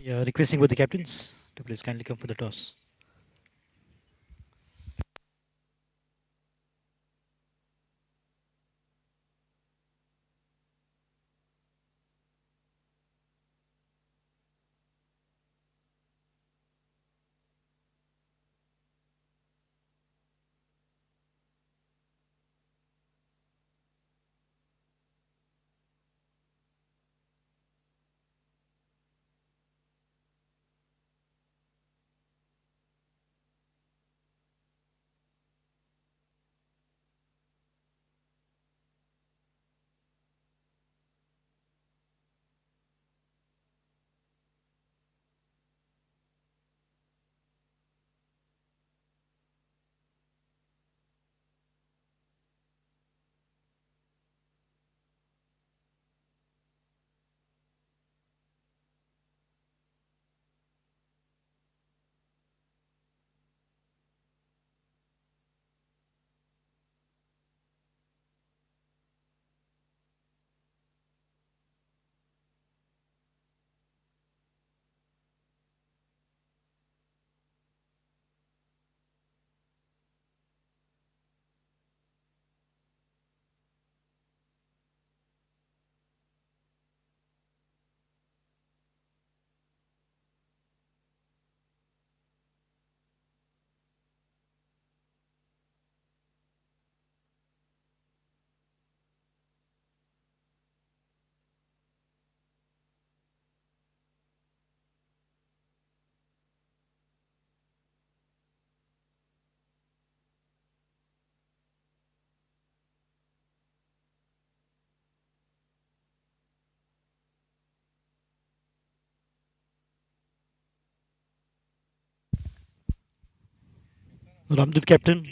Yeah, requesting with the captains to please kindly come for the toss. RAMDOOT captain.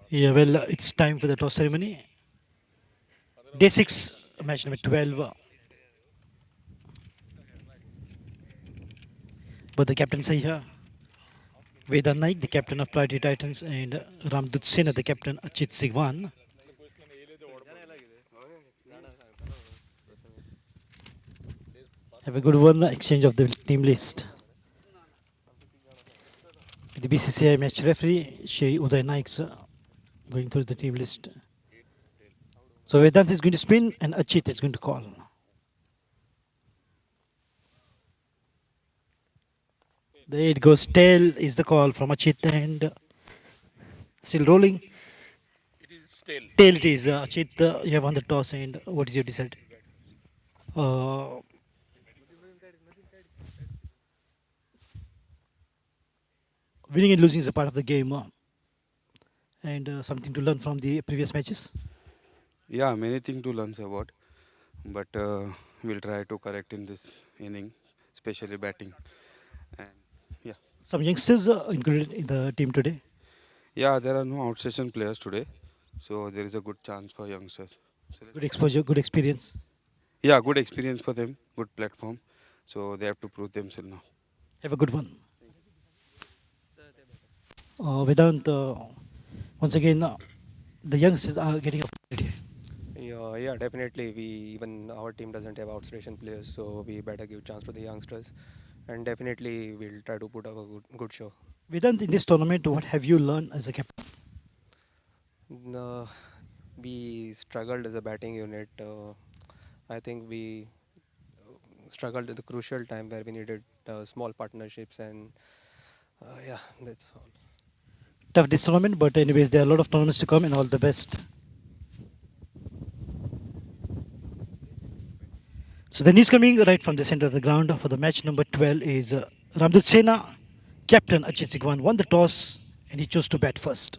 Yeah, well, it's time for the toss ceremony. Day 6, match number 12. But the captains are here. Vedan Naik, the captain of Priority Titans, and RAMDOOT SENA, the captain Achit Sigwan. Have a good one, exchange of the team list. The BCCI match referee, Shri Uday Naik, going through the team list. So Vedant is going to spin and Achit is going to call. There it goes. Tail is the call from Achit and still rolling. Tail it is. Achit, you have won the toss and what is your decide? Uh, Winning and losing is a part of the game and something to learn from the previous matches. Yeah, many things to learn about, but we'll try to correct in this inning, especially batting. And yeah, Some youngsters included in the team today. yeah, there are no outstation players today, so there is a good chance for youngsters. So Good exposure, good experience. yeah, good experience for them, good platform. So they have to prove themselves now. Have a good one. Vedant, once again, the youngsters are getting opportunity. Yeah, definitely. Even our team doesn't have outstation players, so we better give chance to the youngsters, and definitely we'll try to put up a good show. Vedant, in this tournament, what have you learned as a captain? Uh, we struggled as a batting unit. I think we struggled at the crucial time where we needed small partnerships, and yeah, that's all. tough this tournament, but anyways, there are a lot of tournaments to come, and all the best. So the news coming right from the center of the ground for the match number 12 is RAMDOOT SENA captain Ajit Sigwan won the toss and he chose to bat first.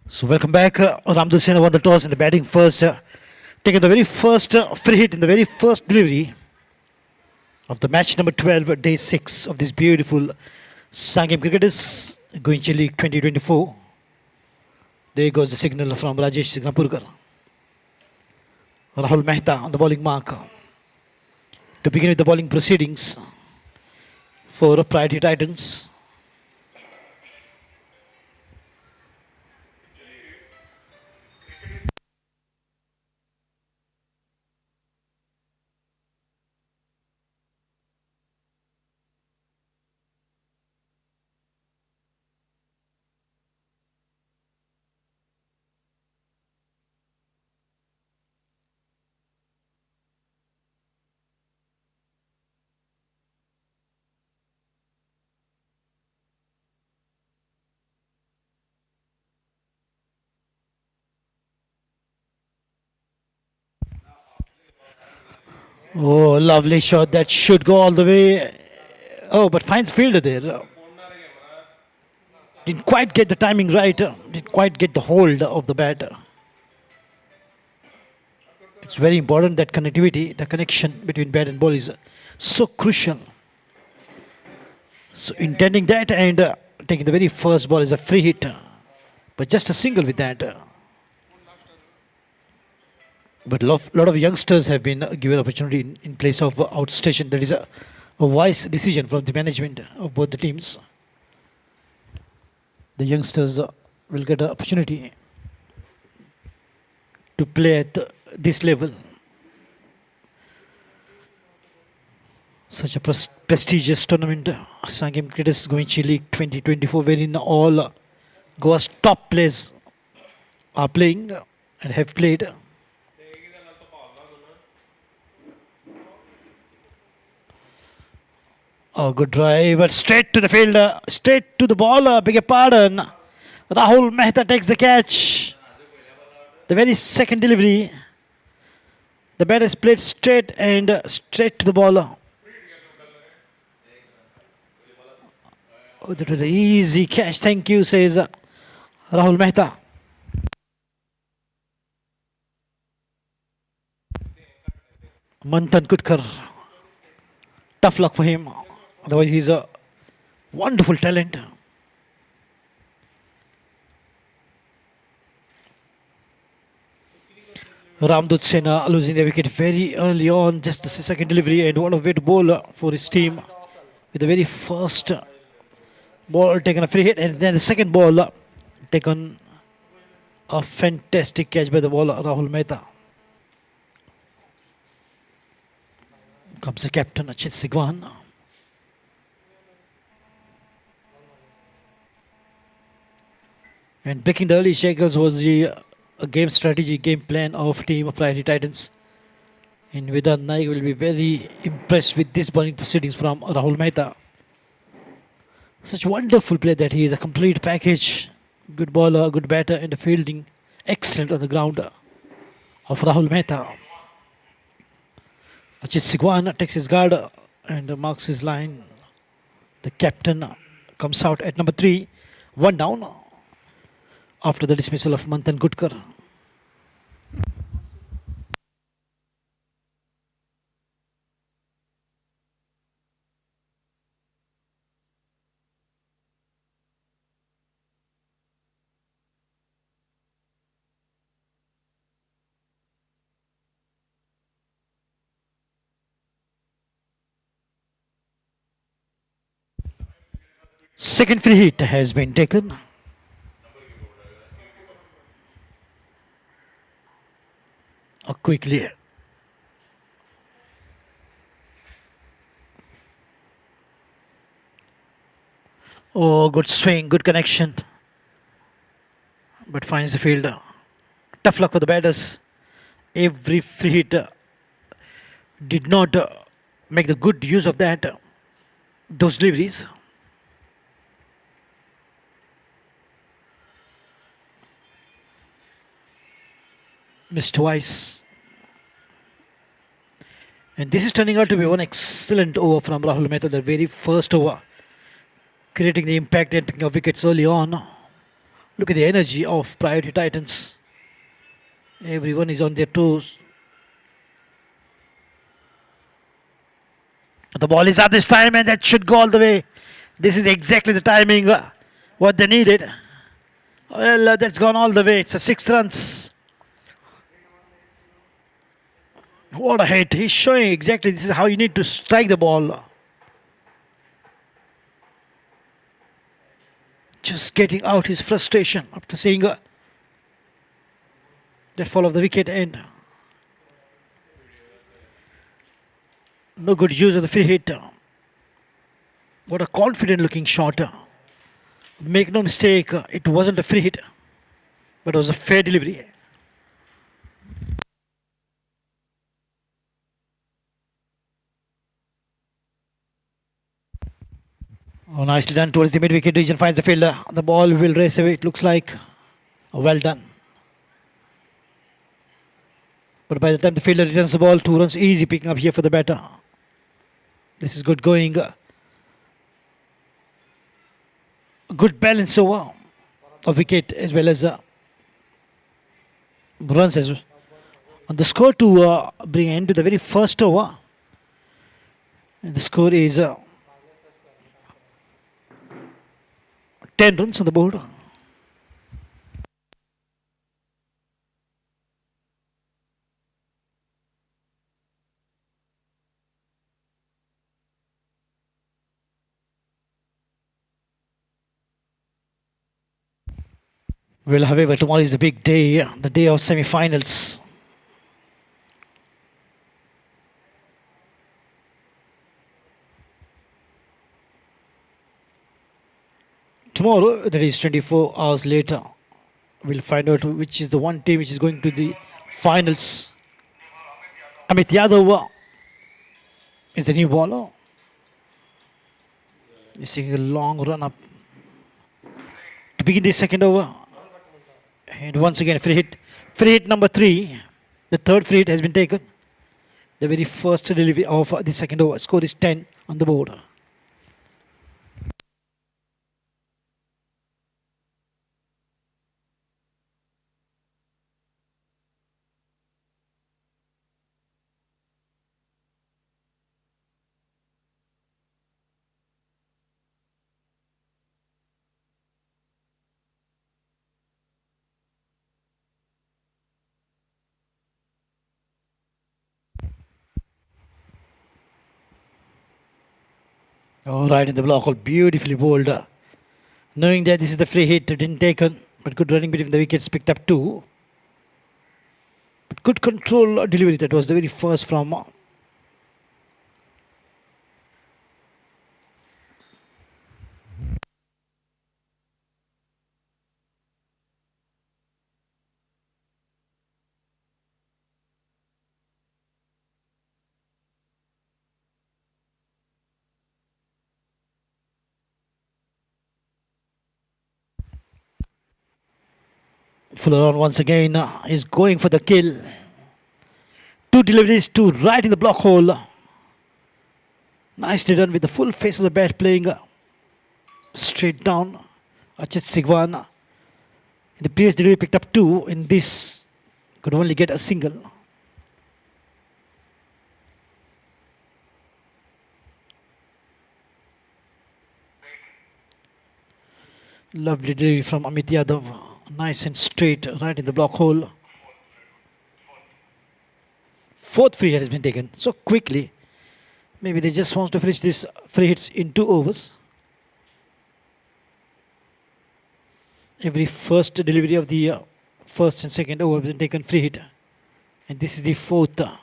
So welcome back. RAMDOOT won the toss in the batting first, taking the very first free hit in the very first delivery of the match number 12, day 6 of this beautiful Sanguem Cricketers Goichi League 2024. There goes the signal from Rajesh Signapurkar. Rahul Mehta on the bowling mark to begin with the bowling proceedings for Priority Titans. Oh, lovely shot. That should go all the way. Oh, but finds fielder there. Didn't quite get the timing right. Didn't quite get the hold of the bat. It's very important that connectivity, the connection between bat and ball is so crucial. So intending that and taking the very first ball is a free hit. But just a single with that. But a lot of youngsters have been given opportunity in place of outstation. That is a wise decision from the management of both the teams. The youngsters will get an opportunity to play at this level. Such a prestigious tournament, Sanguem Cricketers Goichi League 2024, wherein all Goa's top players are playing and have played. Oh, good drive, but straight to the fielder, straight to the ball, beg your pardon. Rahul Mehta takes the catch. The very second delivery. The bat is played straight and straight to the ball. Oh, that was an easy catch. Thank you, says Rahul Mehta. Manthan Kutkar. Tough luck for him. Otherwise, he's a wonderful talent. RAMDOOT SENA losing the wicket very early on, just the second delivery, and what a way to bowl for his team. With the very first ball taken a free hit, and then the second ball taken a fantastic catch by the bowler Rahul Mehta. Comes the captain Achit Sigwan. And breaking the early shackles was the game strategy, game plan of team of Priority Titans. And Vedant Naik will be very impressed with this bowling proceedings from Rahul Mehta. Such wonderful play that he is a complete package. Good bowler, good batter, and the fielding excellent on the ground of Rahul Mehta. Achit Sigwan takes his guard and marks his line. The captain comes out at number 3, 1 down after the dismissal of Manthan Kutkar. Second free hit has been taken. Quickly. Oh, good swing, good connection. But finds the fielder. Tough luck for the batters. Every free hit did not make the good use of that. Those deliveries. Missed twice. And this is turning out to be one excellent over from Rahul Mehta, the very first over, creating the impact and picking up wickets early on. Look at the energy of Priority Titans. Everyone is on their toes. The ball is up this time and that should go all the way. This is exactly the timing what they needed. Well, that's gone all the way. It's a 6 runs. What a hit. He's showing exactly this is how you need to strike the ball. Just getting out his frustration after seeing that fall of the wicket and no good use of the free hit. What a confident looking shot. Make no mistake, it wasn't a free hit, but it was a fair delivery. Oh, nicely done towards the mid-wicket region, finds the fielder. The ball will race away, it looks like. Well done. But by the time the fielder returns the ball, 2 runs easy picking up here for the batter. This is good going. Good balance over a wicket as well as runs as well. On the score to bring end to the very first over. And the score is 10 runs on the board. Well, however, tomorrow is the big day, the day of semi-finals. Tomorrow, that is 24 hours later, we'll find out which is the one team which is going to the finals. Amit Yadav is the new bowler. He's taking a long run up to begin the second over. And once again, free hit number 3. The third free hit has been taken. The very first delivery of the second over. Score is 10 on the board. All right, in the block, all beautifully bowled. Knowing that this is the free hit, didn't taken, but good running between the wickets, picked up 2. But good control delivery, that was the very first from Fuller on once again, is going for the kill. 2 deliveries to right in the block hole. Nicely done with the full face of the bat playing straight down. Achit Sigwan. In the previous delivery picked up 2. In this, could only get a single. Lovely delivery from Amit Yadav. Nice and straight, right in the block hole. 4th free hit has been taken so quickly. Maybe they just want to finish this free hits in 2 overs. Every first delivery of the first and second over has been taken free hit. And this is the 4th.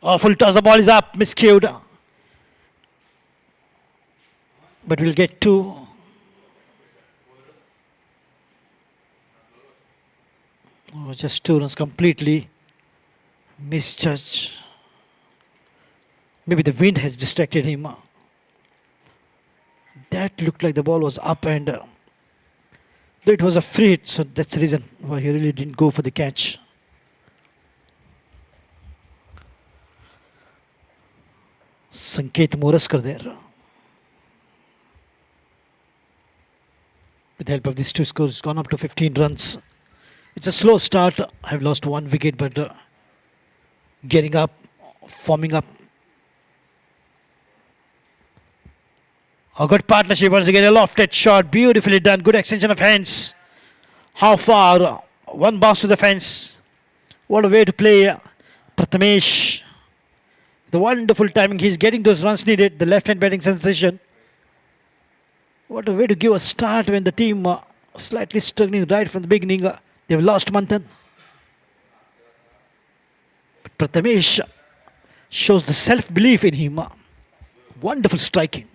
Full toss, the ball is up, miscued. But we'll get 2. Oh, just 2 runs completely misjudged. Maybe the wind has distracted him. That looked like the ball was up and it was a free hit, so that's the reason why he really didn't go for the catch. Sanket Moraskar there. With the help of these two scores, gone up to 15 runs. It's a slow start. I've lost one wicket, but getting up, forming up. A good partnership once again. A lofted shot, beautifully done. Good extension of hands. How far? One bounce to the fence. What a way to play, Prathamesh. The wonderful timing. He's getting those runs needed. The left-hand batting sensation. What a way to give a start when the team slightly struggling right from the beginning. They've lost Manthan. But Prathamesh shows the self-belief in him. Wonderful striking.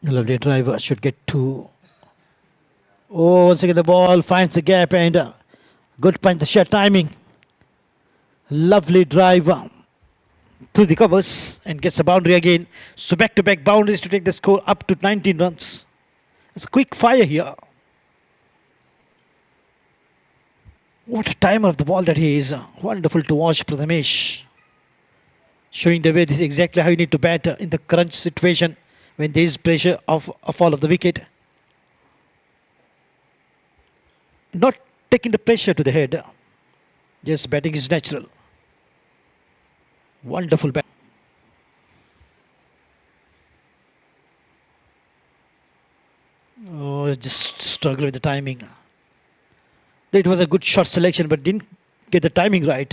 The lovely driver should get two. Oh, once again the ball finds the gap and good punch, the shot timing. Lovely drive through the covers and gets a boundary again. So back-to-back boundaries to take the score up to 19 runs. It's a quick fire here. What a timer of the ball that he is. Wonderful to watch, Prathamesh. Showing the way this is exactly how you need to bat in the crunch situation when there is pressure of a fall of the wicket. Not taking the pressure to the head. Yes, batting is natural. Wonderful bat. Oh, just struggle with the timing. It was a good shot selection, but didn't get the timing right.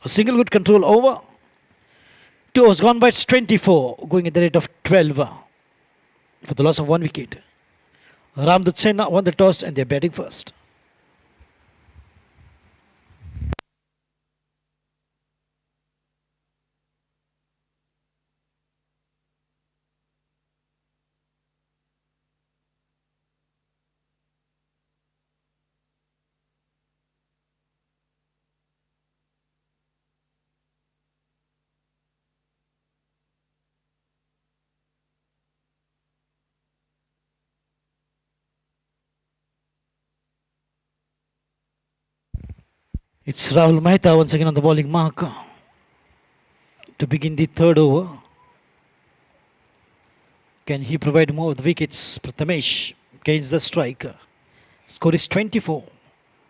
A single good control over. 2 overs gone by, it's 24, going at the rate of 12 for the loss of 1 wicket. RAMDOOT SENA won the toss and they're batting first. It's Rahul Mehta once again on the bowling mark to begin the third over. Can he provide more of the wickets? Prathamesh gains the strike. Score is 24.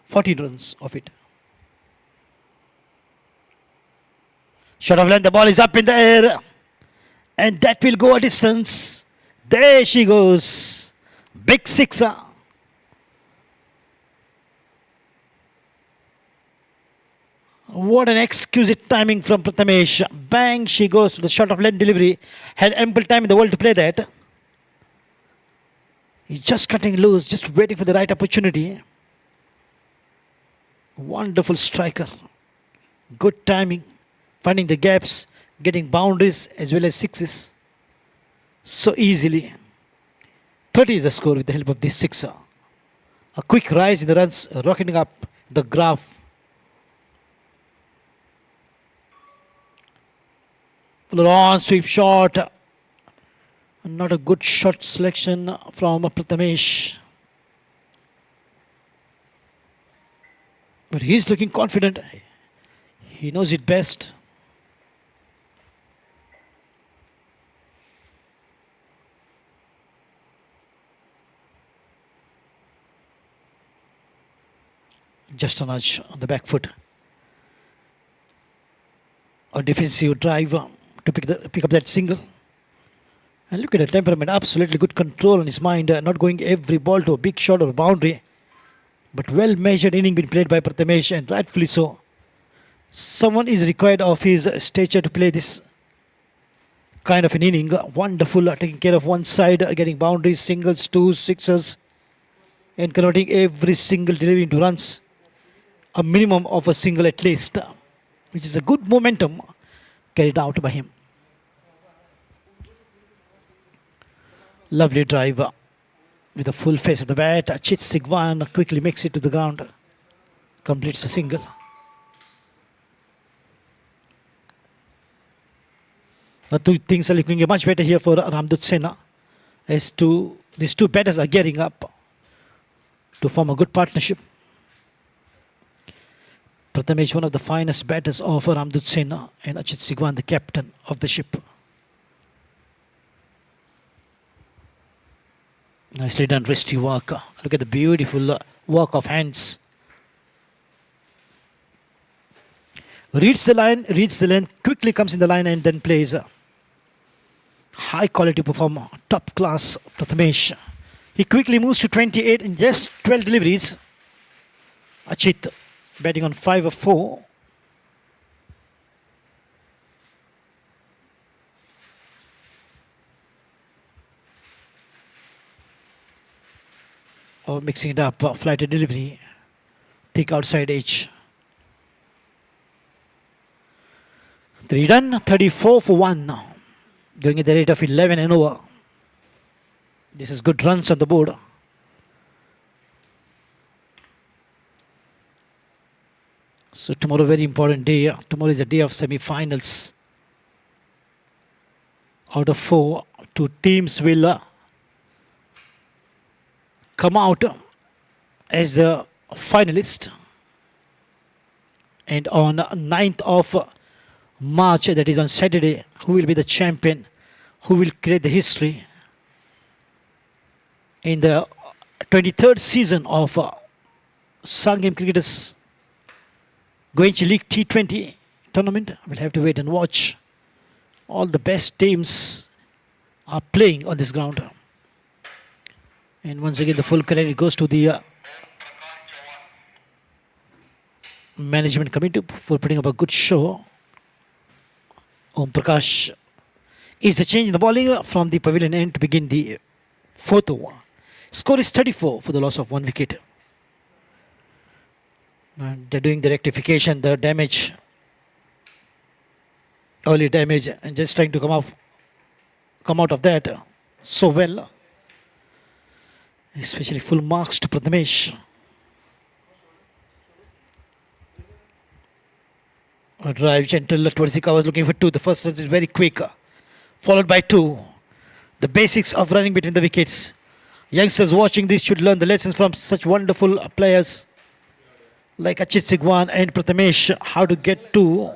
14 runs of it. Shot of length, the ball is up in the air. And that will go a distance. There she goes. Big sixer. What an exquisite timing from Prathamesh. Bang, she goes to the shot of length delivery. Had ample time in the world to play that. He's just cutting loose, just waiting for the right opportunity. Wonderful striker. Good timing. Finding the gaps, getting boundaries as well as sixes. So easily. 30 is the score with the help of this sixer. A quick rise in the runs, rocketing up the graph. Long sweep shot. Not a good shot selection from Prathamesh. But he's looking confident. He knows it best. Just a nudge on the back foot. A defensive drive to pick up that single. And look at the temperament, absolutely good control on his mind, not going every ball to a big shot or a boundary. But well measured inning being played by Prathamesh, and rightfully so. Someone is required of his stature to play this kind of an inning. Wonderful, taking care of one side, getting boundaries, singles, twos, sixes, and converting every single delivery into runs. A minimum of a single at least, which is a good momentum carried out by him. Lovely drive with a full face of the bat. Achit Sigwan quickly makes it to the ground. Completes a single. Now things are looking much better here for RAMDOOT SENA. As these two batters are gearing up to form a good partnership. Prathamesh, one of the finest batters of RAMDOOT SENA, and Achit Sigwan, the captain of the ship. Nicely done, wristy work. Look at the beautiful work of hands. Reads the line, reads the length, quickly comes in the line and then plays. High quality performer, top class Prathamesh. He quickly moves to 28 in just 12 deliveries. Achit batting on 5 of 4. Oh, mixing it up, flighted delivery, thick outside edge. 3 done, 34 for 1 now. Going at the rate of 11 and over. This is good runs on the board. So tomorrow, very important day. Tomorrow is a day of semi-finals. Out of 4, 2 teams will come out as the finalist. And on 9th of March, that is on Saturday, who will be the champion? Who will create the history? In the 23rd season of Sanguem Cricketers Goichi League T20 tournament. We'll have to wait and watch. All the best teams are playing on this ground. And once again, the full credit goes to the management committee for putting up a good show. Om Prakash is the change in the bowling from the pavilion end to begin the 4th over. Score is 34 for the loss of 1 wicket. And they're doing the rectification, the damage, early damage, and just trying to come out of that so well. Especially full marks to Prathamesh. A drive gentle towards the covers, looking for 2. The first run is very quick, followed by 2. The basics of running between the wickets. Youngsters watching this should learn the lessons from such wonderful players like Achit Sigwan and Prathamesh, how to get to,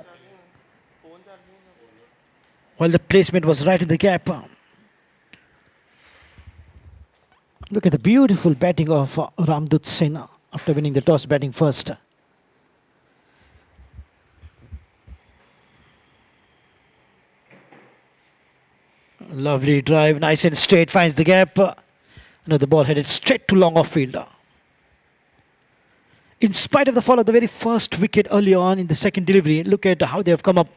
while the placement was right in the gap. Look at the beautiful batting of RAMDOOT SENA after winning the toss, batting first. Lovely drive, nice and straight, finds the gap. The ball headed straight to long off field. In spite of the fall of the very first wicket early on in the second delivery, look at how they have come up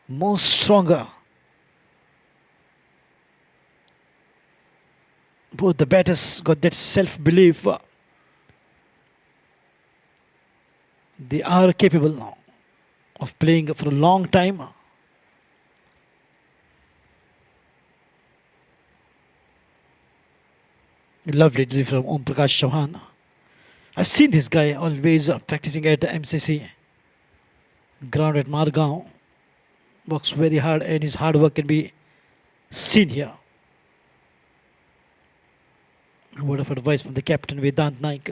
more stronger. Both the batters got that self-belief. They are capable of playing for a long time. Lovely delivery from Om Prakash Chauhan. I've seen this guy always practicing at MCC ground at Margaon. Works very hard and his hard work can be seen here. A word of advice from the captain Vedant Naik.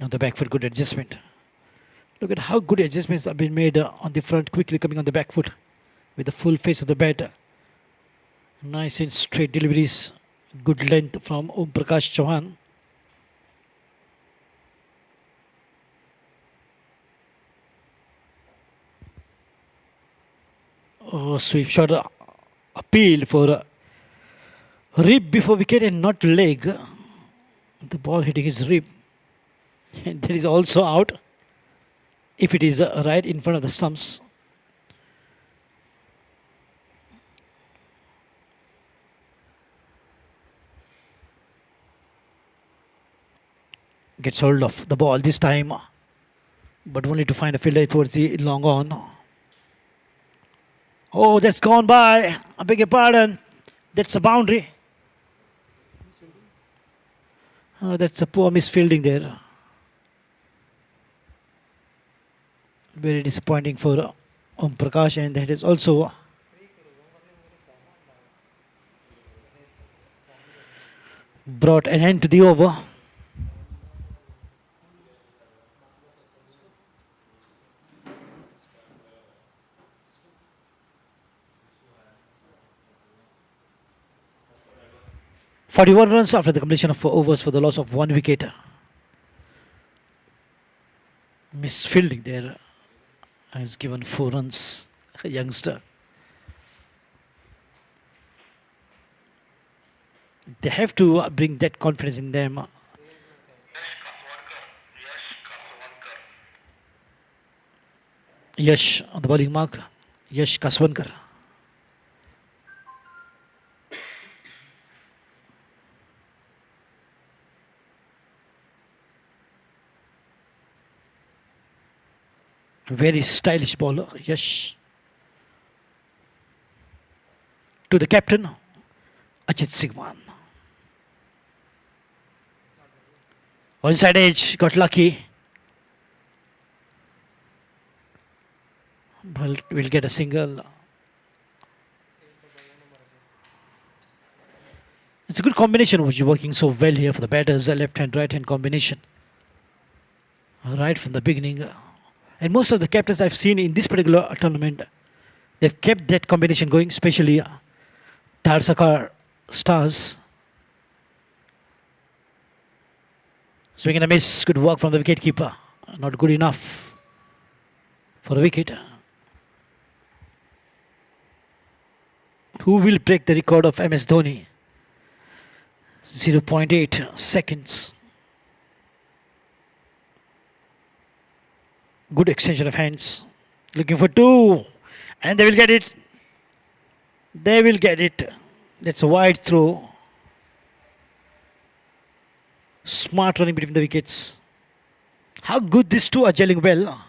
On the back foot, good adjustment. Look at how good adjustments have been made on the front, quickly coming on the back foot with the full face of the bat. Nice and straight deliveries. Good length from Om Prakash Chauhan. Oh, sweep shot. Appeal for rib before wicket and not leg. The ball hitting his rib. And that is also out if it is right in front of the stumps. Gets hold of the ball this time, but only to find a fielder towards the long on. Oh, that's gone by. I beg your pardon. That's a boundary. Oh, that's a poor misfielding there. Very disappointing for Om Prakash, and that is also brought an end to the over. "41 runs after the completion of 4 overs for the loss of 1 wicket." Misfielding there has given 4 runs. A youngster. They have to bring that confidence in them. Yash on the bowling mark. Yash Kaswankar. Very stylish bowler, Yash. To the captain, Ajit Singwan. Onside edge, got lucky. But we'll get a single. It's a good combination which is working so well here for the batters, a left-hand, right-hand combination. Right from the beginning. And most of the captains I've seen in this particular tournament, they've kept that combination going, especially Tarsakar Stars. Swing and a miss, good work from the wicketkeeper. Not good enough for a wicket. Who will break the record of MS Dhoni? 0.8 seconds. Good extension of hands. Looking for 2. And they will get it. They will get it. That's a wide throw. Smart running between the wickets. How good these two are gelling well.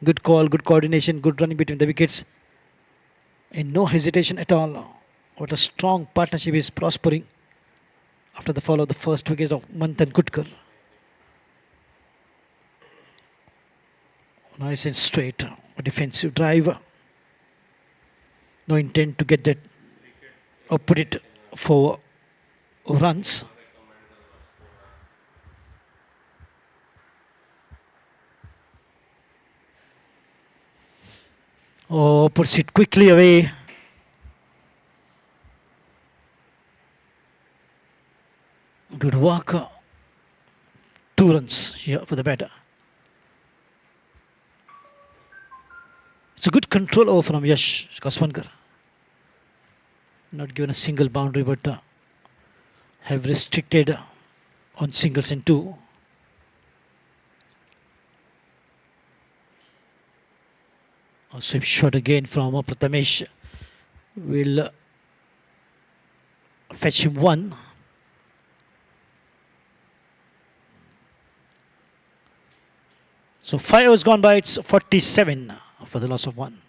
Good call, good coordination, good running between the wickets. And no hesitation at all. What a strong partnership is prospering after the fall of the first wicket of Manthan Kutkar. Nice and straight. A defensive drive. No intent to get that or put it for runs. Oh, puts it quickly away. Good work. 2 runs here for the batter. It's a good control over from Yash Kaswankar. Not given a single boundary, but have restricted on singles and 2. A sweep shot again from Prathamesh will fetch him 1. So 5 overs gone by, it's 47 for the loss of 1.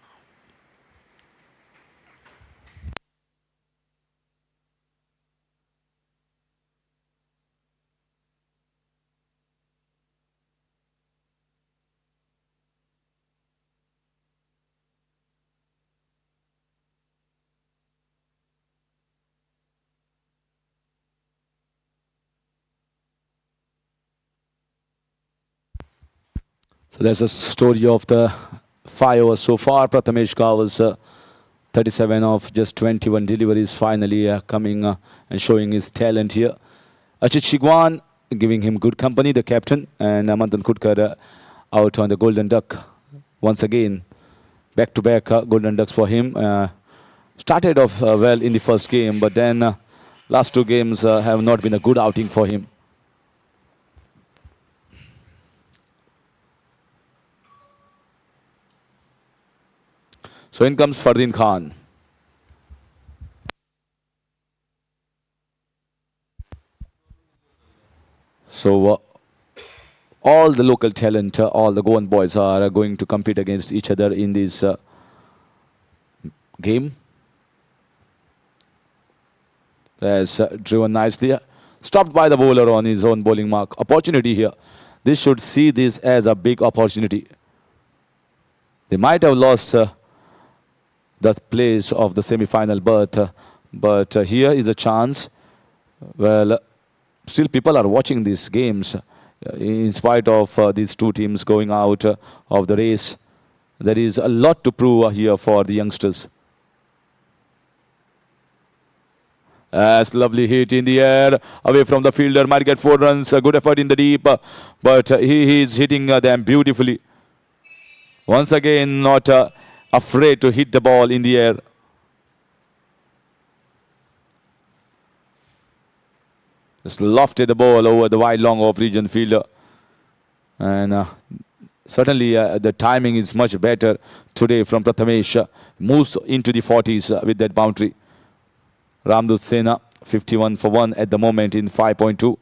So that's the story of the 5 overs so far. Prathamesh was 37 of just 21 deliveries, finally coming and showing his talent here. Ajit Shigwan giving him good company, the captain, and Manthan Kutkar out on the Golden Duck. Once again, back-to-back Golden Ducks for him. Started off well in the first game, but then last 2 games have not been a good outing for him. So in comes Fardeen Khan. So all the local talent, all the Goan boys are going to compete against each other in this game. That's driven nicely. Stopped by the bowler on his own bowling mark. Opportunity here. This should see this as a big opportunity. They might have lost the place of the semi-final berth, but here is a chance. Well, still people are watching these games in spite of these two teams going out of the race. There is a lot to prove here for the youngsters. As lovely hit in the air, away from the fielder, might get 4 runs. A good effort in the deep, but he is hitting them beautifully. Once again, not afraid to hit the ball in the air. Just lofted the ball over the wide long off region fielder. And certainly the timing is much better today from Prathamesh. Moves into the 40s with that boundary. RAMDOOT SENA 51 for 1 at the moment in 5.2.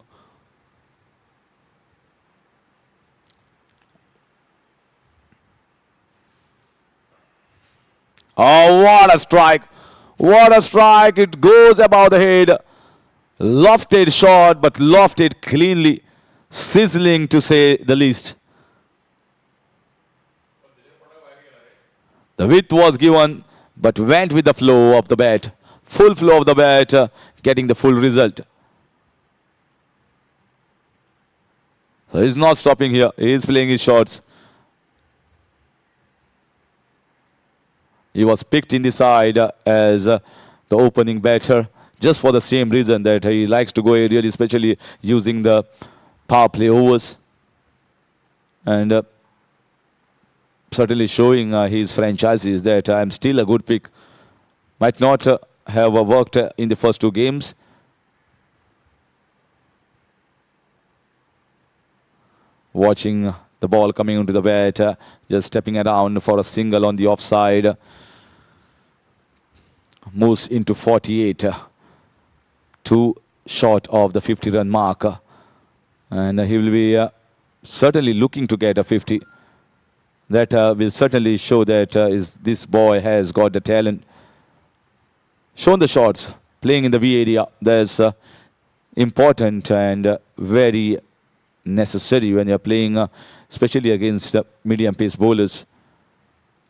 Oh, what a strike! What a strike! It goes above the head. Lofted shot, but lofted cleanly. Sizzling to say the least. The width was given, but went with the flow of the bat. Full flow of the bat, getting the full result. So he's not stopping here. He's playing his shots. He was picked in the side as the opening batter, just for the same reason that he likes to go aerial, especially using the power play overs. And certainly showing his franchises that I'm still a good pick. Might not have worked in the first 2 games. Watching the ball coming into the bat, just stepping around for a single on the offside. Moves into 48. 2 short of the 50-run mark. And he will be certainly looking to get a 50. That will certainly show that this boy has got the talent. Shown the shots, playing in the V area. That's important and very necessary when you're playing, especially against medium pace bowlers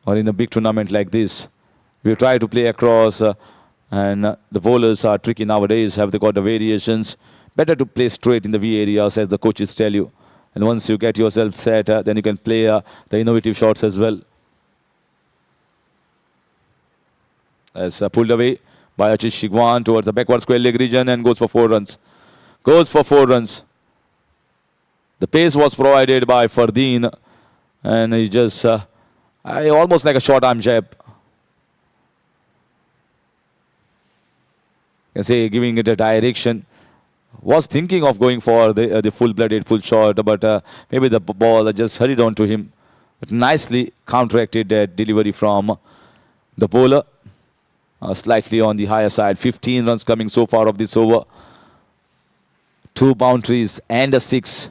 or in a big tournament like this. We try to play across and the bowlers are tricky nowadays. Have they got the variations? Better to play straight in the V areas, as the coaches tell you. And once you get yourself set, then you can play the innovative shots as well. As pulled away by Achit Shigwan towards the backward square leg region and goes for 4 runs. Goes for 4 runs. The pace was provided by Fardeen. And he just almost like a short arm jab. You can say giving it a direction. Was thinking of going for the full-blooded full shot, but maybe the ball just hurried on to him. But nicely counteracted that delivery from the bowler. Slightly on the higher side. 15 runs coming so far of this over. 2 boundaries and a 6.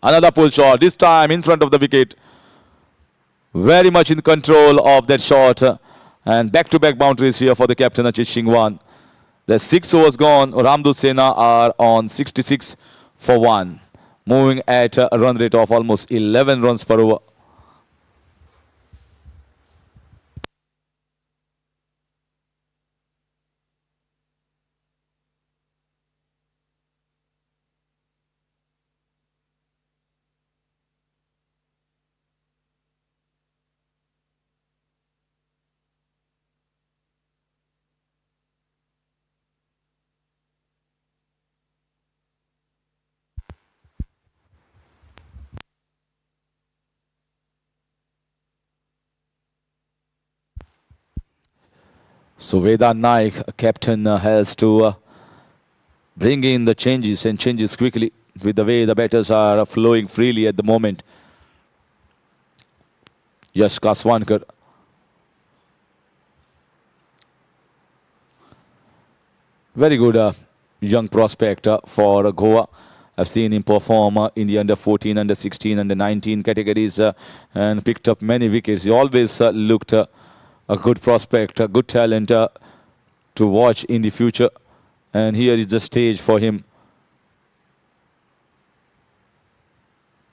Another pull shot, this time in front of the wicket. Very much in control of that shot. And back-to-back boundaries here for the captain Achit Shigwan. The 6 overs gone. RAMDOOT SENA are on 66 for 1. Moving at a run rate of almost 11 runs per over. So Vedant Naik, captain, has to bring in the changes and changes quickly with the way the batters are flowing freely at the moment. Yash Kaswankar. Very good young prospect for Goa. I've seen him perform in the under 14, under 16, under 19 categories and picked up many wickets. He always looked a good prospect, a good talent to watch in the future. And here is the stage for him.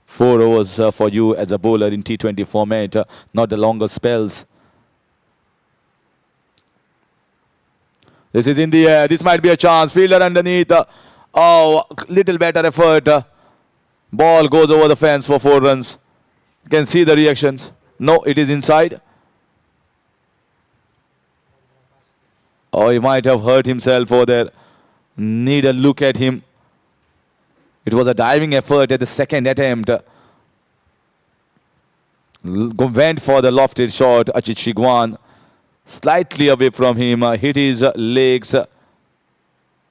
4 overs for you as a bowler in T20 format, not the longer spells. This is in the air. This might be a chance. Fielder underneath. Oh, little better effort. Ball goes over the fence for 4 runs. You can see the reactions. No, it is inside. Oh, he might have hurt himself over there. Need a look at him. It was a diving effort at the second attempt. Went for the lofted shot. Achit Shigwan slightly away from him. Hit his legs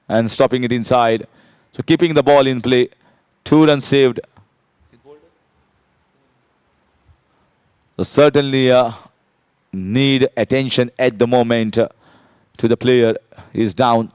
and stopping it inside. So keeping the ball in play. 2 runs saved. So certainly need attention at the moment to the player. He's down.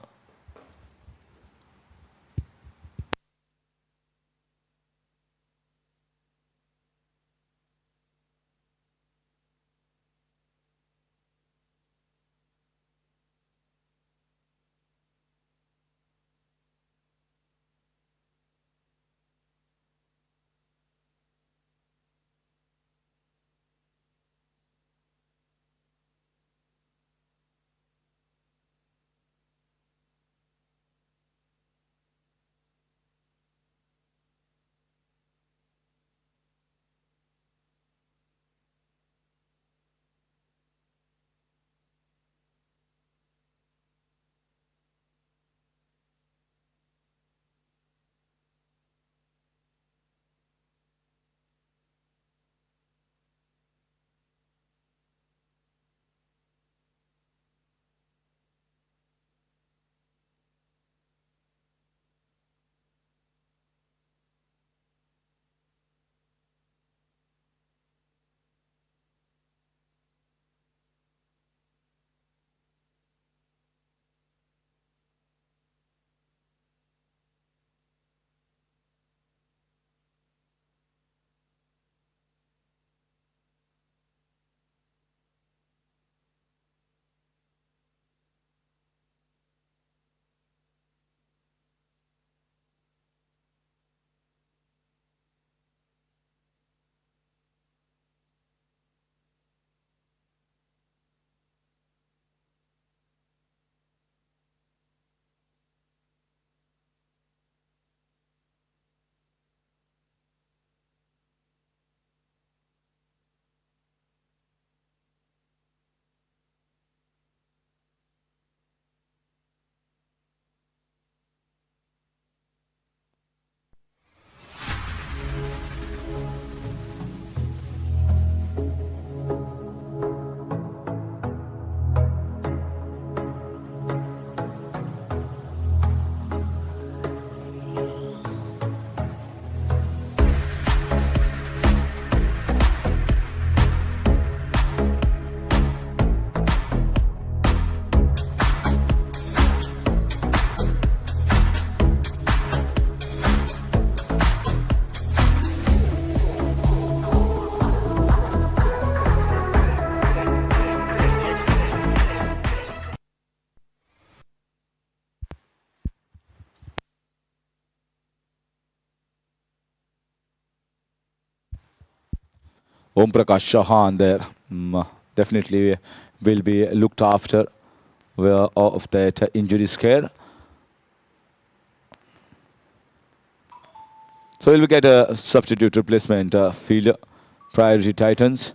Om Prakash Chauhan there definitely will be looked after of that injury scare. So we'll get a substitute replacement fielder, priority Titans,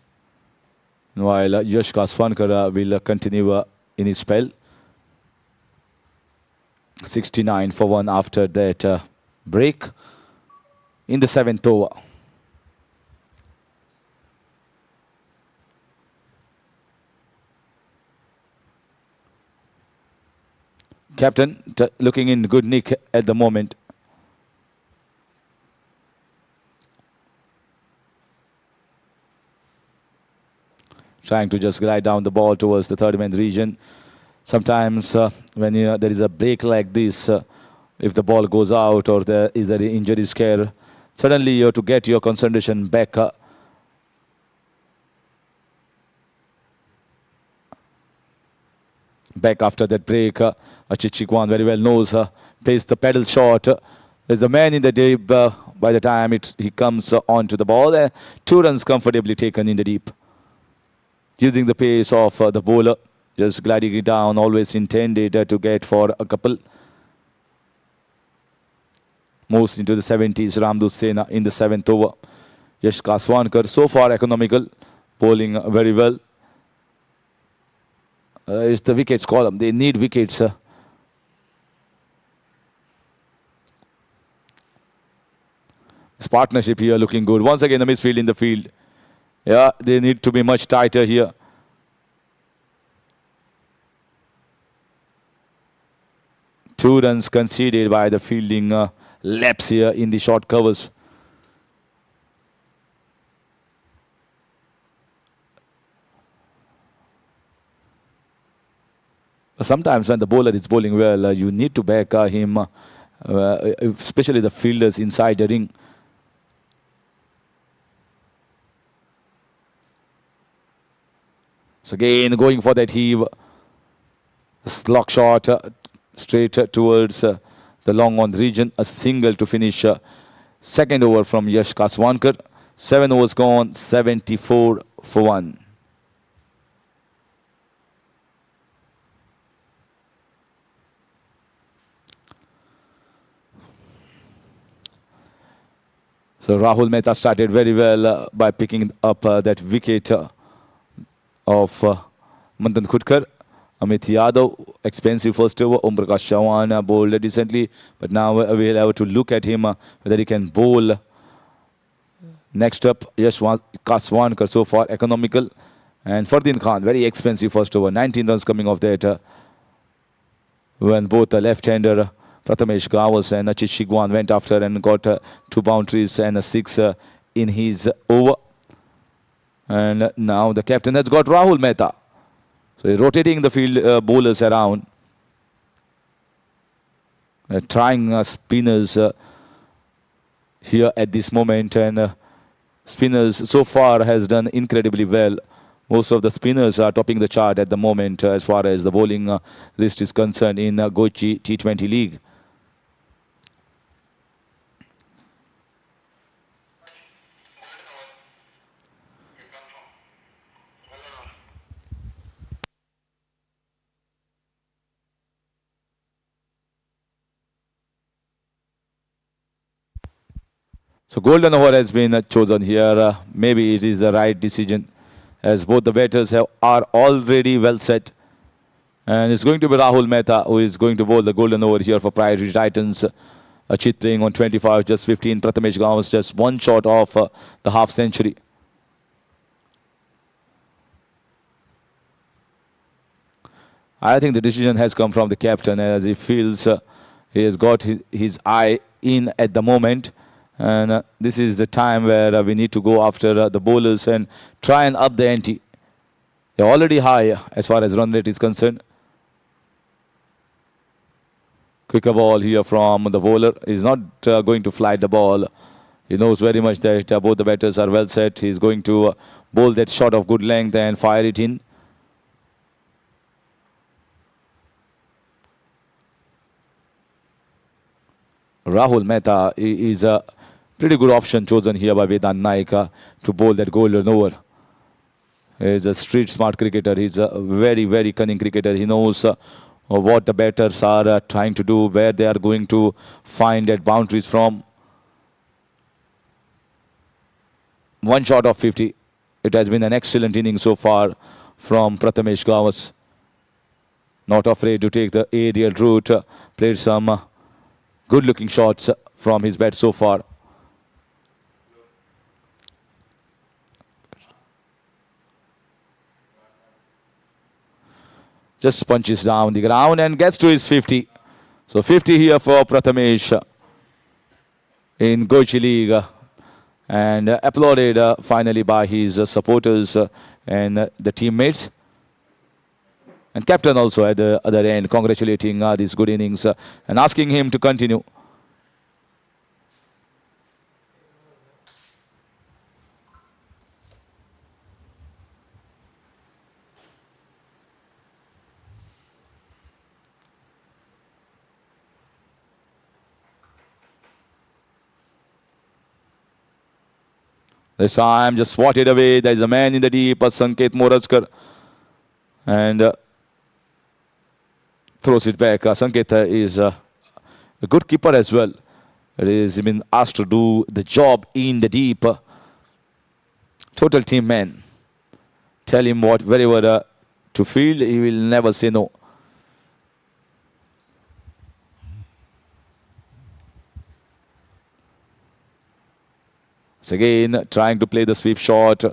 while Yash Kaswankar will continue in his spell. 69 for 1 after that break in the 7th over. Captain looking in good nick at the moment. Trying to just glide down the ball towards the third-man region. Sometimes when there is a break like this, if the ball goes out or there is an injury scare, suddenly you have to get your concentration back. back after that break. Chichikwan very well knows, plays the pedal shot. There's a man in the deep by the time he comes onto the ball. 2 runs comfortably taken in the deep. Using the pace of the bowler, just gliding it down, always intended to get for a couple. Moves into the 70s, RAMDOOT SENA in the 7th over. Yash Kaswankar, so far economical, bowling very well. It's the wickets column. They need wickets. This partnership here looking good. Once again, the misfield in the field. Yeah, they need to be much tighter here. Two runs conceded by the fielding lapse here in the short covers. Sometimes when the bowler is bowling well, you need to back him, especially the fielders inside the ring. So again, going for that heave. Slog shot straight towards the long on region. A single to finish second over from Yash Kaswankar. 7 overs gone, 74 for 1. So Rahul Mehta started very well by picking up that wicket of Mandan Khudkar. Amit Yadav, expensive first over. Om Prakash Chauhan bowled decently, but now we'll have to look at him whether he can bowl. Next up, Yash Kaswankar, so far economical, and Fardeen Khan, very expensive first over. 19 runs coming off that when both the left-hander Prathamesh Gavas and Achit Shigwan went after and got 2 boundaries and a 6 in his over. And now the captain has got Rahul Mehta. So he's rotating the field bowlers around. Trying spinners here at this moment. And spinners so far has done incredibly well. Most of the spinners are topping the chart at the moment as far as the bowling list is concerned in Goichi T20 League. So golden over has been chosen here. Maybe it is the right decision as both the batters are already well set. And it's going to be Rahul Mehta who is going to bowl the golden over here for Priority Titans. Achit playing on 25, just 15. Prathamesh Gavas just 1 short off the half century. I think the decision has come from the captain as he feels he has got his eye in at the moment. And this is the time where we need to go after the bowlers and try and up the ante. They're already high as far as run rate is concerned. Quicker ball here from the bowler. He's not going to fly the ball. He knows very much that both the batters are well set. He's going to bowl that shot of good length and fire it in. Rahul Mehta is a pretty good option chosen here by Vedant Naik to bowl that golden over. He's a street smart cricketer. He's a very, very cunning cricketer. He knows what the batters are trying to do, where they are going to find that boundaries from. 1 shot of 50. It has been an excellent inning so far from Prathamesh Gavas. Not afraid to take the aerial route. Played some good looking shots from his bat so far. Just punches down the ground and gets to his 50. So 50 here for Prathamesh in Goichi League. And applauded finally by his supporters and the teammates. And captain also at the other end congratulating these good innings and asking him to continue. This time just swatted away. There is a man in the deep, Sanket Moraskar. And throws it back. Sanket is a good keeper as well. It is been asked to do the job in the deep. Total team man. Tell him what wherever to field, he will never say no. So again, trying to play the sweep shot.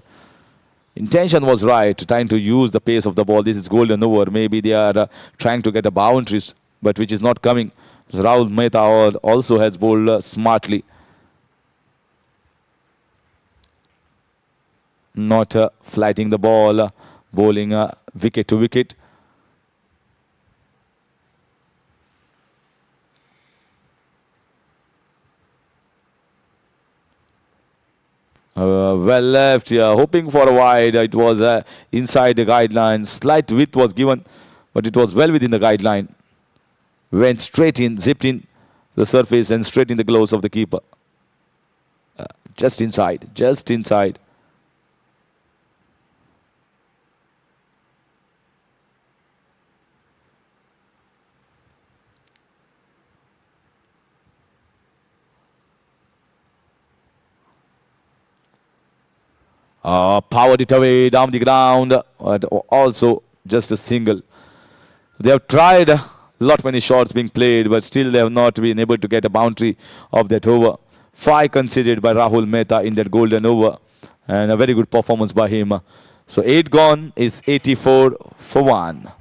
Intention was right, trying to use the pace of the ball. This is golden over. Maybe they are trying to get a boundaries, but which is not coming. Rahul Mehta also has bowled smartly. Not flighting the ball, bowling wicket to wicket. Well left, yeah, hoping for a wide. It was inside the guidelines. Slight width was given, but it was well within the guideline. Went straight in, zipped in the surface and straight in the gloves of the keeper. Just inside, just inside. Powered it away down the ground, but also just a single. They have tried a lot many shots being played, but still they have not been able to get a boundary of that over. 5 conceded by Rahul Mehta in that golden over, and a very good performance by him. So 8 gone is 84 for 1.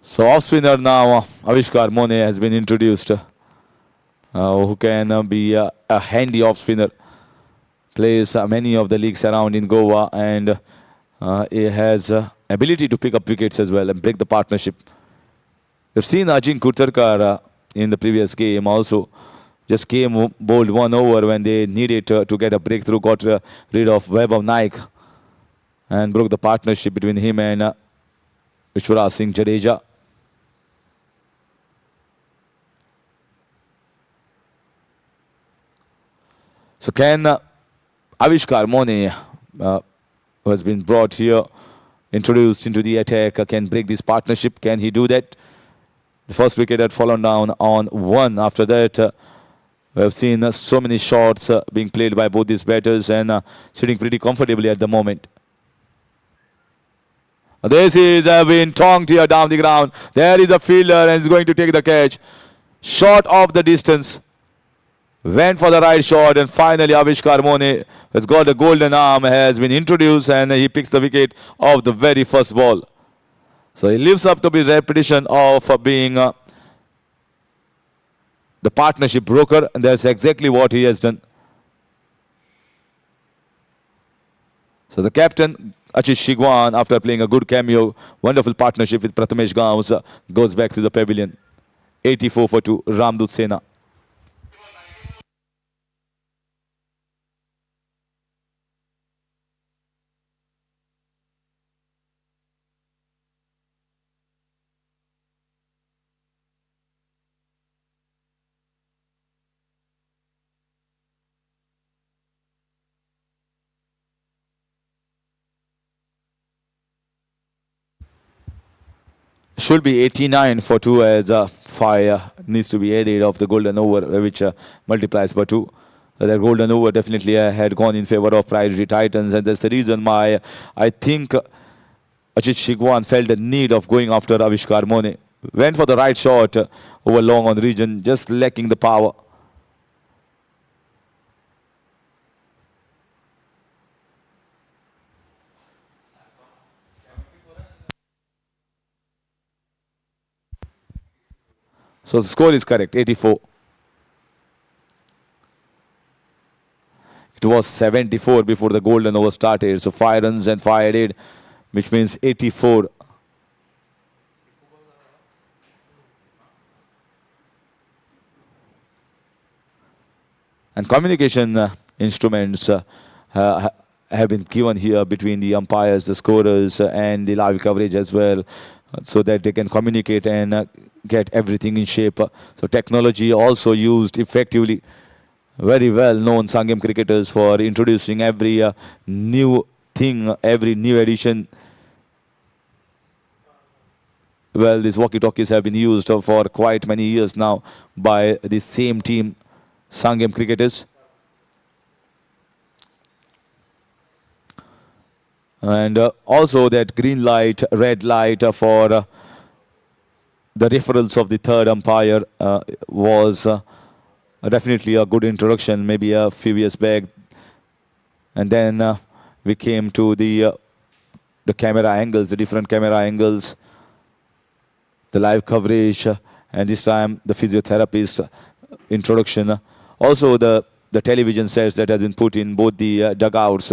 So off spinner now, Avishkar Mone has been introduced, who can be a handy off spinner. Plays many of the leagues around in Goa, and he has ability to pick up wickets as well and break the partnership. We've seen Ajin Kurtarkar in the previous game also. Just came, bowled 1 over when they needed to get a breakthrough, got rid of Vaibhav Naik and broke the partnership between him and Vishwaraj Singh Jadeja. So can Avishkar Mone, who has been brought here, introduced into the attack, can break this partnership? Can he do that? The first wicket had fallen down on 1. After that, we have seen so many shots being played by both these batters and sitting pretty comfortably at the moment. This is been tongued here down the ground. There is a fielder and is going to take the catch. Short of the distance. Went for the right shot, and finally Avishkar Mone has got a golden arm, has been introduced, and he picks the wicket of the very first ball. So he lives up to his reputation of being the partnership broker, and that's exactly what he has done. So the captain, Ashish Shigwan, after playing a good cameo, wonderful partnership with Prathamesh Gauss, goes back to the pavilion. 84 for 2, RAMDOOT SENA. Should be 89 for 2 as fire needs to be added of the golden over, which multiplies by 2. That golden over definitely had gone in favor of Priority Titans, and that's the reason why I think Ajit Shigwan felt the need of going after Avishkar Mone. Went for the right shot over long on the region, just lacking the power. So the score is correct, 84. It was 74 before the golden over started. So 5 runs and 5 added which means 84. And communication instruments have been given here between the umpires, the scorers, and the live coverage as well, so that they can communicate and get everything in shape. So technology also used effectively. Very well known Sanguem cricketers for introducing every new thing, every new addition. Well, these walkie-talkies have been used for quite many years now by the same team, Sanguem Cricketers. And also that green light, red light for the referrals of the third umpire was definitely a good introduction, maybe a few years back. And then we came to the camera angles, the different camera angles, the live coverage, and this time the physiotherapist introduction. Also the television sets that has been put in both the dugouts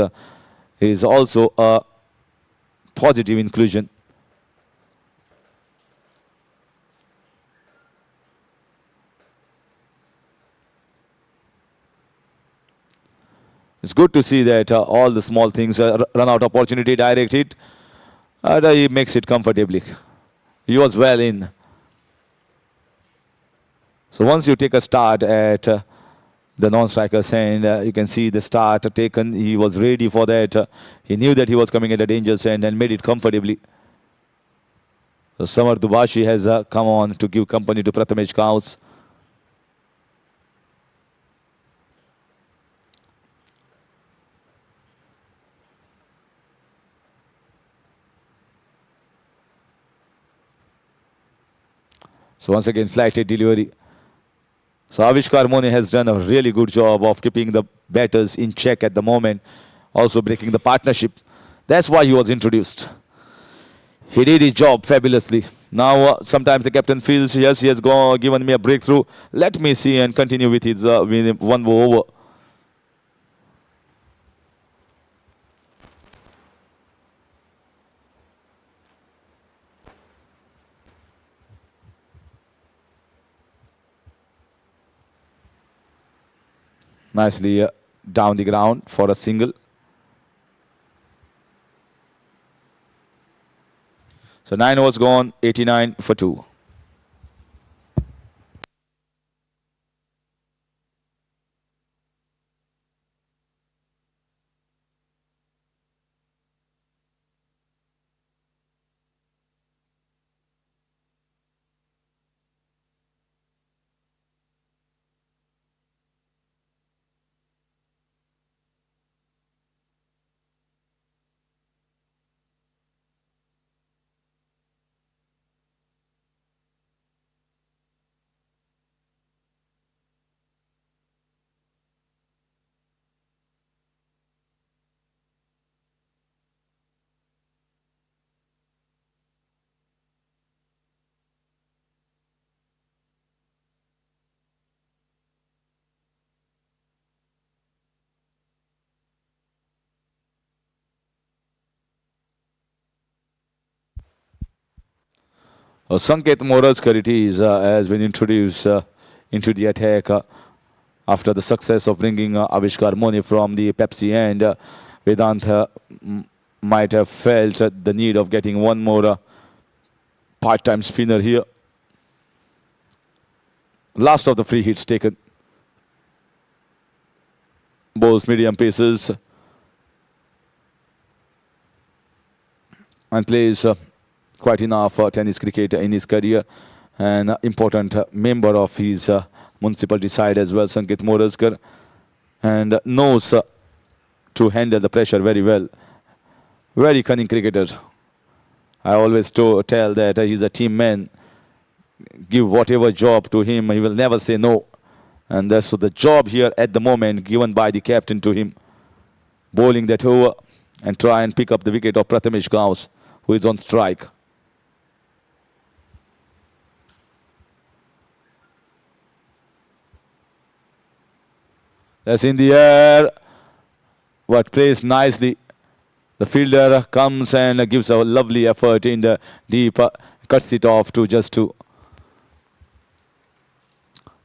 is also a positive inclusion. It's good to see that all the small things run out opportunity, direct hit, and he makes it comfortably. He was well in. So once you take a start at the non-striker's hand, you can see the start taken. He was ready for that. He knew that he was coming at a dangerous end and made it comfortably. So Samar Dubashi has come on to give company to Prathamesh Kaus. So once again, flighted delivery. So Avishkar Mone has done a really good job of keeping the batters in check at the moment, also breaking the partnership. That's why he was introduced. He did his job fabulously. Now sometimes the captain feels, yes, he has given me a breakthrough. Let me see and continue with his one more over. Nicely down the ground for a single. So 9 overs gone, 89 for 2. Sanket Moraskariti has been introduced into the attack after the success of bringing Avishkar Mone from the Pepsi end. Vedant might have felt the need of getting one more part-time spinner here. Last of the free hits taken. Bowls medium paces and plays quite enough tennis cricket in his career, and important member of his municipality side as well, Sanket Moraskar, and knows to handle the pressure very well. Very cunning cricketer. I always tell that he's a team man. Give whatever job to him, he will never say no. And that's the job here at the moment given by the captain to him. Bowling that over and try and pick up the wicket of Prathamesh Kaus, who is on strike. That's in the air, but plays nicely. The fielder comes and gives a lovely effort in the deep, cuts it off to just two.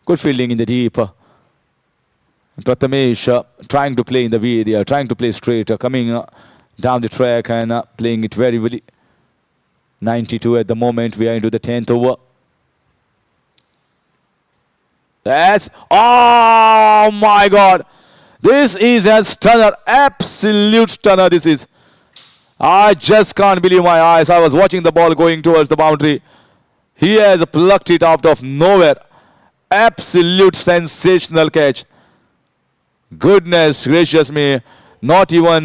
Good fielding in the deep. Prathamesh trying to play in the area, trying to play straight, coming down the track and playing it very well. 92 at the moment. We are into the 10th over. Yes. Oh my God. This is a stunner. Absolute stunner this is. I just can't believe my eyes. I was watching the ball going towards the boundary. He has plucked it out of nowhere. Absolute sensational catch. Goodness gracious me. Not even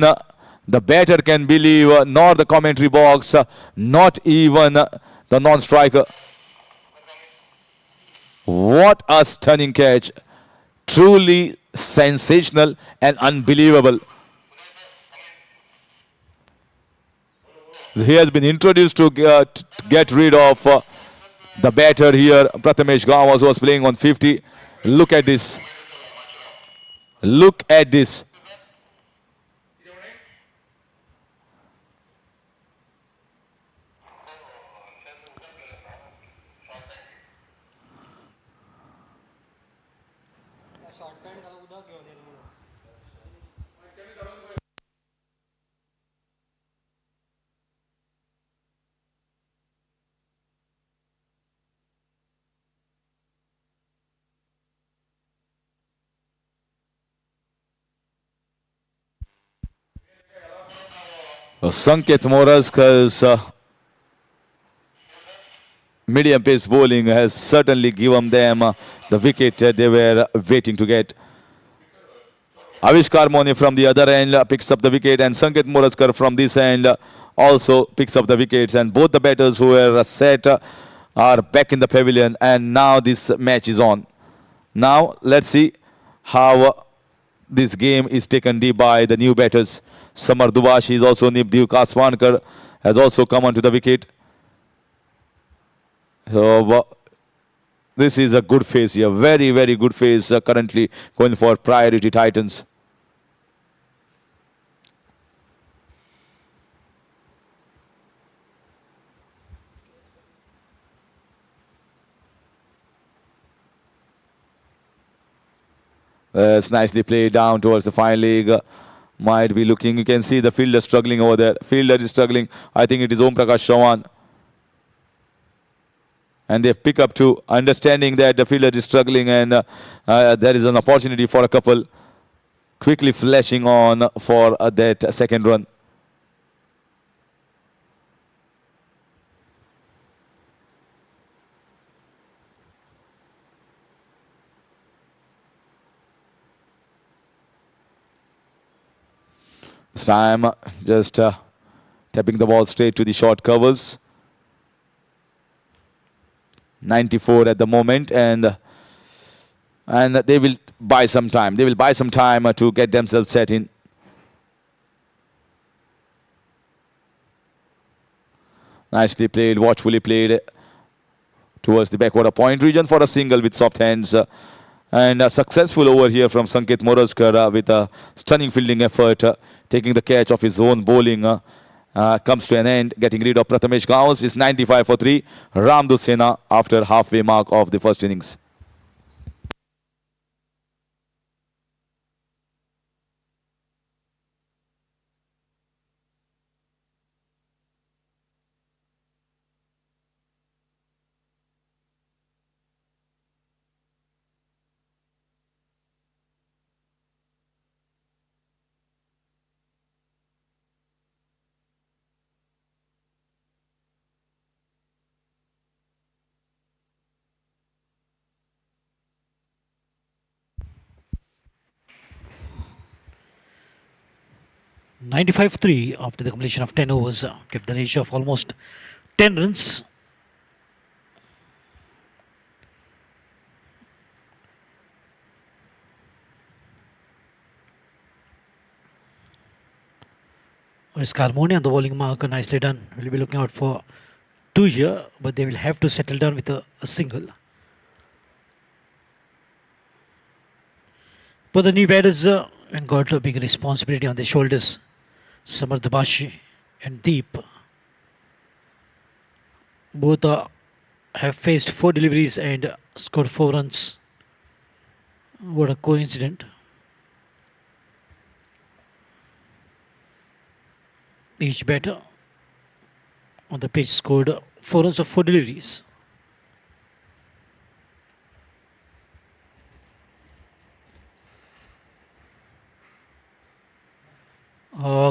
the batter can believe, nor the commentary box, not even the non-striker. What a stunning catch. Truly sensational and unbelievable. He has been introduced to get rid of the batter here. Prathamesh Gawas was playing on 50. Look at this. Look at this. Sanket Moraskar's medium pace bowling has certainly given them the wicket they were waiting to get. Avishkar Mone from the other end picks up the wicket, and Sanket Moraskar from this end also picks up the wickets, and both the batters who were set are back in the pavilion, and now this match is on. Now let's see how this game is taken deep by the new batters. Samar Dubashi is also Nibdev Kaswankar has also come onto the wicket. So this is a good phase here. Very, very good phase currently going for priority Titans. It's nicely played down towards the fine leg. Might be looking, you can see the fielder struggling over there. Fielder is struggling. I think it is Om Prakash Chavan. And they pick up to understanding that the fielder is struggling, and there is an opportunity for a couple. Quickly flashing on for that second run. This time just tapping the ball straight to the short covers. 94 at the moment, and they will buy some time. They will buy some time to get themselves set in. Nicely played, watchfully played towards the backward point region for a single with soft hands. And successful over here from Sanket Moraskar with a stunning fielding effort, taking the catch of his own bowling. Comes to an end, getting rid of Prathamesh Gawas. Is 95 for 3. RAMDOOT SENA after halfway mark of the first innings. (95-3) after the completion of 10 overs, kept the ratio of almost 10 runs. Scarmoni on the bowling mark, nicely done. We'll be looking out for 2 here, but they will have to settle down with a single. But the new batters and got a big responsibility on their shoulders. Samardabashi and Deep. Both have faced 4 deliveries and scored 4 runs. What a coincidence. Each batter on the pitch scored 4 runs of 4 deliveries.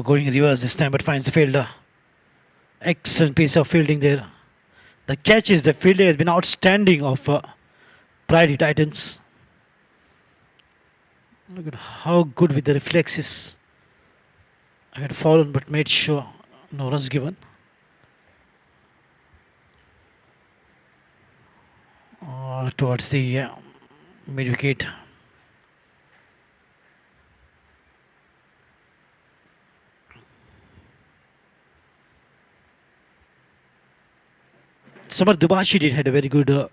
Going reverse this time, but finds the fielder. Excellent piece of fielding there. The catch is the fielding has been outstanding of Pride Titans. Look at how good with the reflexes. I had fallen but made sure no runs given. Towards the mid wicket. Samar Dubashi did had a very good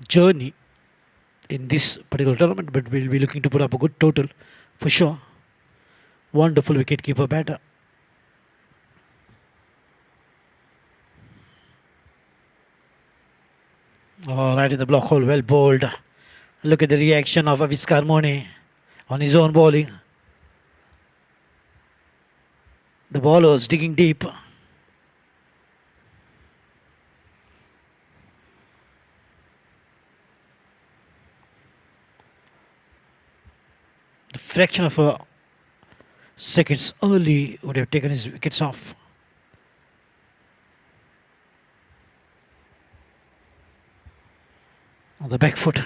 journey in this particular tournament, but we'll be looking to put up a good total for sure. Wonderful wicket-keeper batter. Right in the block hole, well bowled. Look at the reaction of Aviskar Mone on his own bowling. The ball was digging deep. The fraction of a seconds early would have taken his wickets off. On the back foot.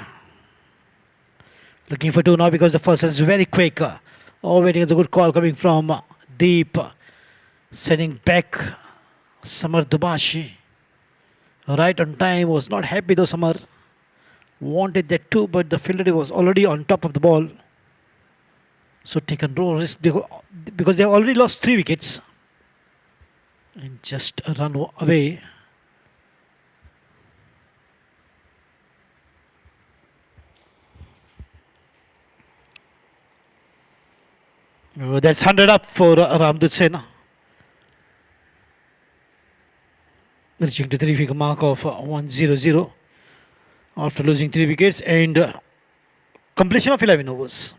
Looking for two now because the first is very quick. Waiting is a good call coming from Deep. Sending back Samar Dubashi. Right on time. Was not happy though Samar. Wanted that too, but the fielder was already on top of the ball. So taken no risk because they have already lost 3 wickets. And just a run away. That's 100 up for RAMDOOT SENA. Reaching the 3-figure mark of 100 after losing 3 wickets and completion of 11 overs.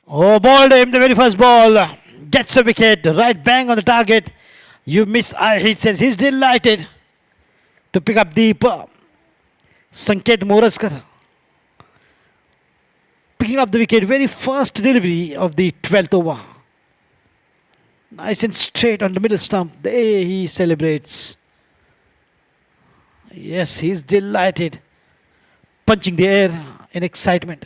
Balled him the very first ball. Gets a wicket. Right bang on the target. You miss. He says he's delighted to pick up the Sanket Moraskar. Picking up the wicket. Very first delivery of the 12th over. Nice and straight on the middle stump. There he celebrates. Yes, he's delighted. Punching the air in excitement.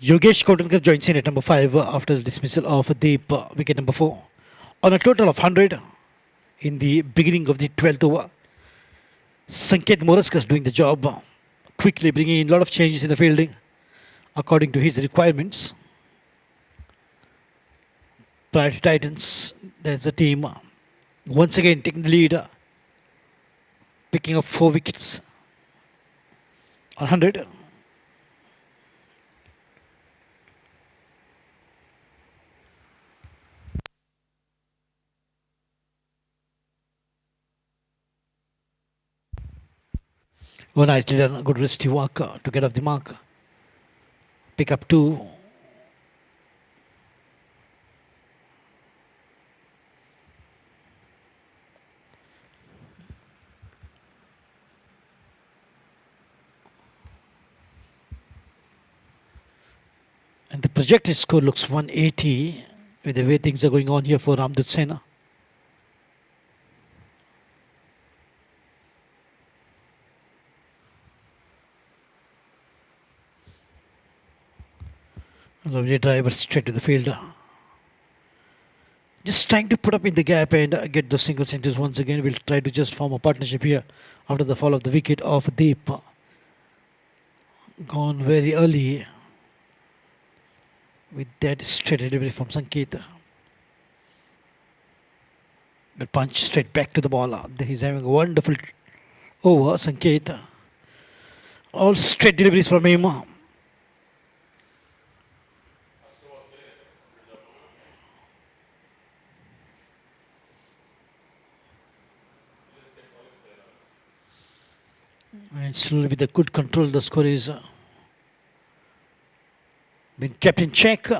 Yogesh Kotankar joins in at number 5 after the dismissal of Deep, wicket number 4. On a total of 100 in the beginning of the 12th over, Sanket Moraskar doing the job, quickly bringing in a lot of changes in the fielding according to his requirements. Prior to Titans, there's a team once again taking the lead, picking up 4 wickets on 100. Oh, nicely done. Good wristy walk to get off the mark. Pick up 2. And the projected score looks 180 with the way things are going on here for RAMDOOT SENA. Lovely driver straight to the fielder. Just trying to put up in the gap and get those single centers once again. We'll try to just form a partnership here after the fall of the wicket of Deep. Gone very early with that straight delivery from Sanket. But punch straight back to the ball. He's having a wonderful over, Sanket. All straight deliveries from him. And slowly with the good control, the score is been kept in check.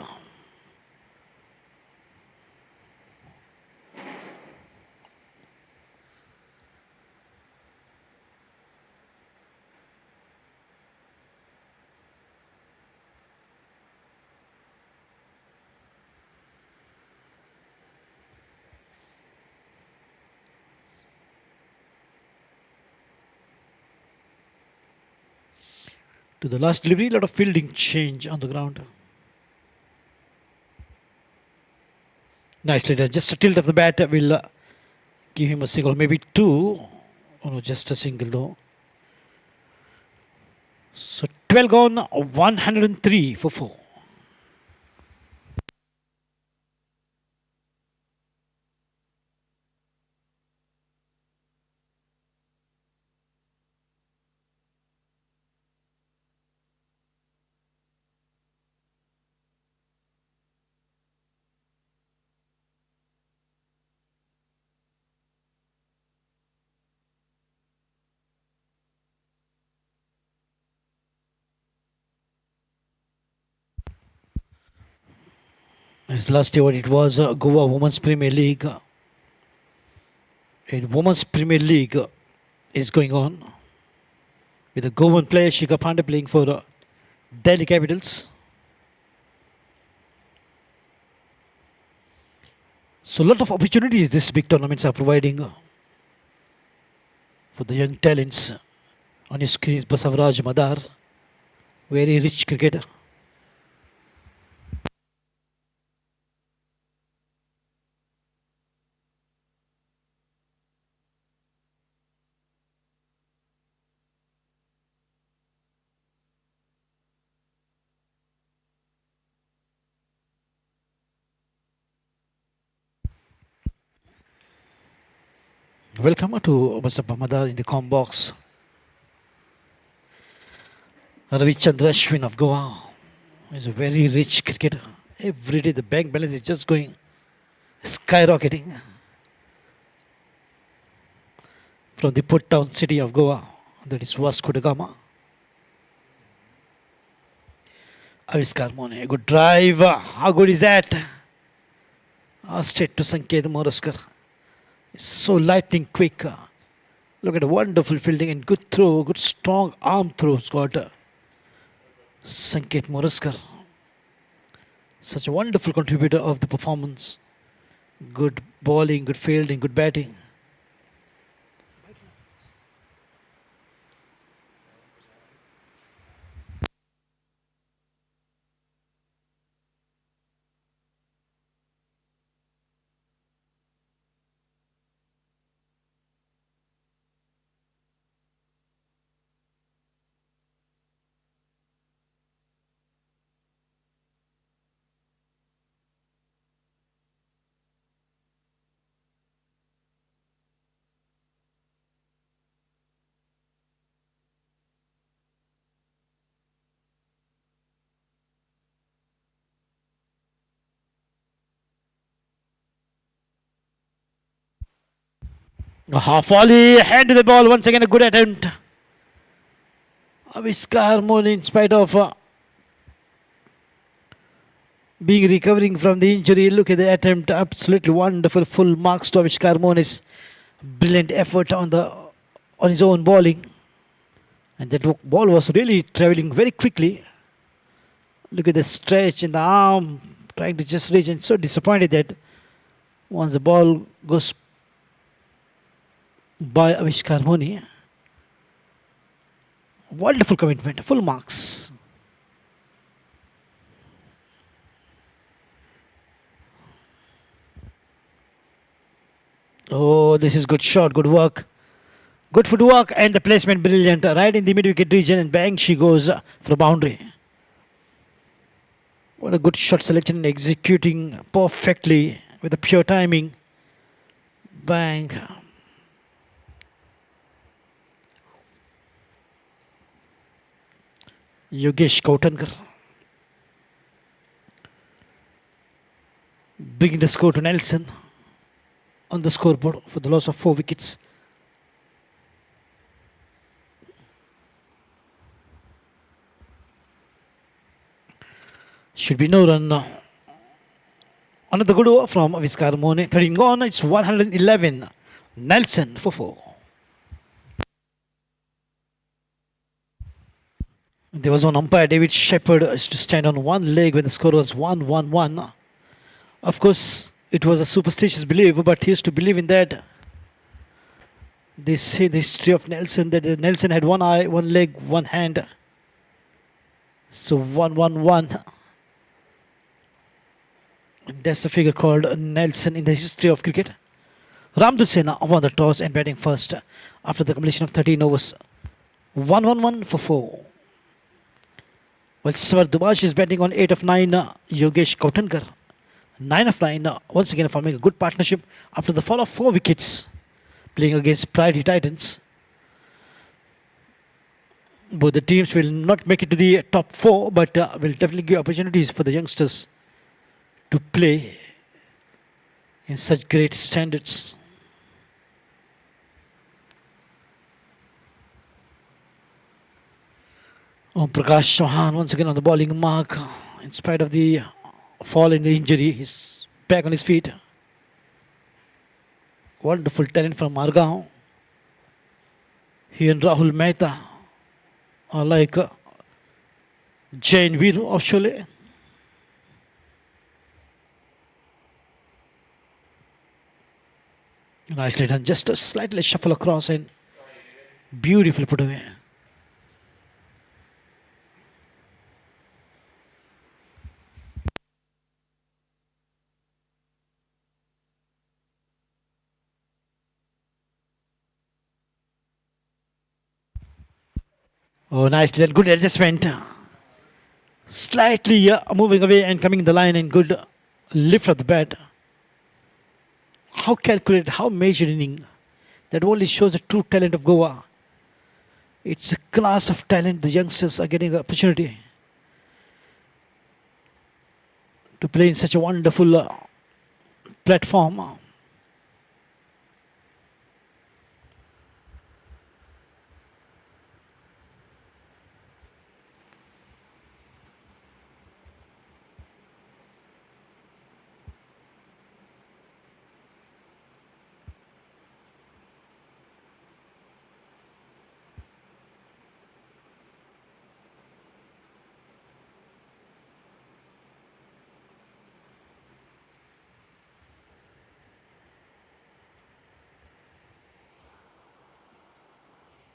To the last delivery, a lot of fielding change on the ground. Nicely done. Just a tilt of the bat will give him a single, maybe 2. Oh no, just a single though. So 12 gone, 103 for 4. His last year, what it was, Goa Women's Premier League. In Women's Premier League is going on with the Goan player Shika Pandey playing for Delhi Capitals. So a lot of opportunities these big tournaments are providing for the young talents. On your screen is Basavaraj Madar, very rich cricketer. Welcome to Basappa Madar in the com box. Ravichandra Ashwin of Goa is a very rich cricketer. Every day the bank balance is just going skyrocketing. From the port town city of Goa, that is Vasco da Gama. Aviskar Mone, good drive. How good is that? Straight to Sanket Moraskar. It's so lightning quick. Look at the wonderful fielding and good throw, good strong arm throws got Sanket Moraskar. Such a wonderful contributor of the performance. Good bowling, good fielding, good batting. A half volley, head to the ball. Once again, a good attempt. Aviskar Moni, in spite of being recovering from the injury, look at the attempt. Absolutely wonderful. Full marks to Aviskar Moni's brilliant effort on his own bowling. And that ball was really travelling very quickly. Look at the stretch in the arm, trying to just reach, and so disappointed that once the ball goes by Avishkar Moni. Wonderful commitment, full marks. Oh, this is good shot, good work. Good footwork and the placement brilliant. Right in the mid-wicket region, and bang, she goes for a boundary. What a good shot selection and executing perfectly with the pure timing. Bang. Yogesh Kautankar bringing the score to Nelson on the scoreboard for the loss of 4 wickets. Should be no run now. Another good over from Aviskar Mone. 13 gone. It's 111. Nelson for 4. There was one umpire, David Shepherd, is to stand on one leg when the score was 1-1-1. Of course, it was a superstitious belief, but he used to believe in that. They say the history of Nelson, that Nelson had one eye, one leg, one hand. So 1-1-1. That's the figure called Nelson in the history of cricket. RAMDOOT SENA won the toss and batting first after the completion of 13 overs. 1-1-1 for 4. Well, Swar Dubash is batting on 8 of 9. Yogesh Kautankar 9 of 9. Once again forming a good partnership after the fall of 4 wickets playing against Priority Titans. Both the teams will not make it to the top 4, but will definitely give opportunities for the youngsters to play in such great standards. Om Prakash Chauhan once again on the bowling mark. In spite of the fall in the injury, he's back on his feet. Wonderful talent from Margao. He and Rahul Mehta are like Jain Viru of Sholay. Nicely done. Just a slightly shuffle across and beautifully put away. Oh, nicely done. Good adjustment. Slightly moving away and coming in the line, and good lift of the bat. How calculated, how measured inning. That only shows the true talent of Goa. It's a class of talent. The youngsters are getting an opportunity to play in such a wonderful platform.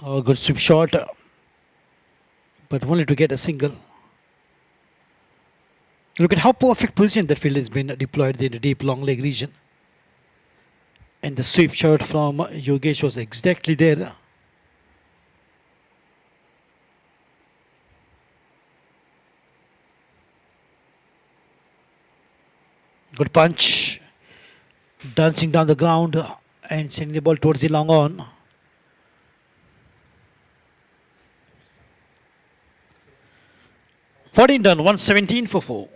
Oh, good sweep shot, but only to get a single. Look at how perfect position that field has been deployed in the deep long leg region. And the sweep shot from Yogesh was exactly there. Good punch. Dancing down the ground and sending the ball towards the long on. Fourteen done, 117 for 4.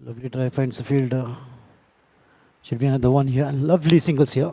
Lovely try, finds the field. Should be another one here. Lovely singles here.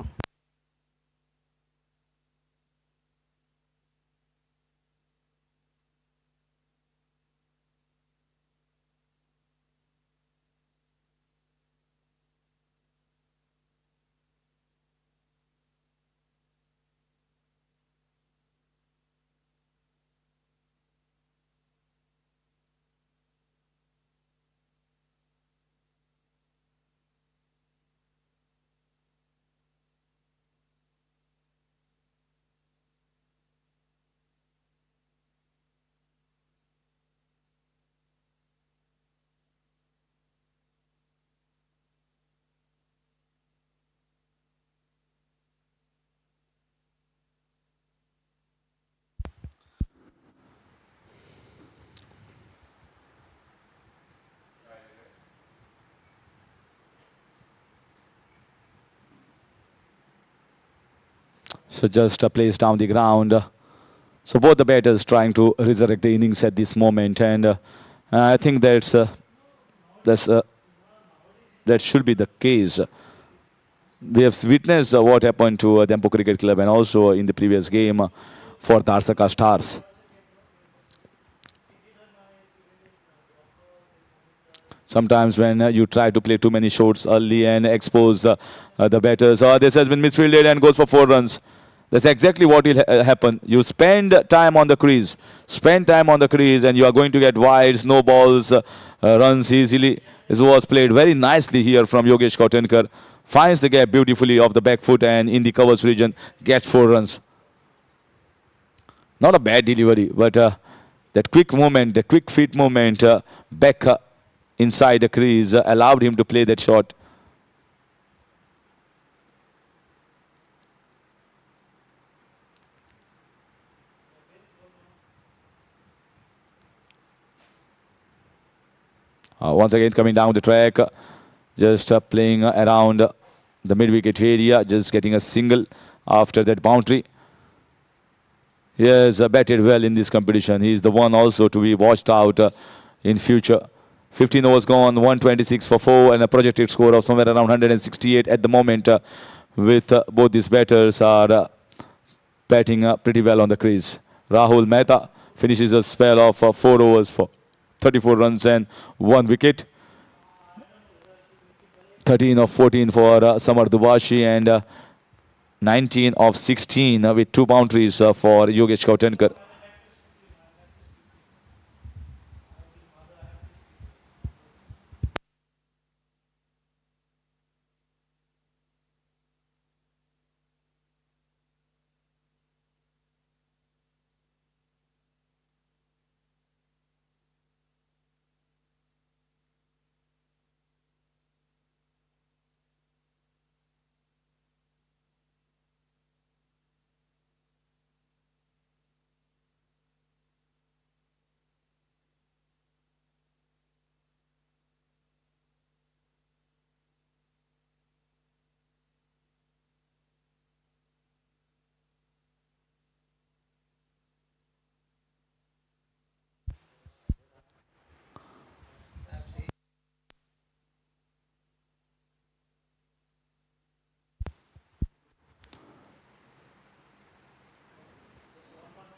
So just plays down the ground. So both the batters trying to resurrect the innings at this moment, and I think that's that should be the case. We have witnessed what happened to Dempo Cricket Club and also in the previous game for Darsaka Stars. Sometimes when you try to play too many shots early and expose the batters, this has been misfielded and goes for 4 runs. That's exactly what will happen. You spend time on the crease, and you are going to get wides, no balls, runs easily. This was played very nicely here from Yogesh Kotenkar. Finds the gap beautifully off the back foot and in the covers region, gets 4 runs. Not a bad delivery, but that quick movement, the quick feet movement back inside the crease allowed him to play that shot. Once again coming down the track, just playing around the mid-wicket area, just getting a single after that boundary. He has batted well in this competition. He is the one also to be watched out in future. 15 overs gone, 126 for 4 and a projected score of somewhere around 168 at the moment with both these batters are batting pretty well on the crease. Rahul Mehta finishes a spell of 4 overs for 34 runs and 1 wicket. 13 of 14 for Samar Dubashi and 19 of 16 with 2 boundaries for Yogesh Kotenkar.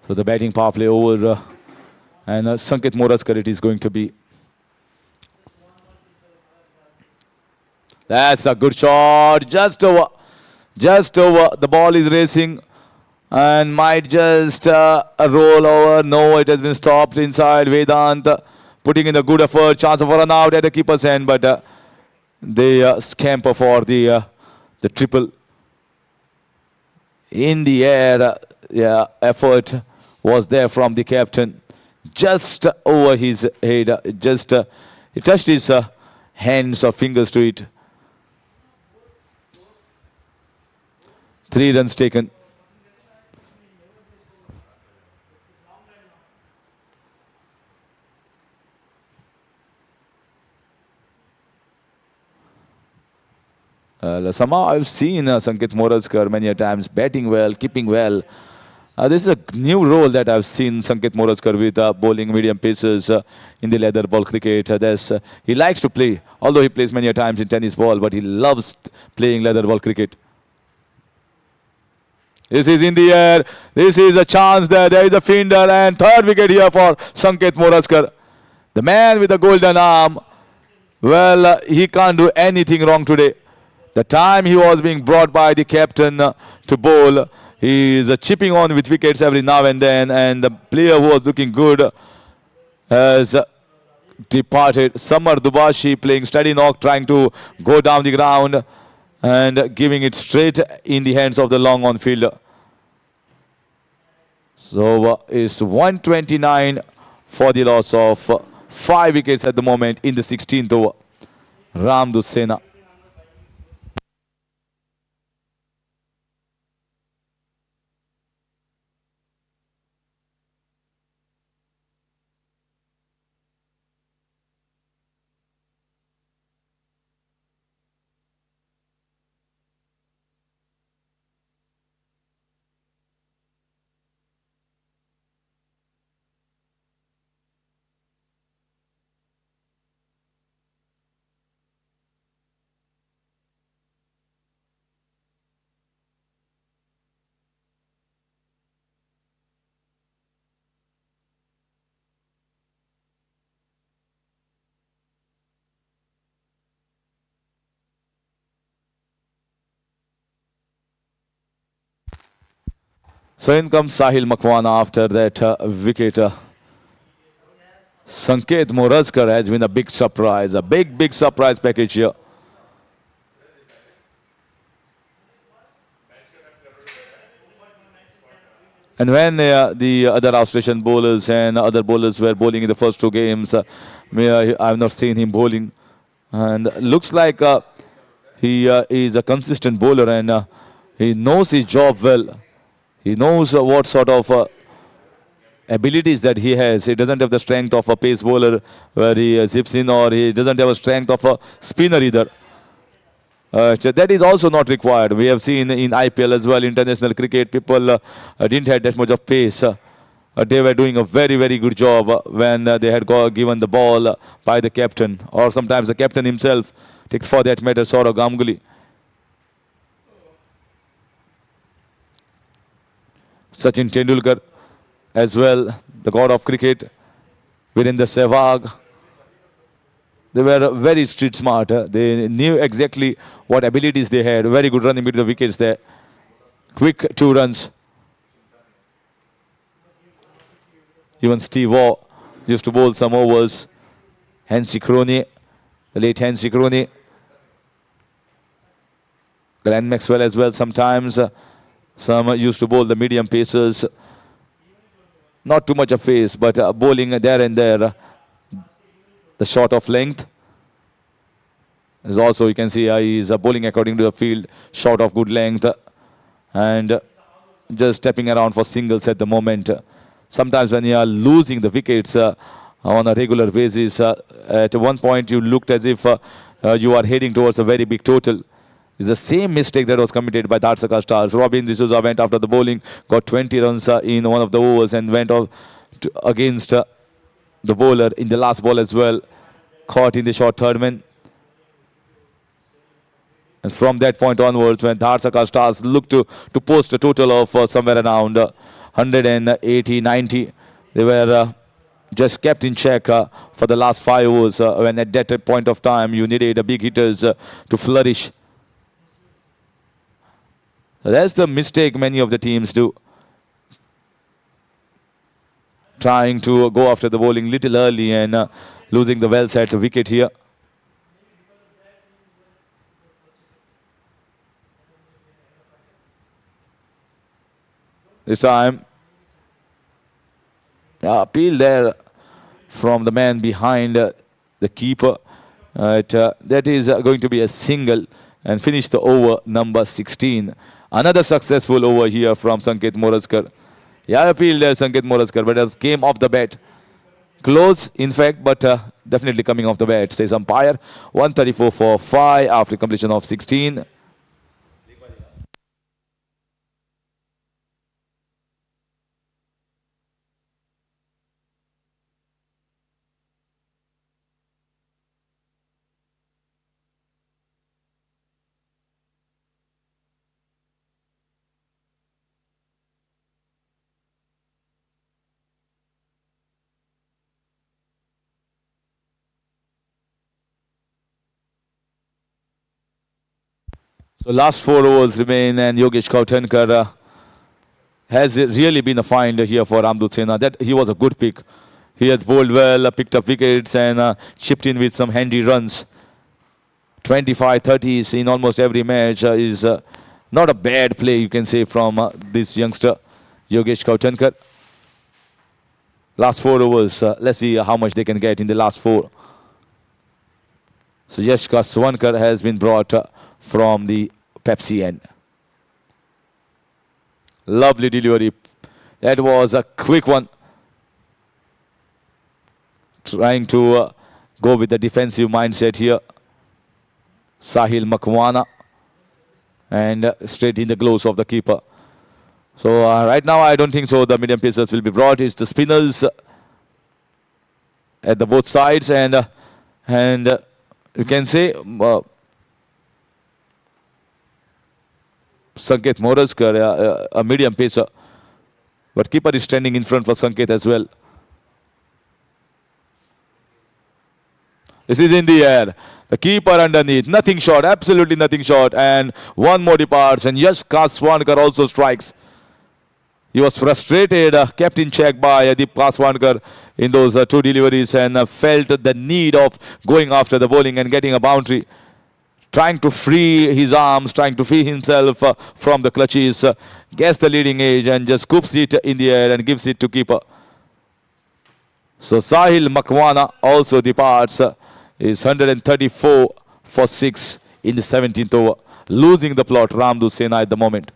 So the batting power play over and Sanket Moraskar it is going to be. That's a good shot. Just over. Just over. The ball is racing and might just roll over. No, it has been stopped inside. Vedant putting in a good effort. Chance of a run out at the keeper's end, but they scamper for the triple. In the air, yeah, effort was there from the captain. Just over his head. Just he touched his hands or fingers to it. 3 runs taken. Somehow I've seen Sanket Moraskar many a times batting well, keeping well. This is a new role that I've seen Sanket Moraskar with bowling medium paces in the leather ball cricket. He likes to play, although he plays many a times in tennis ball, but he loves playing leather ball cricket. This is in the air. This is a chance there. There is a fielder and third wicket here for Sanket Moraskar. The man with the golden arm. Well, he can't do anything wrong today. The time he was being brought by the captain to bowl, he is chipping on with wickets every now and then, and the player who was looking good has departed. Samar Dubashi playing steady knock, trying to go down the ground and giving it straight in the hands of the long on fielder. So it's 129 for the loss of 5 wickets at the moment in the 16th over. RAMDOOT SENA. So in comes Sahil Makwana after that wicket. Sanket Moraskar has been a big surprise, a big surprise package here. And when the other Australian bowlers and other bowlers were bowling in the first 2 games, I've not seen him bowling. And looks like he is a consistent bowler and he knows his job well. He knows what sort of abilities that he has. He doesn't have the strength of a pace bowler where he zips in, or he doesn't have a strength of a spinner either. So that is also not required. We have seen in IPL as well, international cricket, people didn't have that much of pace. They were doing a very good job when they had given the ball by the captain, or sometimes the captain himself takes, for that matter, Saurav Ganguly. Sachin Tendulkar as well, the god of cricket. Virendra Sehwag. They were very street smart. They knew exactly what abilities they had. Very good running between the wickets there. Quick 2 runs. Even Steve Waugh used to bowl some overs. Hansi Crony, the late Hansi Crony. Glenn Maxwell as well sometimes. Some used to bowl the medium pacers. Not too much of pace, but bowling there and there. The shot of length is also, you can see he is bowling according to the field. Shot of good length and just stepping around for singles at the moment. Sometimes when you are losing the wickets on a regular basis, at one point you looked as if you are heading towards a very big total. It's the same mistake that was committed by Dhaka Stars. Robin D'Souza went after the bowling, got 20 runs in one of the overs and went off against the bowler in the last ball as well. Caught in the short third man. And from that point onwards, when Dhaka Stars looked to post a total of somewhere around 180, 90, they were just kept in check for the last 5 overs when at that point of time you needed big hitters to flourish. That's the mistake many of the teams do. Trying to go after the bowling little early and losing the well set wicket here. This time, appeal there from the man behind the keeper. That is going to be a single and finish the over number 16. Another successful over here from Sanket Moraskar. Yeah, appeal there, Sanket Moraskar, but it came off the bat. Close, in fact, but definitely coming off the bat, says umpire. 134 for 5 after completion of 16. So last 4 overs remain, and Yogesh Kautankar has really been a find here for RAMDOOT SENA. That he was a good pick. He has bowled well, picked up wickets, and chipped in with some handy runs. 25 30s in almost every match is not a bad play, you can say, from this youngster, Yogesh Kautankar. Last 4 overs, let's see how much they can get in the last four. So Yashka Swankar has been brought from the Pepsi end. Lovely delivery. That was a quick one. Trying to go with the defensive mindset here. Sahil Makwana. And straight in the gloves of the keeper. So right now I don't think so the medium pacers will be brought. It's the spinners at the both sides. And you can say Sanket Moraskar, a medium pacer. But keeper is standing in front for Sanket as well. This is in the air. The keeper underneath. Nothing short. Absolutely nothing short. And one more departs. And Yashka Swankar also strikes. He was frustrated, kept in check by Deep Kaswankar in those two deliveries, and felt the need of going after the bowling and getting a boundary. Trying to free his arms, trying to free himself from the clutches. Gets the leading edge and just scoops it in the air and gives it to keeper. So Sahil Makwana also departs. Is 134 for 6 in the 17th over. Losing the plot, RAMDOOT SENA at the moment.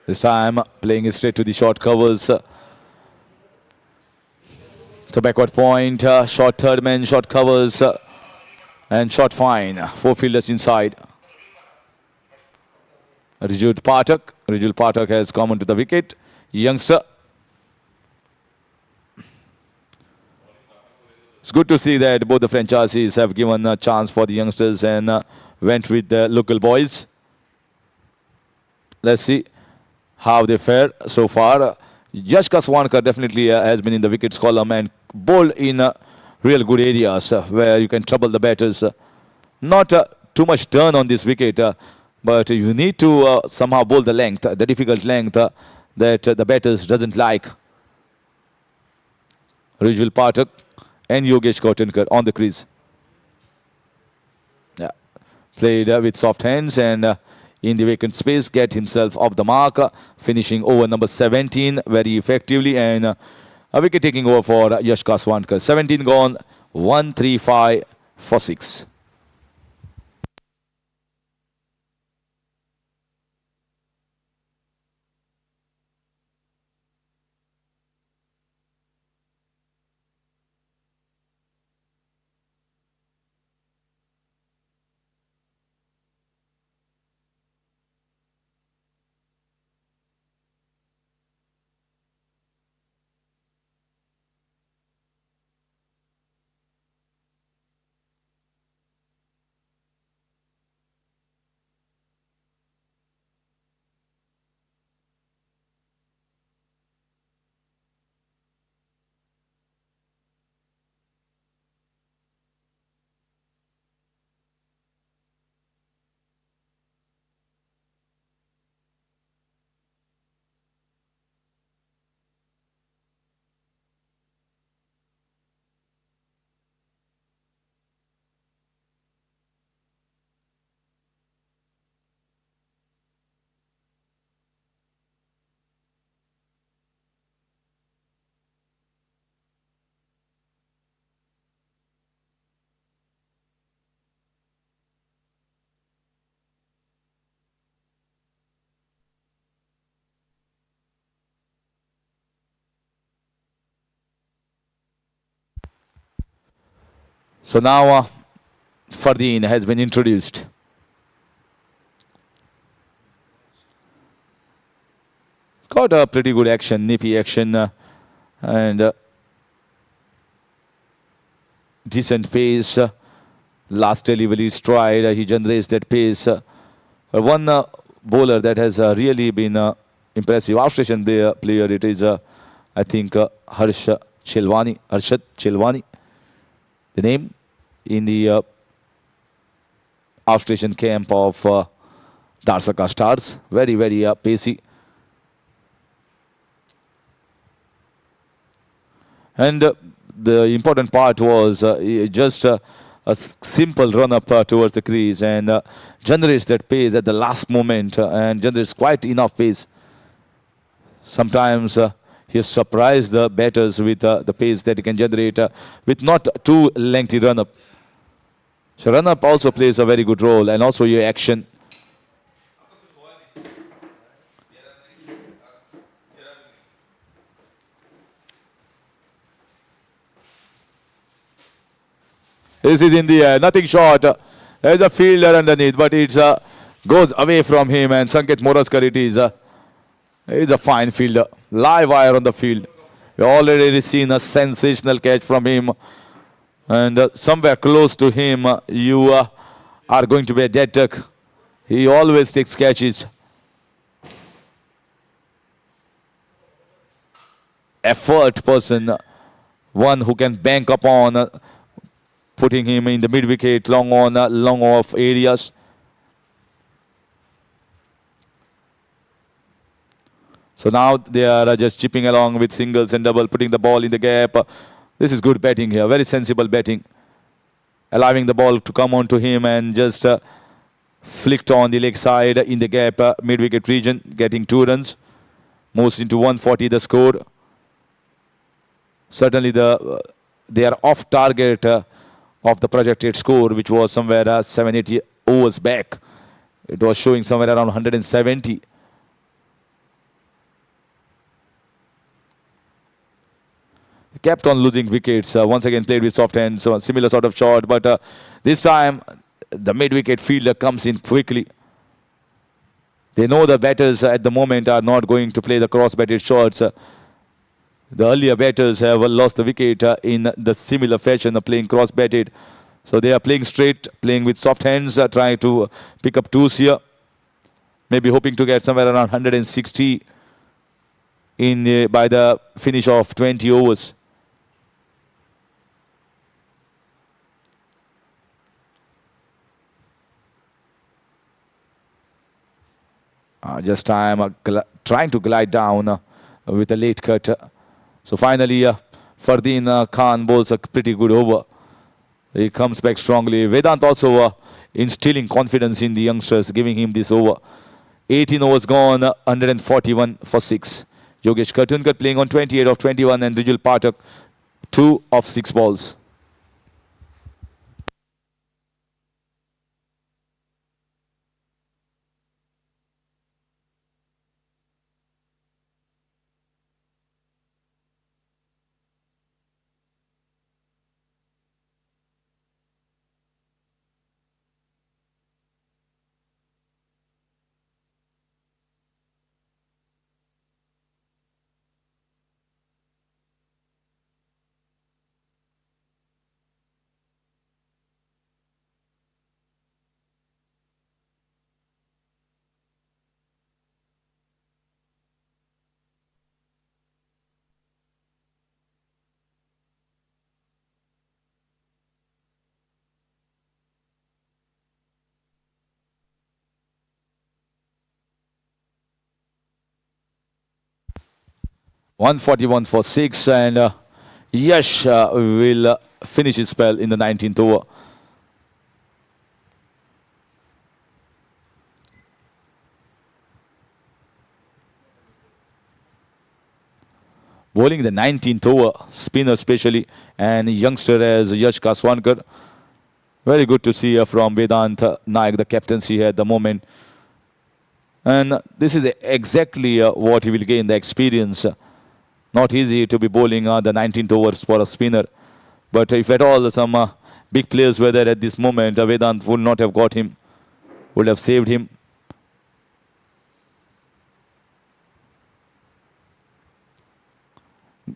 This time playing it straight to the short covers. To backward point, short third man, short covers, and short fine. Four fielders inside. Rijul Pathak. Rijul Pathak has come onto the wicket. Youngster. It's good to see that both the franchises have given a chance for the youngsters and went with the local boys. Let's see how they fare so far. Yashka Swankar definitely has been in the wickets column and bowled in real good areas where you can trouble the batters. Not too much turn on this wicket, but you need to somehow bowl the length, the difficult length that the batters doesn't like. Rijul Pathak and Yogesh Kautankar on the crease. Yeah, played with soft hands and in the vacant space, get himself off the mark, finishing over number 17 very effectively, and a wicket taking over for Yashka Swankar. 17 gone, 135 for 6. So now Fardeen has been introduced. Got a pretty good action, nippy action, and decent pace. Last delivery stride, he generates that pace. One bowler that has really been impressive, Australian player, it is, I think, Harshad Chilwani, the name in the Australian camp of Darsaka Stars. Very, very pacey. And the important part was just a simple run-up towards the crease and generates that pace at the last moment and generates quite enough pace. Sometimes he has surprised the batters with the pace that he can generate with not too lengthy run-up. So run-up also plays a very good role, and also your action. This is in the air, nothing short. There's a fielder underneath, but it goes away from him, and Sanket Moraskar it is. He's a fine fielder. Live wire on the field. We've already seen a sensational catch from him. And somewhere close to him, you are going to be a dead duck. He always takes catches. Effort person, one who can bank upon, putting him in the mid-wicket, long on, long off areas. So now they are just chipping along with singles and double, putting the ball in the gap. This is good batting here, very sensible batting. Allowing the ball to come on to him and just flicked on the leg side in the gap, mid-wicket region, getting 2 runs. Moves into 140 the score. Certainly they are off target of the projected score, which was somewhere 780 overs back. It was showing somewhere around 170. Kept on losing wickets. Once again played with soft hands, so a similar sort of shot. But this time the mid-wicket fielder comes in quickly. They know the batters at the moment are not going to play the cross-batted shots. The earlier batters have lost the wicket in the similar fashion of playing cross-batted. So they are playing straight, playing with soft hands, trying to pick up 2s here. Maybe hoping to get somewhere around 160 in by the finish of 20 overs. Just time trying to glide down with a late cut. So finally, Fardeen Khan bowls a pretty good over. He comes back strongly. Vedant also instilling confidence in the youngsters, giving him this over. 18 overs gone, 141 for 6. Yogesh Katunkar playing on 28 of 21 and Rijul Pathak 2 of 6 balls. .141 for 6, and Yash will finish his spell in the 19th over. Bowling the 19th over, spinner especially, and youngster as Yash Kaswankar. Very good to see from Vedant Naik, the captaincy here at the moment. And this is exactly what he will gain, the experience. Not easy to be bowling the 19th overs for a spinner. But if at all some big players were there at this moment, Vedant would not have got him, would have saved him.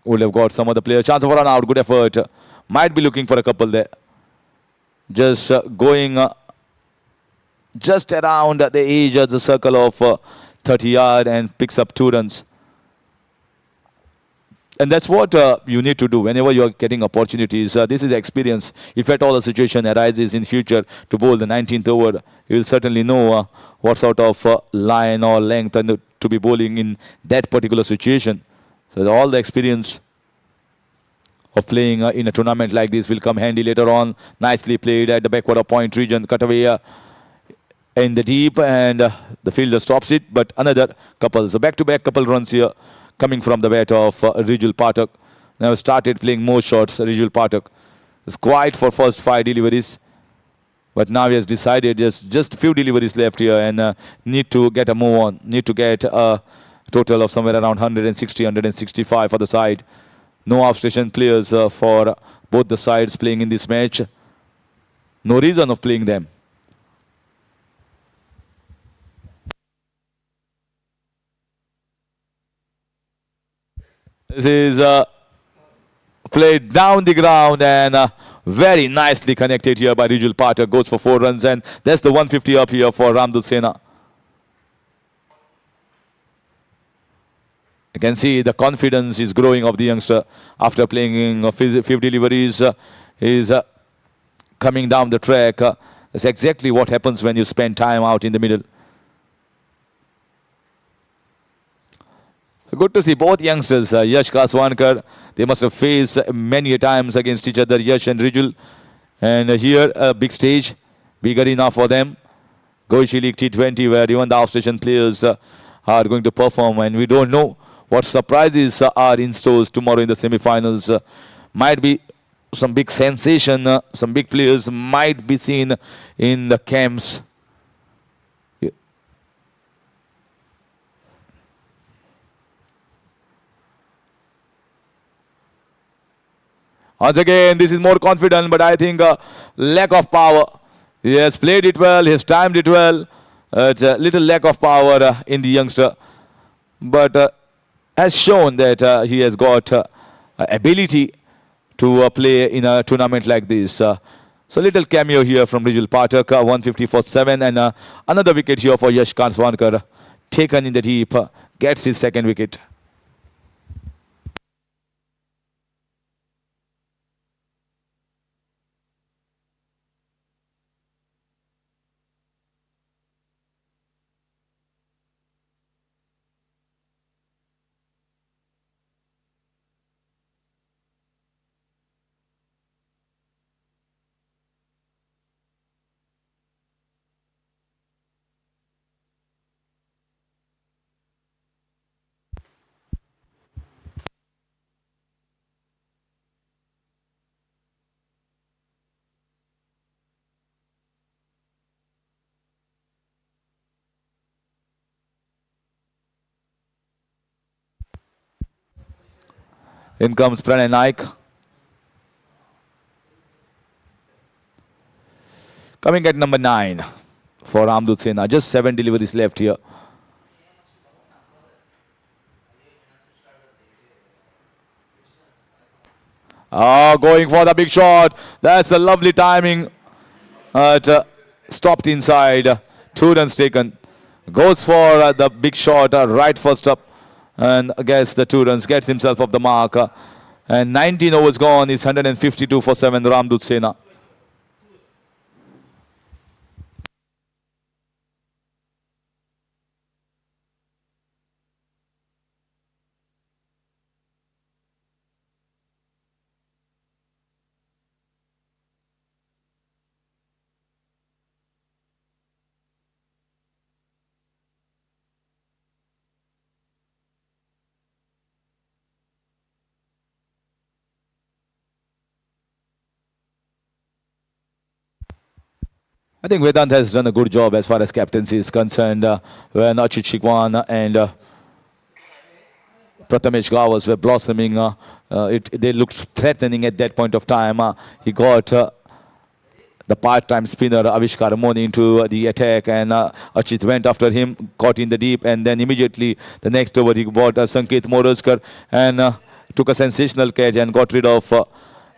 Would have got some other player. Chance for an out. Good effort. Might be looking for a couple there. Just going just around the edge of the circle of 30 yard and picks up 2 runs. And that's what you need to do whenever you are getting opportunities. This is experience. If at all a situation arises in future to bowl the 19th over, you will certainly know what sort of line or length and to be bowling in that particular situation. So all the experience of playing in a tournament like this will come handy later on. Nicely played at the backward of point region. Cut away in the deep, and the fielder stops it. But another couple. So back-to-back couple runs here coming from the bat of Rijul Pathak. Now started playing more shots. Rijul Pathak is quiet for first 5 deliveries. But now he has decided just a few deliveries left here and need to get a move on. Need to get a total of somewhere around 160, 165 for the side. No off-station players for both the sides playing in this match. No reason of playing them. This is played down the ground and very nicely connected here by Rijul Pathak. Goes for 4 runs, and that's the 150 up here for RAMDOOT SENA. You can see the confidence is growing of the youngster after playing in 5 deliveries. Is coming down the track. That's exactly what happens when you spend time out in the middle. So good to see both youngsters, Yash Kaswankar. They must have faced many times against each other, Yash and Rijul. And here, a big stage, bigger enough for them. Goichi League T20, where even the off-station players are going to perform. And we don't know what surprises are in stores tomorrow in the semi-finals. Might be some big sensation. Some big players might be seen in the camps. Once again, this is more confident, but I think lack of power. He has played it well, he has timed it well. It's a little lack of power in the youngster. But has shown that he has got ability to play in a tournament like this. So little cameo here from Rijul Pathak, 150 for 7, and another wicket here for Yash Kaswankar, taken in the deep, gets his 2nd wicket. In comes Pranay Naik. Coming at number 9 for RAMDOOT SENA. Just 7 deliveries left here. Going for the big shot. That's the lovely timing. Stopped inside. 2 runs taken. Goes for the big shot right first up. And gets the 2 runs, gets himself up the mark. And 19 overs gone is 152 for 7 RAMDOOT SENA. I think Vedant has done a good job as far as captaincy is concerned. When Achit Shikwan and Prathamesh Gavas were blossoming, they looked threatening at that point of time. He got the part-time spinner Avishkar Moni into the attack, and Achit went after him, caught in the deep, and then immediately the next over he bought Sanket Morozkar and took a sensational catch and got rid of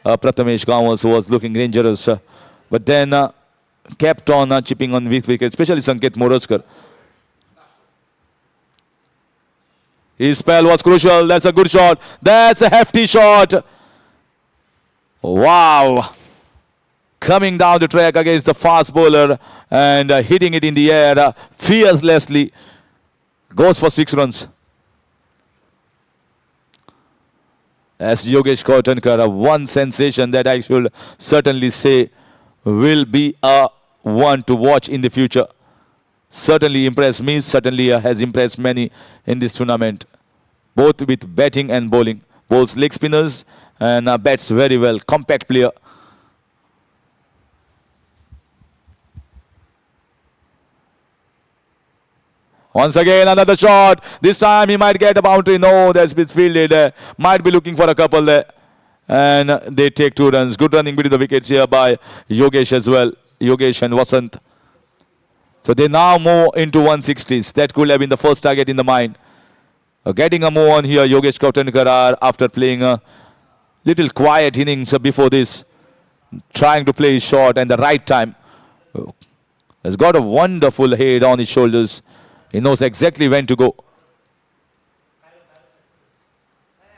Prathamesh Gawans, who was looking dangerous, but then kept on chipping on weak wicket, especially Sanket Morozkar. His spell was crucial. That's a good shot. That's a hefty shot. Wow. Coming down the track against the fast bowler and hitting it in the air fearlessly. Goes for 6 runs. As Yogesh Kautankar, one sensation that I should certainly say will be a one to watch in the future. Certainly impressed me, certainly has impressed many in this tournament. Both with batting and bowling. Bowls leg spinners and bats very well. Compact player. Once again, another shot. This time he might get a boundary. No, that's been fielded. Might be looking for a couple there. And they take 2 runs. Good running between the wickets here by Yogesh as well. Yogesh and Vasant. So they now move into 160s. That could have been the first target in the mind. Getting a move on here, Yogesh Kautankar, after playing a little quiet innings before this. Trying to play his shot and the right time. Has got a wonderful head on his shoulders. He knows exactly when to go.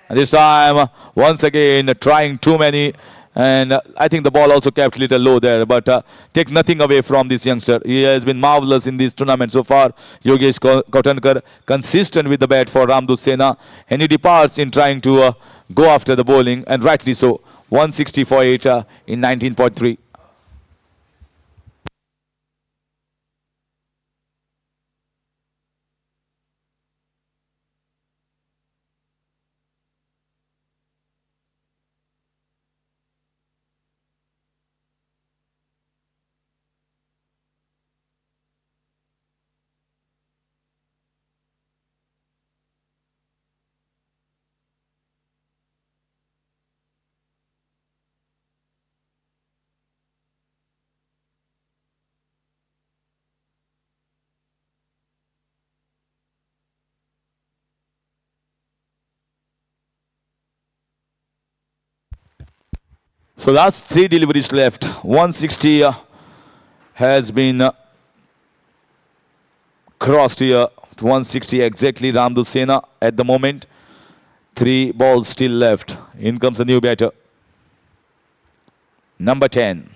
And this time, once again, trying too many. And I think the ball also kept a little low there. But take nothing away from this youngster. He has been marvellous in this tournament so far. Yogesh Kautankar, consistent with the bat for RAMDOOT SENA. And he departs in trying to go after the bowling. And rightly so. 160 for 8 in 19.3. So last 3 deliveries left. 160 has been crossed here. 160 exactly. RAMDOOT SENA at the moment. 3 balls still left. In comes the new batter. Number 10.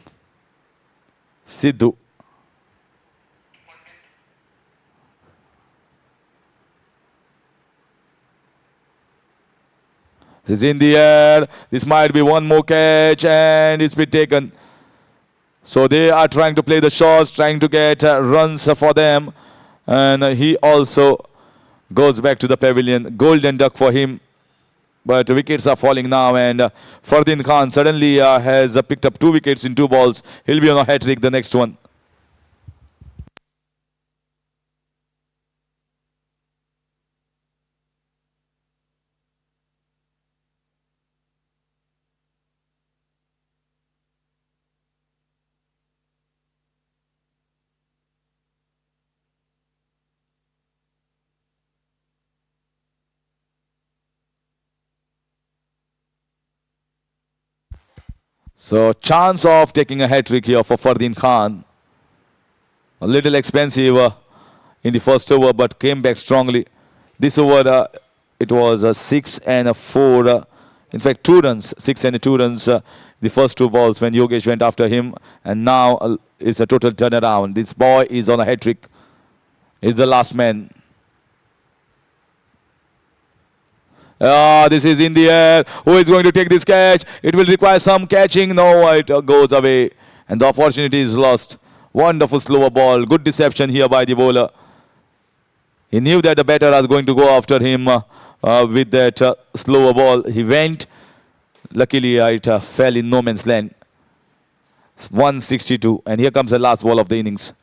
Sidhu. This is in the air. This might be one more catch and it's been taken. So they are trying to play the shots, trying to get runs for them. And he also goes back to the pavilion. Golden duck for him. But wickets are falling now, and Fardin Khan suddenly has picked up 2 wickets in 2 balls. He'll be on a hat-trick the next one. So chance of taking a hat-trick here for Fardin Khan. A little expensive in the first over, but came back strongly. This over, it was a 6 and a 4. In fact, 2 runs, 6 and 2 runs. The first 2 balls when Yogesh went after him. And now it's a total turnaround. This boy is on a hat-trick. He's the last man. This is in the air. Who is going to take this catch? It will require some catching. No, it goes away. And the opportunity is lost. Wonderful slower ball. Good deception here by the bowler. He knew that the batter was going to go after him with that slower ball. He went. Luckily, it fell in no man's land. It's 162. And here comes the last ball of the innings.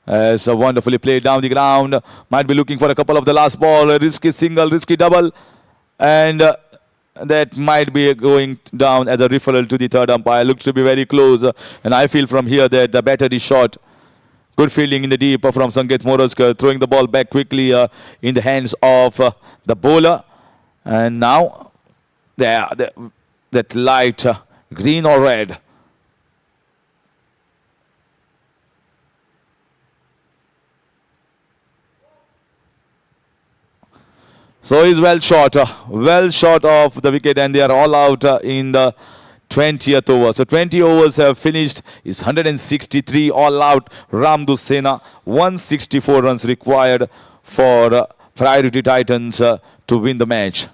As wonderfully played down the ground. Might be looking for a couple of the last ball. A risky single, risky double. And that might be going down as a referral to the third umpire. Looks to be very close. And I feel from here that the batter is short. Good fielding in the deep from Sanket Moroskar, throwing the ball back quickly in the hands of the bowler. And now that light green or red. So he's well short of the wicket, and they are all out in the 20th over. So 20 overs have finished. It's 163 all out. RAMDOOT SENA, 164 runs required for Priority Titans to win the match.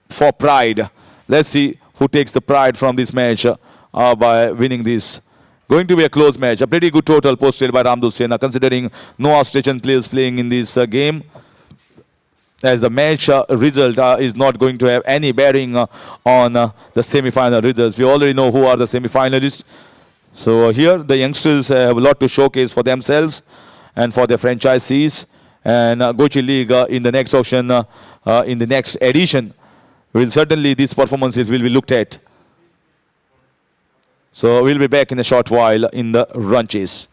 For pride, let's see who takes the pride from this match by winning this. Going to be a close match. A pretty good total posted by RAMDOOT SENA, considering no Australian players playing in this game, as the match result is not going to have any bearing on the semi-final results. We already know who are the semi-finalists. So here the youngsters have a lot to showcase for themselves and for their franchisees. And Goichi League in the next auction, in the next edition, will certainly these performances will be looked at. So we'll be back in a short while in the run chase.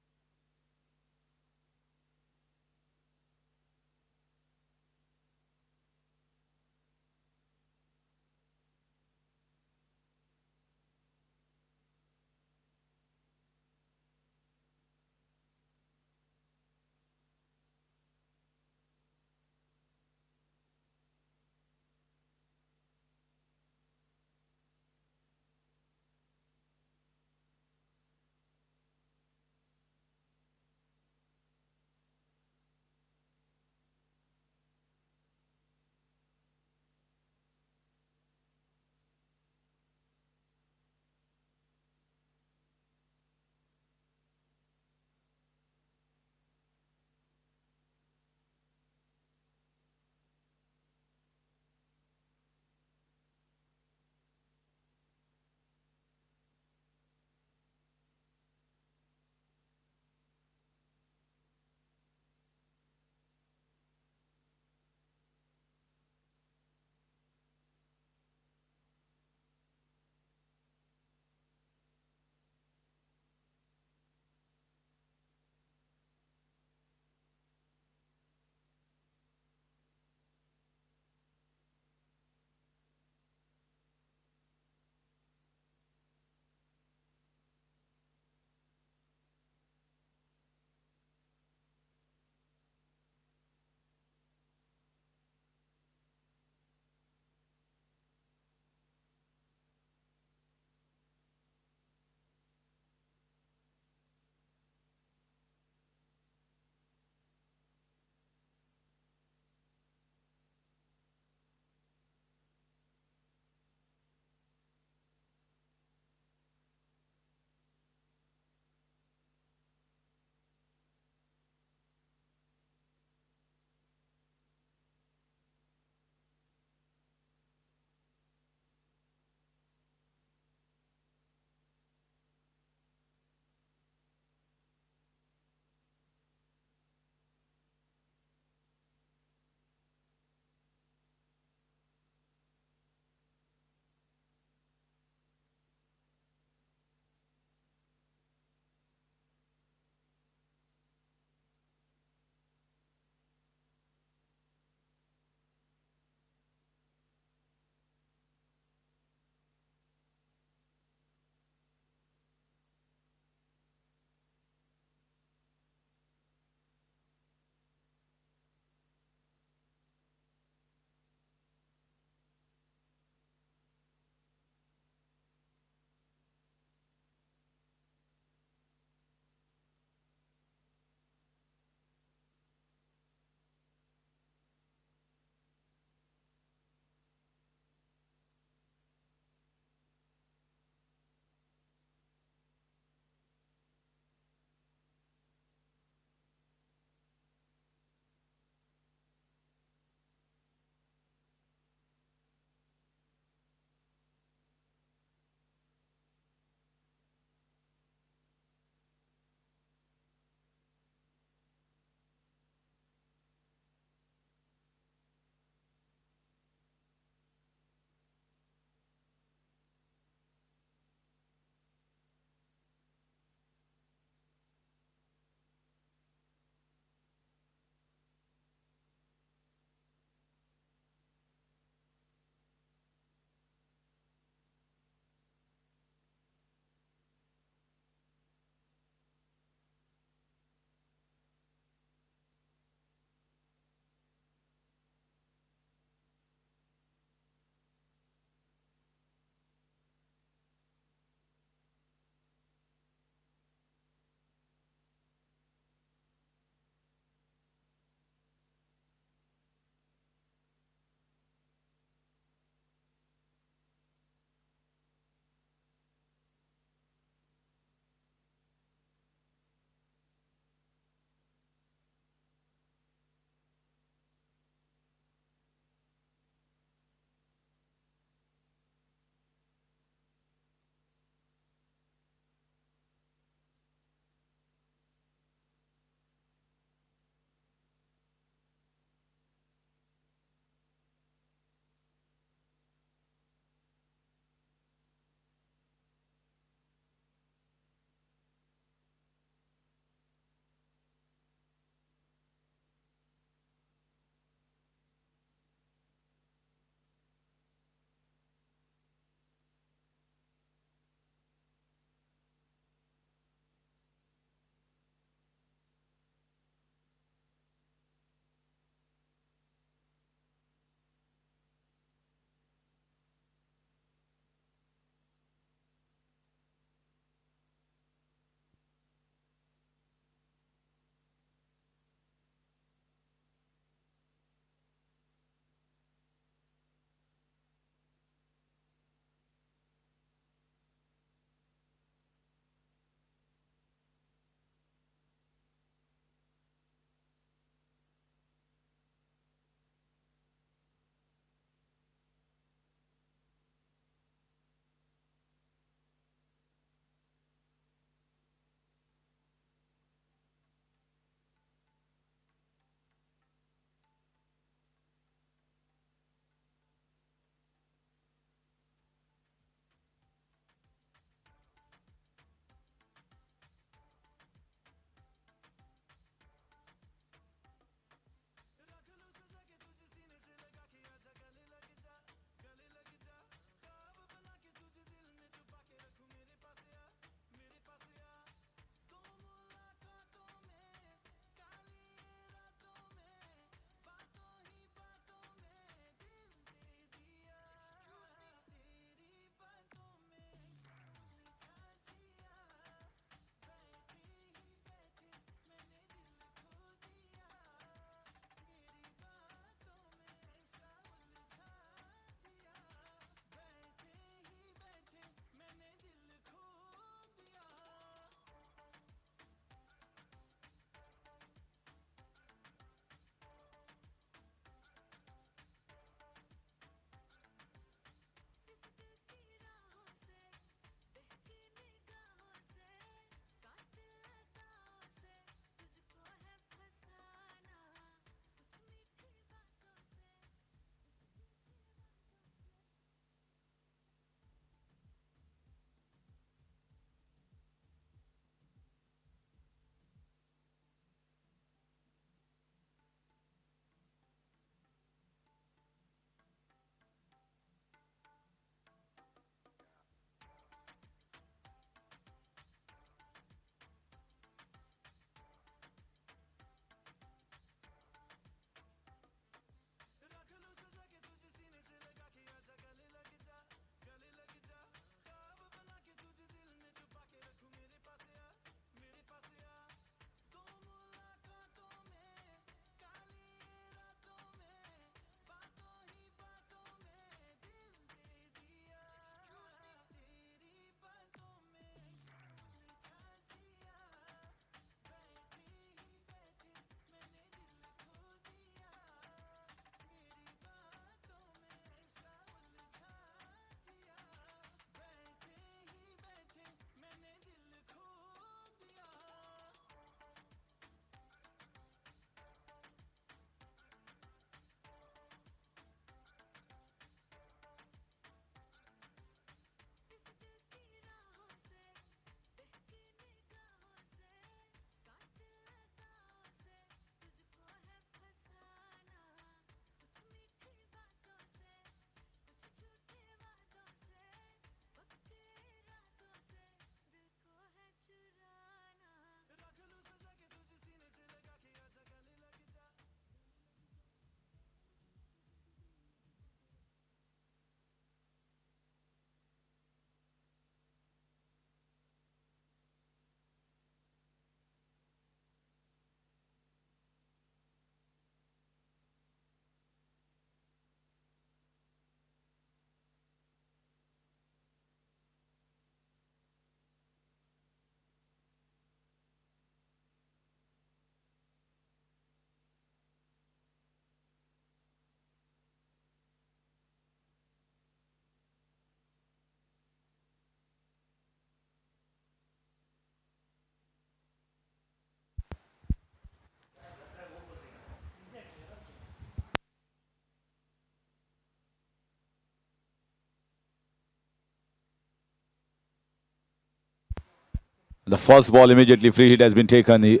The first ball immediately free hit has been taken. He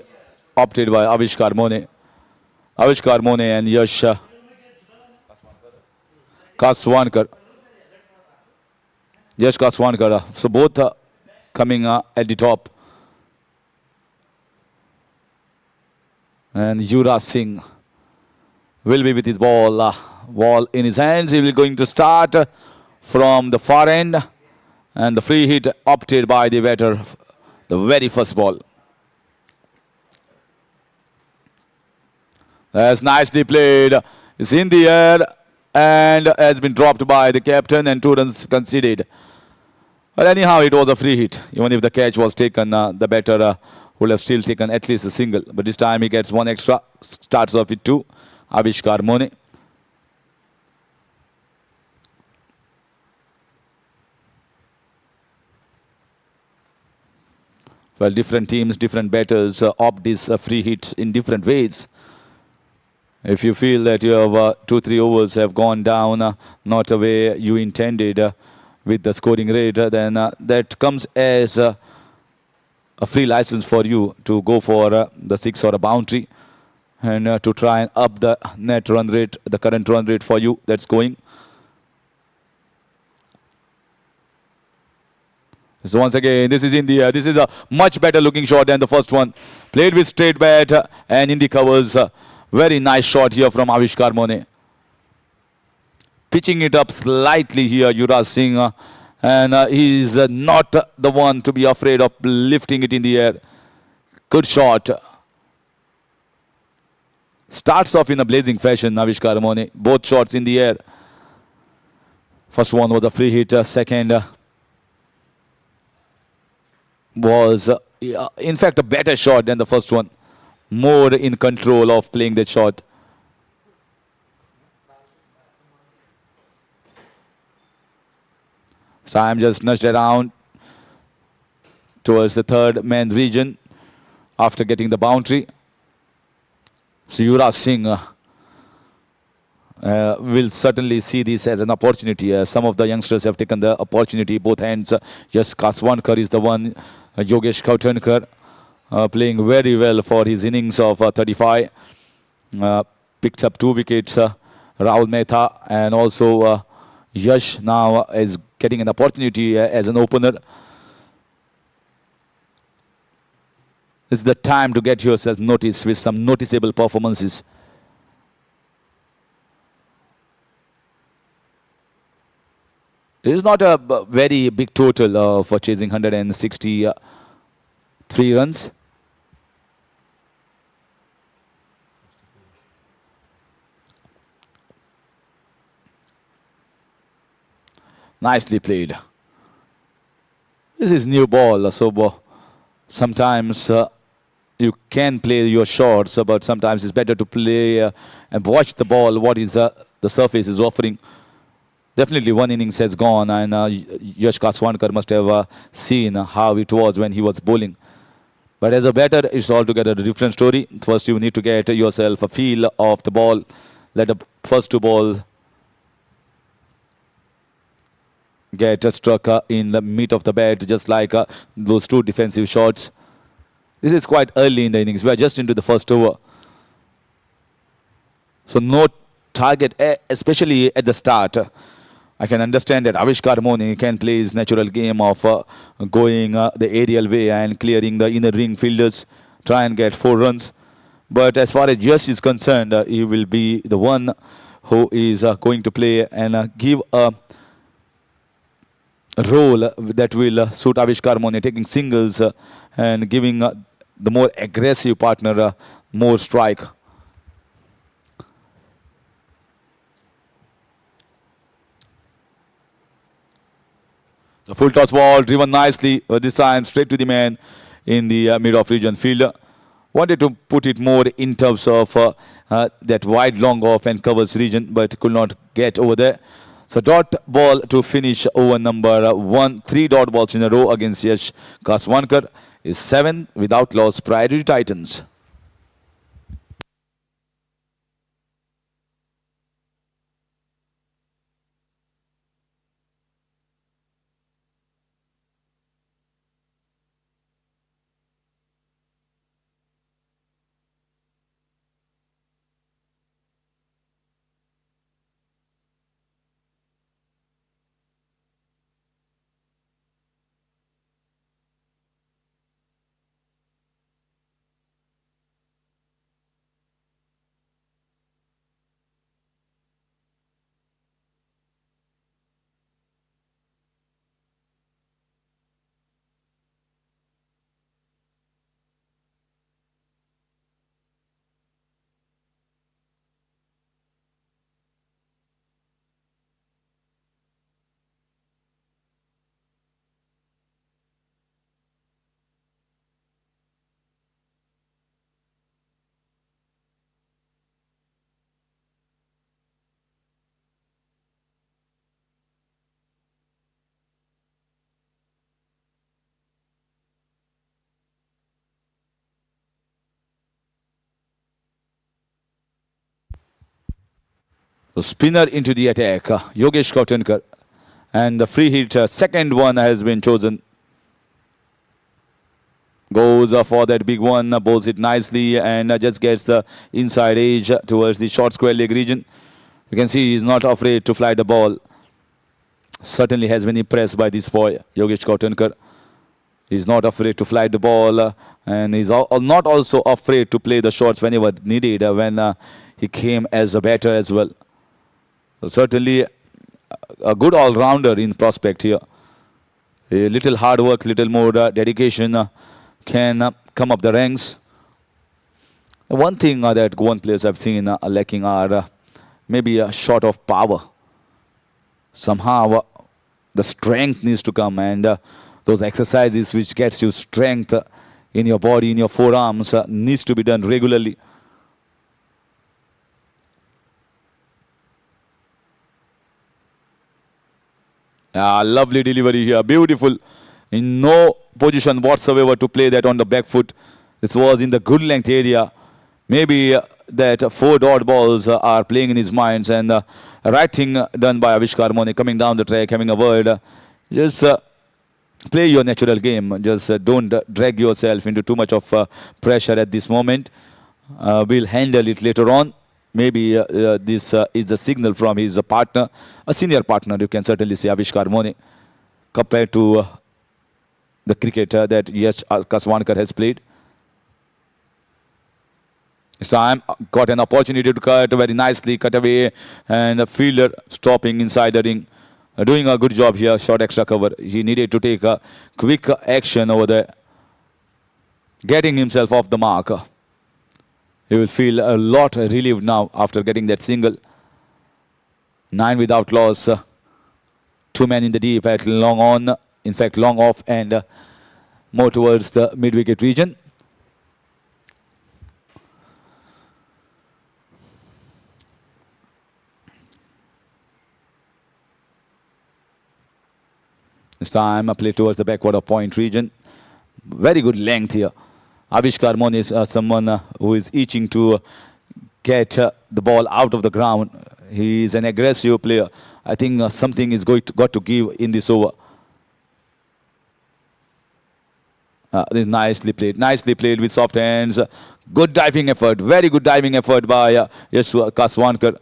opted by Avishkar Mone. Avishkar Mone and Yash Kaswankar. Yash Kaswankar. So both coming at the top. And Yuvraj Singh will be with his ball in his hands. He will going to start from the far end. And the free hit opted by the batter, the very first ball. That's nicely played. It's in the air and has been dropped by the captain and 2 runs conceded. But anyhow, it was a free hit. Even if the catch was taken, the batter would have still taken at least a single. But this time he gets 1 extra. Starts off with 2. Avishkar Mone. Well, different teams, different batters opt this free hit in different ways. If you feel that your 2-3 overs have gone down not the way you intended with the scoring rate, then that comes as a free license for you to go for the 6 or a boundary and to try and up the net run rate, the current run rate for you that's going. So once again, this is in the air. This is a much better looking shot than the first one. Played with straight bat and in the covers. Very nice shot here from Avishkar Mone. Pitching it up slightly here, Yuvraj Singh. And he is not the one to be afraid of lifting it in the air. Good shot. Starts off in a blazing fashion, Avishkar Mone. Both shots in the air. First one was a free hit. Second was, in fact, a better shot than the first one. More in control of playing that shot. So I'm just nudged around towards the third man region after getting the boundary. So Yuvraj Singh will certainly see this as an opportunity. Some of the youngsters have taken the opportunity, both hands. Yes, Kaswankar is the one. Yogesh Kautankar playing very well for his innings of 35. Picked up 2 wickets. Rahul Mehta and also Yash now is getting an opportunity as an opener. This is the time to get yourself noticed with some noticeable performances. It is not a very big total for chasing 163 runs. Nicely played. This is new ball, so sometimes you can play your shots, but sometimes it's better to play and watch the ball, what is the surface is offering. Definitely 1 innings has gone and Yash Kaswankar must have seen how it was when he was bowling. But as a batter, it's altogether a different story. First, you need to get yourself a feel of the ball. Let the first 2 balls get struck in the meat of the bat, just like those 2 defensive shots. This is quite early in the innings. We are just into the first over. So no target, especially at the start. I can understand that Avishkar Mone can play his natural game of going the aerial way and clearing the inner ring fielders, try and get 4 runs. But as far as Yash is concerned, he will be the one who is going to play and give a role that will suit Avishkar Mone, taking singles and giving the more aggressive partner more strike. The full toss ball driven nicely, this time straight to the man in the mid-off region fielder. Wanted to put it more in terms of that wide long off and covers region, but could not get over there. So dot ball to finish over number 1. 3 dot balls in a row against Yash Kaswankar is 7 without loss prior to the Titans. So spinner into the attack, Yogesh Kautankar. And the free hit, second one has been chosen. Goes for that big one, bowls it nicely and just gets the inside edge towards the short square leg region. You can see he's not afraid to fly the ball. Certainly has been impressed by this boy, Yogesh Kautankar. He's not afraid to fly the ball and he's not also afraid to play the shots whenever needed when he came as a batter as well. So certainly a good all-rounder in prospect here. A little hard work, little more dedication can come up the ranks. One thing that Goan players have seen lacking are maybe a shot of power. Somehow the strength needs to come, and those exercises which gets you strength in your body, in your forearms, needs to be done regularly. Lovely delivery here, beautiful. In no position whatsoever to play that on the back foot. This was in the good length area. Maybe that 4 dot balls are playing in his minds, and right thing done by Avishkar Mone coming down the track, having a word. Just play your natural game. Just don't drag yourself into too much of pressure at this moment. We'll handle it later on. Maybe this is the signal from his partner, a senior partner, you can certainly say, Avishkar Mone, compared to the cricketer that Yash Kaswankar has played. Sam got an opportunity to cut very nicely, cut away, and the fielder stopping inside the ring. Doing a good job here, short extra cover. He needed to take a quick action over there, getting himself off the mark. He will feel a lot relieved now after getting that single. 9 without loss. 2 men in the deep at long on, in fact long off, and more towards the mid-wicket region. This time a play towards the backward of point region. Very good length here. Avishkar Mone is someone who is itching to get the ball out of the ground. He is an aggressive player. I think something is got to give in this over. This is nicely played with soft hands. Good diving effort, very good diving effort by Yash Kaswankar.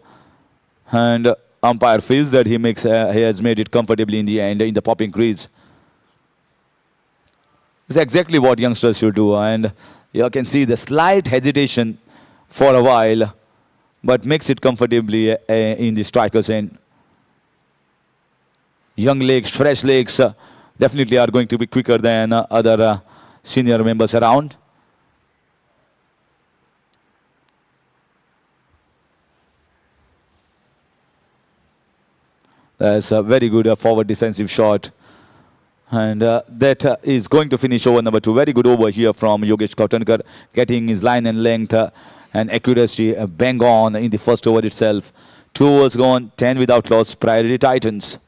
And umpire feels that he has made it comfortably in the end in the popping crease. It's exactly what youngsters should do, and you can see the slight hesitation for a while, but makes it comfortably in the striker's end. Young legs, fresh legs, definitely are going to be quicker than other senior members around. That's a very good forward defensive shot. And that is going to finish over number 2. Very good over here from Yogesh Kautankar, getting his line and length and accuracy bang on in the first over itself. 2 overs gone, 10 without loss, priority Titans.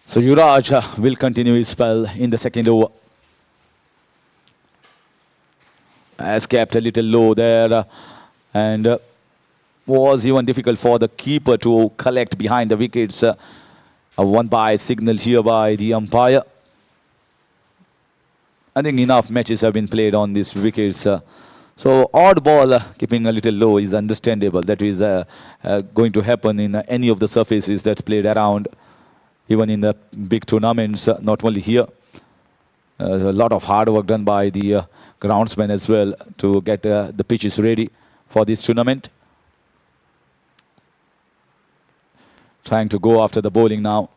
So Yuvraj will continue his spell in the second over. Has kept a little low there and was even difficult for the keeper to collect behind the wickets. A 1-by signal here by the umpire. I think enough matches have been played on these wickets. So odd ball keeping a little low is understandable. That is going to happen in any of the surfaces that's played around. Even in the big tournaments, not only here. A lot of hard work done by the groundsmen as well to get the pitches ready for this tournament. Trying to go after the bowling now.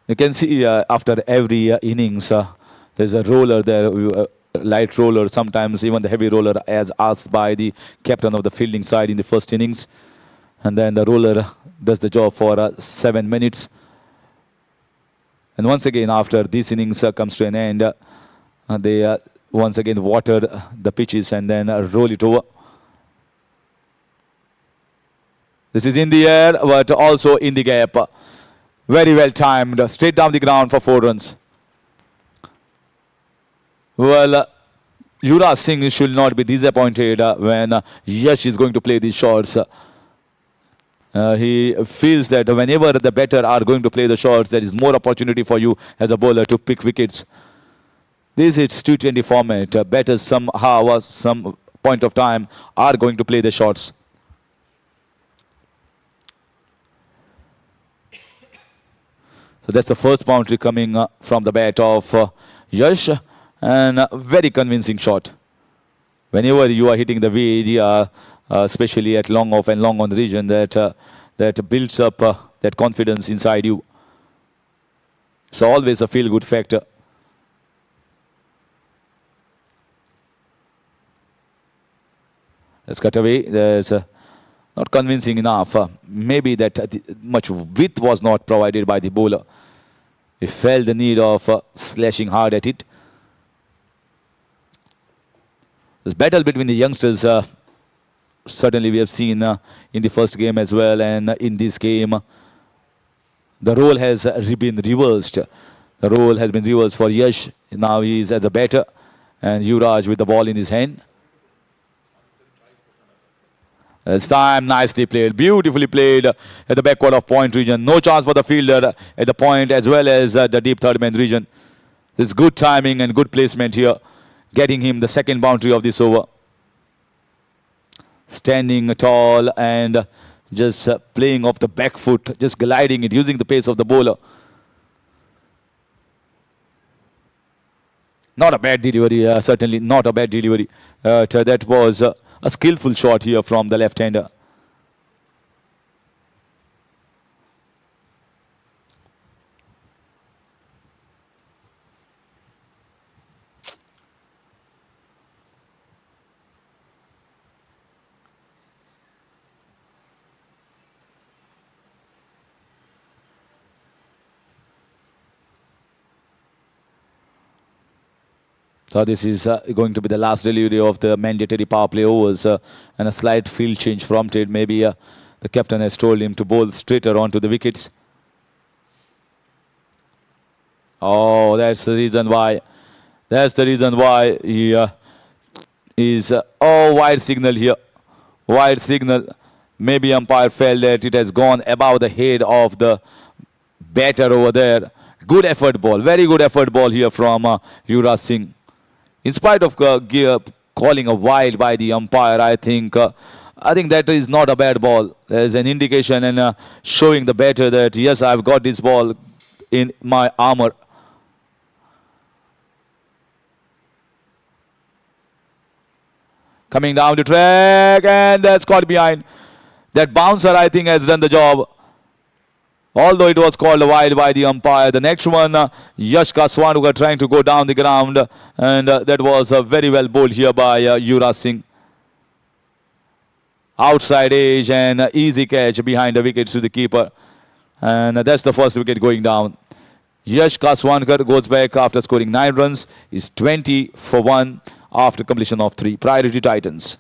You can see after every innings, there's a roller there, light roller, sometimes even the heavy roller, as asked by the captain of the fielding side in the first innings. And then the roller does the job for 7 minutes. And once again, after this innings comes to an end, they once again water the pitches and then roll it over. This is in the air, but also in the gap. Very well timed, straight down the ground for 4 runs. Well, Yuvraj Singh should not be disappointed when Yash is going to play these shots. He feels that whenever the batter are going to play the shots, there is more opportunity for you as a bowler to pick wickets. This is T20 format. Batters somehow, some point of time, are going to play the shots. So that's the first boundary coming from the bat of Yash, and a very convincing shot. Whenever you are hitting the area, especially at long off and long on region, that builds up that confidence inside you. It's always a feel-good factor. Let's cut away. There's not convincing enough. Maybe that much width was not provided by the bowler. He felt the need of slashing hard at it. This battle between the youngsters, certainly we have seen in the first game as well, and in this game, the role has been reversed. The role has been reversed for Yash. Now he is as a batter, and Yuvraj with the ball in his hand. This time nicely played, beautifully played at the backward of point region. No chance for the fielder at the point as well as the deep third man region. This good timing and good placement here, getting him the second boundary of this over. Standing tall and just playing off the back foot, just gliding it, using the pace of the bowler. Not a bad delivery, certainly not a bad delivery. That was a skillful shot here from the left-hander. So this is going to be the last delivery of the mandatory power play overs, and a slight field change prompted. Maybe the captain has told him to bowl straighter onto the wickets. Oh, that's the reason why. That's the reason why he is... oh, wide signal here. Wide signal. Maybe umpire felt that it has gone above the head of the batter over there. Good effort ball. Very good effort ball here from Yuvraj Singh. In spite of calling a wide by the umpire, I think that is not a bad ball. There's an indication and showing the batter that, yes, I've got this ball in my armor. Coming down the track, and that's caught behind. That bouncer, I think, has done the job. Although it was called wide by the umpire. The next one, Yash Kaswanuka trying to go down the ground. And that was very well bowled here by Yuvraj Singh. Outside edge and easy catch behind the wickets to the keeper. And that's the first wicket going down. Yash Kaswankar goes back after scoring 9 runs. Is 20 for 1 after completion of 3. Priority Titans.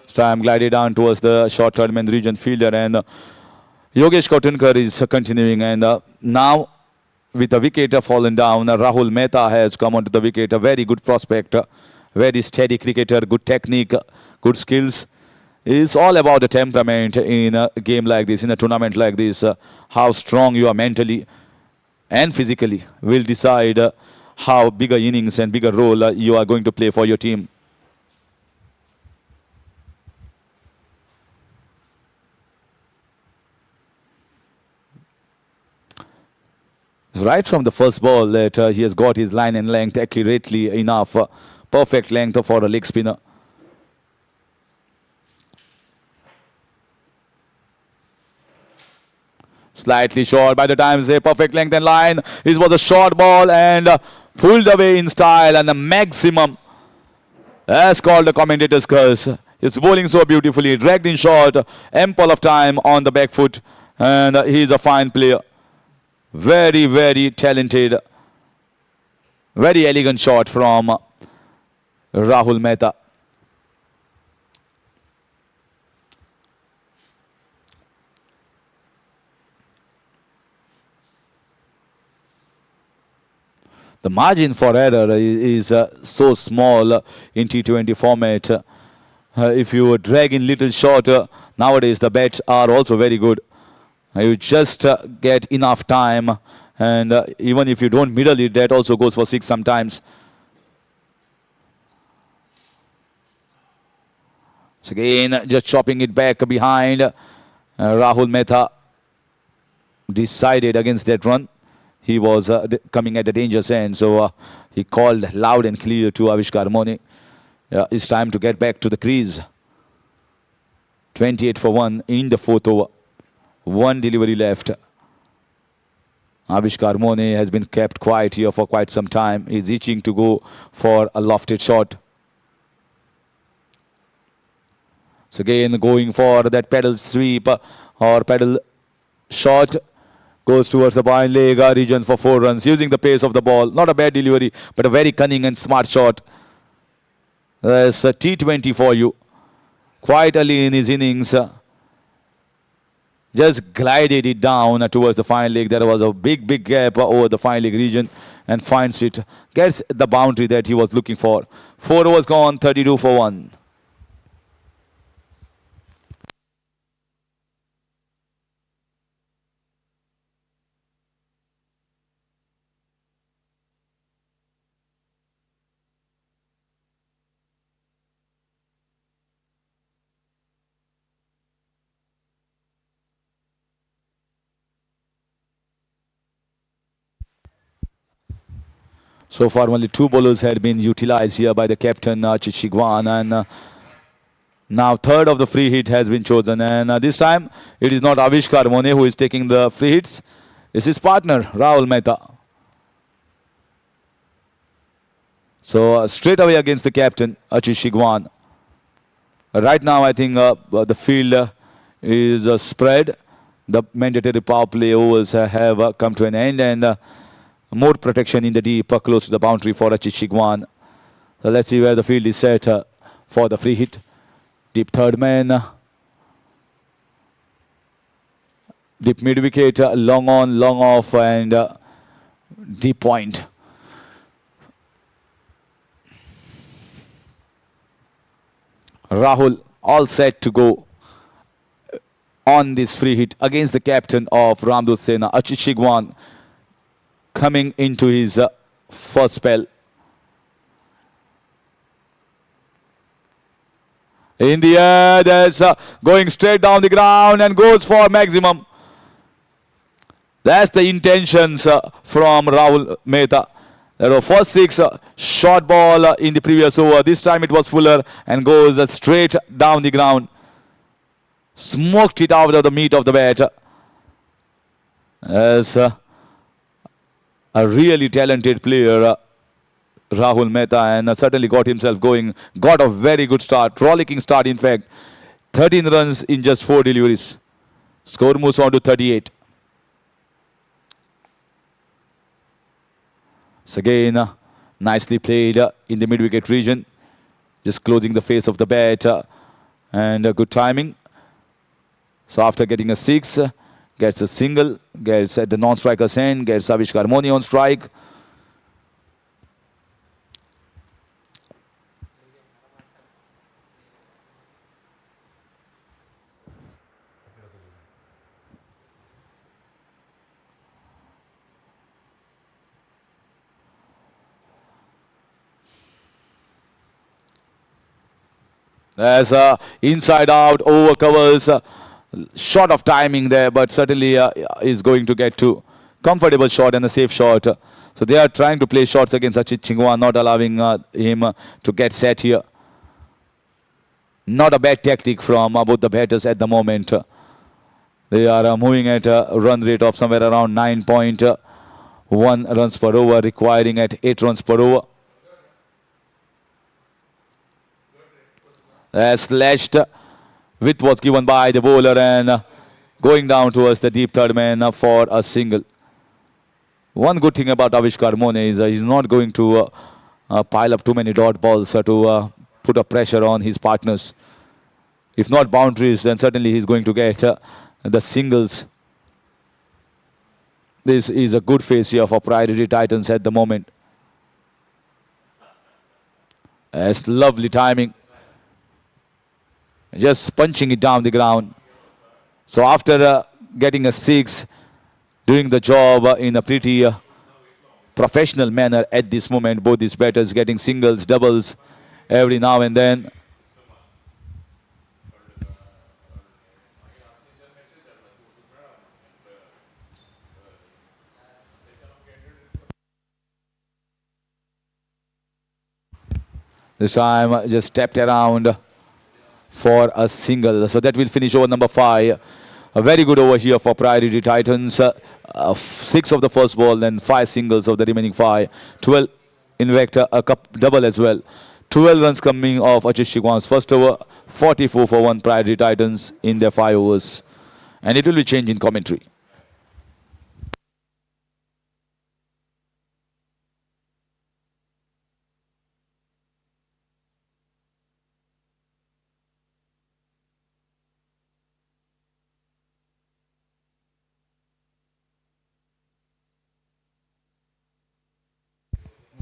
This time glided down towards the short tournament region fielder, and Yogesh Kotankar is continuing, and now with the wicket fallen down, Rahul Mehta has come onto the wicket. A very good prospect, very steady cricketer, good technique, good skills. It's all about the temperament in a game like this, in a tournament like this. How strong you are mentally and physically will decide how bigger innings and bigger role you are going to play for your team. Right from the first ball that he has got his line and length accurately enough. Perfect length for a leg spinner. Slightly short by the time, say perfect length and line. This was a short ball and pulled away in style, and the maximum, as called the commentator's curse. He's bowling so beautifully, dragged in short, ample of time on the back foot, and he's a fine player. Very, very talented, very elegant shot from Rahul Mehta. The margin for error is so small in T20 format. If you drag in little shorter, nowadays the bats are also very good. You just get enough time, and even if you don't middle it, that also goes for 6 sometimes. So again, just chopping it back behind. Rahul Mehta decided against that run. He was coming at the dangerous end, so he called loud and clear to Avishkar Mone. It's time to get back to the crease. 28 for 1 in the 4th over. 1 delivery left. Avishkar Mone has been kept quiet here for quite some time. He's itching to go for a lofted shot. So again, going for that pedal sweep or pedal shot. Goes towards the bind leg region for 4 runs, using the pace of the ball. Not a bad delivery, but a very cunning and smart shot. There's a T20 for you. Quite early in his innings. Just glided it down towards the fine leg. There was a big, big gap over the fine leg region, and finds it. Gets the boundary that he was looking for. 4 overs gone, 32 for 1. So far, only 2 bowlers had been utilized here by the captain, Chichigwan, and now third of the free hit has been chosen. And this time, it is not Avishkar Mone who is taking the free hits. It's his partner, Rahul Mehta. So straight away against the captain, Chichigwan. Right now, I think the field is spread. The mandatory power play overs have come to an end, and more protection in the deep, close to the boundary for Chichigwan. So let's see where the field is set for the free hit. Deep third man. Deep mid wicket, long on, long off, and deep point. Rahul all set to go on this free hit against the captain of RAMDOOT SENA, Chichigwan, coming into his first spell. In the air, there's going straight down the ground and goes for maximum. That's the intentions from Rahul Mehta. There were first 6 short ball in the previous over. This time it was fuller and goes straight down the ground. Smoked it out of the meat of the bat. As a really talented player, Rahul Mehta, and certainly got himself going. Got a very good start, rollicking start in fact. 13 runs in just 4 deliveries. Score moves on to 38. So again, nicely played in the mid-wicket region. Just closing the face of the bat. and good timing. So after getting a 6, gets a single, gets at the non-striker's end, gets Avishkar Moni on strike. There's a inside out over covers, short of timing there, but certainly is going to get to comfortable shot and a safe shot. So they are trying to play shots against Achit Chingwa, not allowing him to get set here. Not a bad tactic from both the batters at the moment. They are moving at a run rate of somewhere around 9.1 runs per over, requiring at 8 runs per over. Slashed width was given by the bowler and going down towards the deep third man for a single. One good thing about Avishkar Mone is he's not going to pile up too many dot balls to put a pressure on his partners. If not boundaries, then certainly he's going to get the singles. This is a good phase here for Priority Titans at the moment. That's lovely timing. Just punching it down the ground. So after getting a 6, doing the job in a pretty professional manner at this moment, both these batters getting singles, doubles every now and then. This time just tapped around for a single. So that will finish over number 5. A very good over here for Priority Titans. 6 of the first ball and 5 singles of the remaining 5. 12, in fact, a double as well. 12 runs coming off Achit Chingwa's first over. 44 for 1 Priority Titans in their 5 overs. And it will be changed in commentary.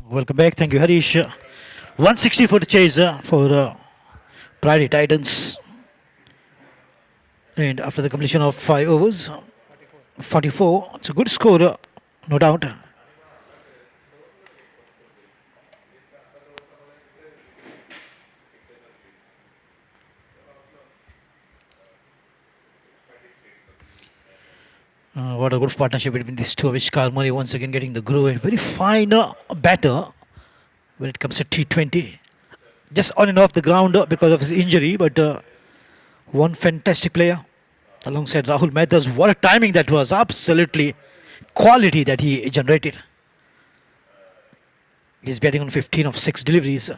Welcome back. Thank you, Harish. 160 for the chase for Priority Titans. And after the completion of 5 overs, 44. It's a good score, no doubt. What a good partnership between these two. Avishkar Murray once again getting the groove, and very fine batter when it comes to T20. Just on and off the ground because of his injury, but one fantastic player alongside Rahul Mehta's. What a timing that was. Absolutely quality that he generated. He's batting on 15 of 6 deliveries.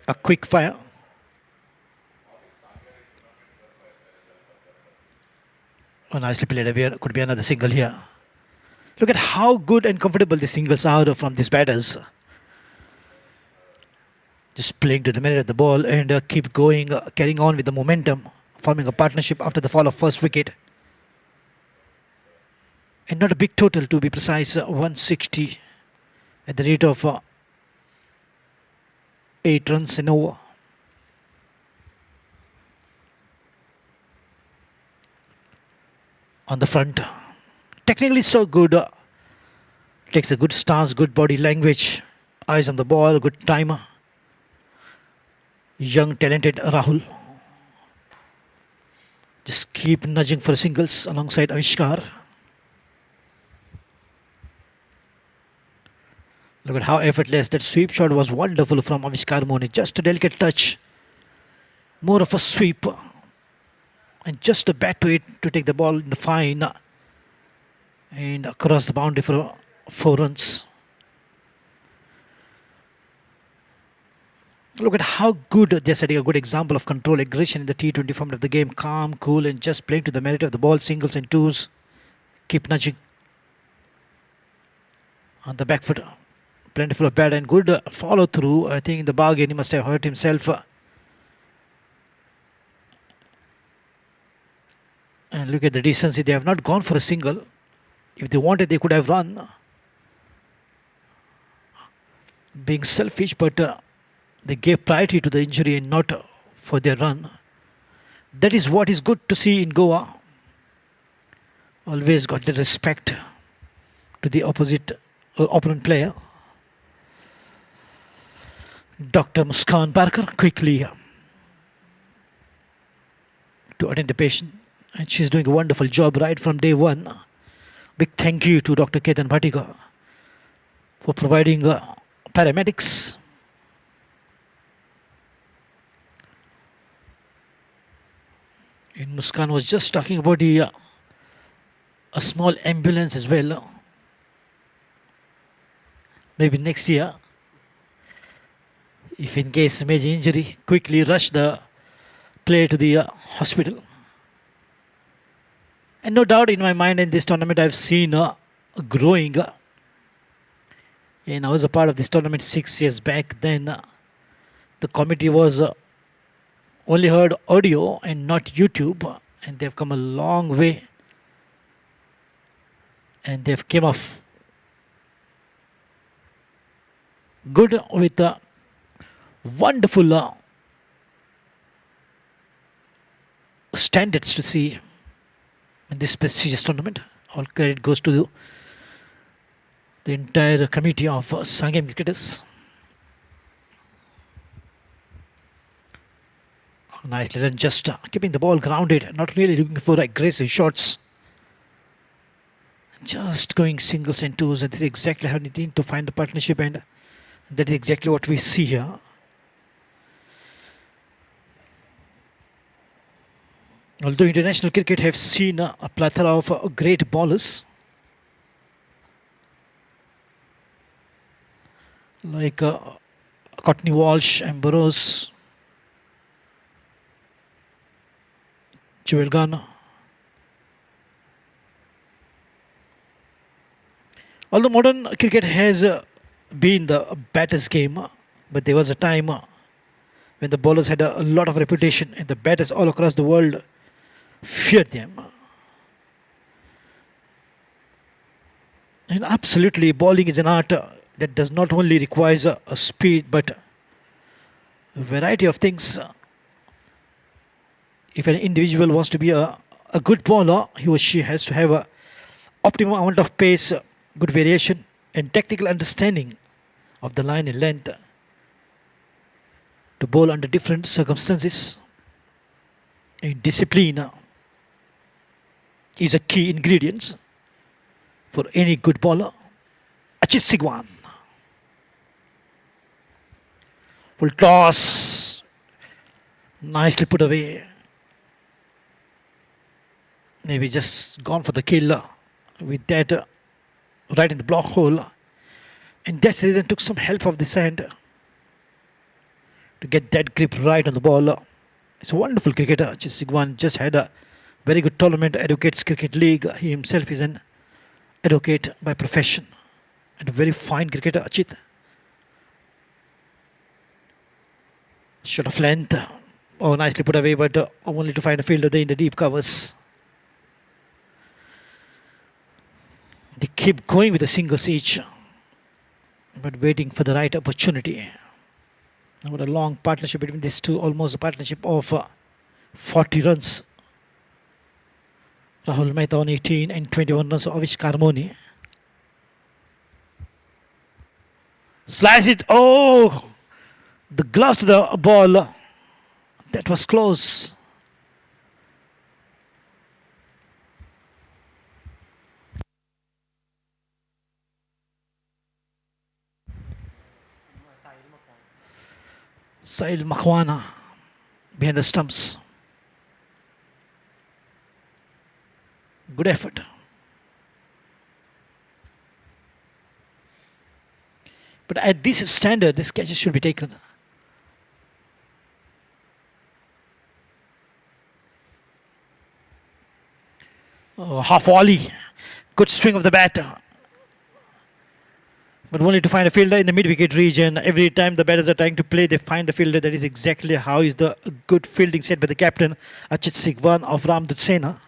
A quick fire. Oh, nicely played. Could be another single here. Look at how good and comfortable the singles are from these batters. Just playing to the minute of the ball and keep going, carrying on with the momentum, forming a partnership after the fall of first wicket. And not a big total, to be precise, 160 at the rate of 8 runs an over. On the front, technically so good, takes a good stance, good body language, eyes on the ball, good timer. Young talented Rahul, just keep nudging for singles alongside Avishkar. Look at how effortless that sweep shot was. Wonderful from Avishkar Mone. Just a delicate touch, more of a sweep, and just a bat to it to take the ball in the fine and across the boundary for 4 runs. Look at how good they're setting a good example of control, aggression in the T20 format of the game. Calm, cool, and just playing to the merit of the ball. Singles and twos. Keep nudging. On the back foot, plentiful of bat and good follow through. I think in the bargain he must have hurt himself. And look at the decency. They have not gone for a single. If they wanted, they could have run. Being selfish, but they gave priority to the injury and not for their run. That is what is good to see in Goa. Always got the respect to the opponent player. Dr. Muskan Parker quickly to attend the patient, and she's doing a wonderful job right from day one. Big thank you to Dr. Ketan Bhatika for providing paramedics. And Muskan was just talking about a small ambulance as well. Maybe next year, if in case major injury, quickly rush the player to the hospital. And no doubt in my mind, in this tournament I've seen growing. And I was a part of this tournament 6 years back. Then the committee was only heard audio and not YouTube, and they've come a long way, and they've came off good with wonderful standards to see in this prestigious tournament. All credit goes to the entire committee of Sanguem Cricketers. Nicely done, just keeping the ball grounded, not really looking for aggressive shots. Just going singles and twos, and this is exactly how you need to find the partnership, and that is exactly what we see here. Although international cricket have seen a plethora of great bowlers like Courtney Walsh, Ambrose, Joel Garner. Although modern cricket has been the batter's game, but there was a time when the bowlers had a lot of reputation and the batters all across the world feared them. And absolutely, bowling is an art that does not only requires a speed but a variety of things. If an individual wants to be a good bowler, he or she has to have a optimum amount of pace, good variation, and technical understanding of the line and length to bowl under different circumstances. And discipline is a key ingredient for any good bowler. Achit Sigwan. Full toss. Nicely put away. Maybe just gone for the kill with that right in the block hole. And that's the reason took some help of this end to get that grip right on the ball. It's a wonderful cricketer. Achit Sigwan just had a very good tournament, Advocates Cricket League. He himself is an advocate by profession and a very fine cricketer, Achit. Shot of length. Oh, nicely put away, but only to find a fielder there in the deep covers. They keep going with the singles each, but waiting for the right opportunity. What a long partnership between these two, almost a partnership of 40 runs. Rahul Mehta on 18 and 21 runs of Avishkar Moni. Slice it. Oh! The glove to the ball. That was close. Sahil Makhwana behind the stumps. Good effort. But at this standard, this catches should be taken. Oh, half volley. Good swing of the bat. But only to find a fielder in the mid-wicket region. Every time the batters are trying to play, they find the fielder. That is exactly how is the good fielding set by the captain, Achit Sigwan of RAMDOOT SENA.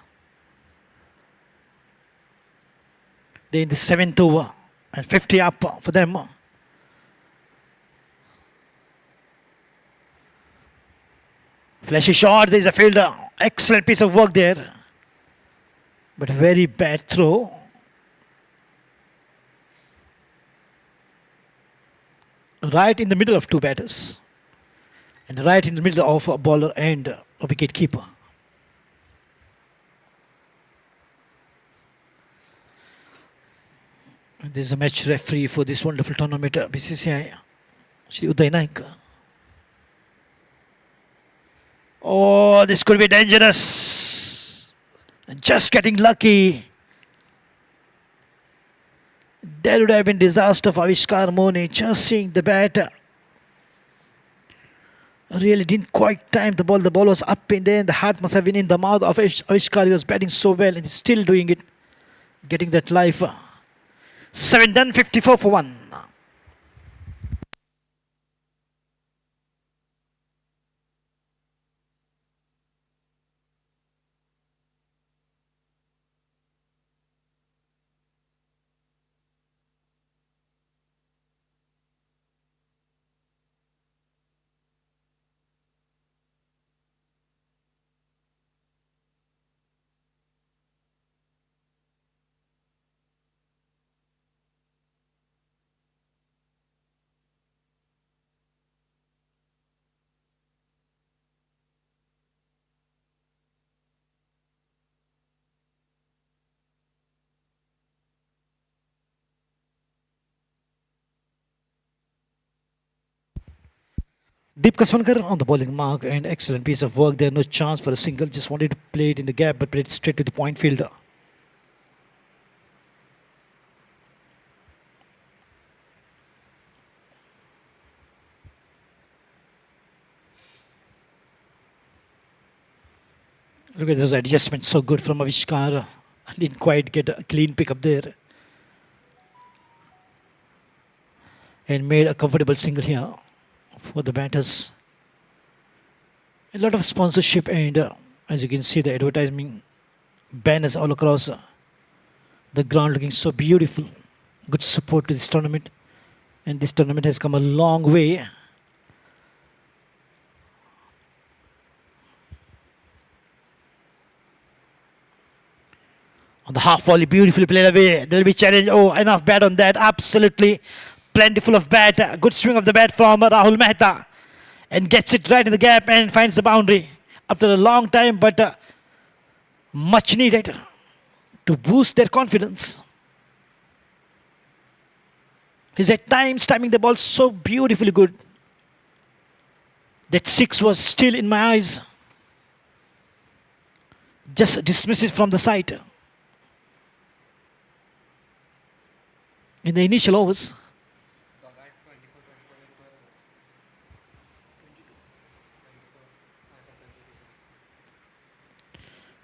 They're in the 7th over and 50 up for them. Flashy shot, there's a fielder. Excellent piece of work there. But very bad throw. Right in the middle of two batters. And right in the middle of a bowler and a wicket keeper. And there's a match referee for this wonderful tournament, BCCI, Shri Uday Naik. Oh, this could be dangerous. Just getting lucky. That would have been disaster for Avishkar Mone. Just seeing the bat. Really didn't quite time the ball. The ball was up in there and the heart must have been in the mouth of Avishkar. He was batting so well and he's still doing it. Getting that life. 7 done, 54 for 1. Deep Kasvankar on the bowling mark and excellent piece of work there. No chance for a single. Just wanted to play it in the gap but played it straight to the point fielder. Look at those adjustments, so good from Avishkar. Didn't quite get a clean pick up there. And made a comfortable single here for the batters. A lot of sponsorship and as you can see the advertising banners all across the ground looking so beautiful. Good support to this tournament. And this tournament has come a long way. On the half volley, beautifully played away. There will be challenge. Oh, enough bat on that. Absolutely plentiful of bat. Good swing of the bat from Rahul Mehta. And gets it right in the gap and finds the boundary. After a long time, but much needed to boost their confidence. He's at times timing the ball so beautifully good. That 6 was still in my eyes. Just dismiss it from the side. In the initial overs.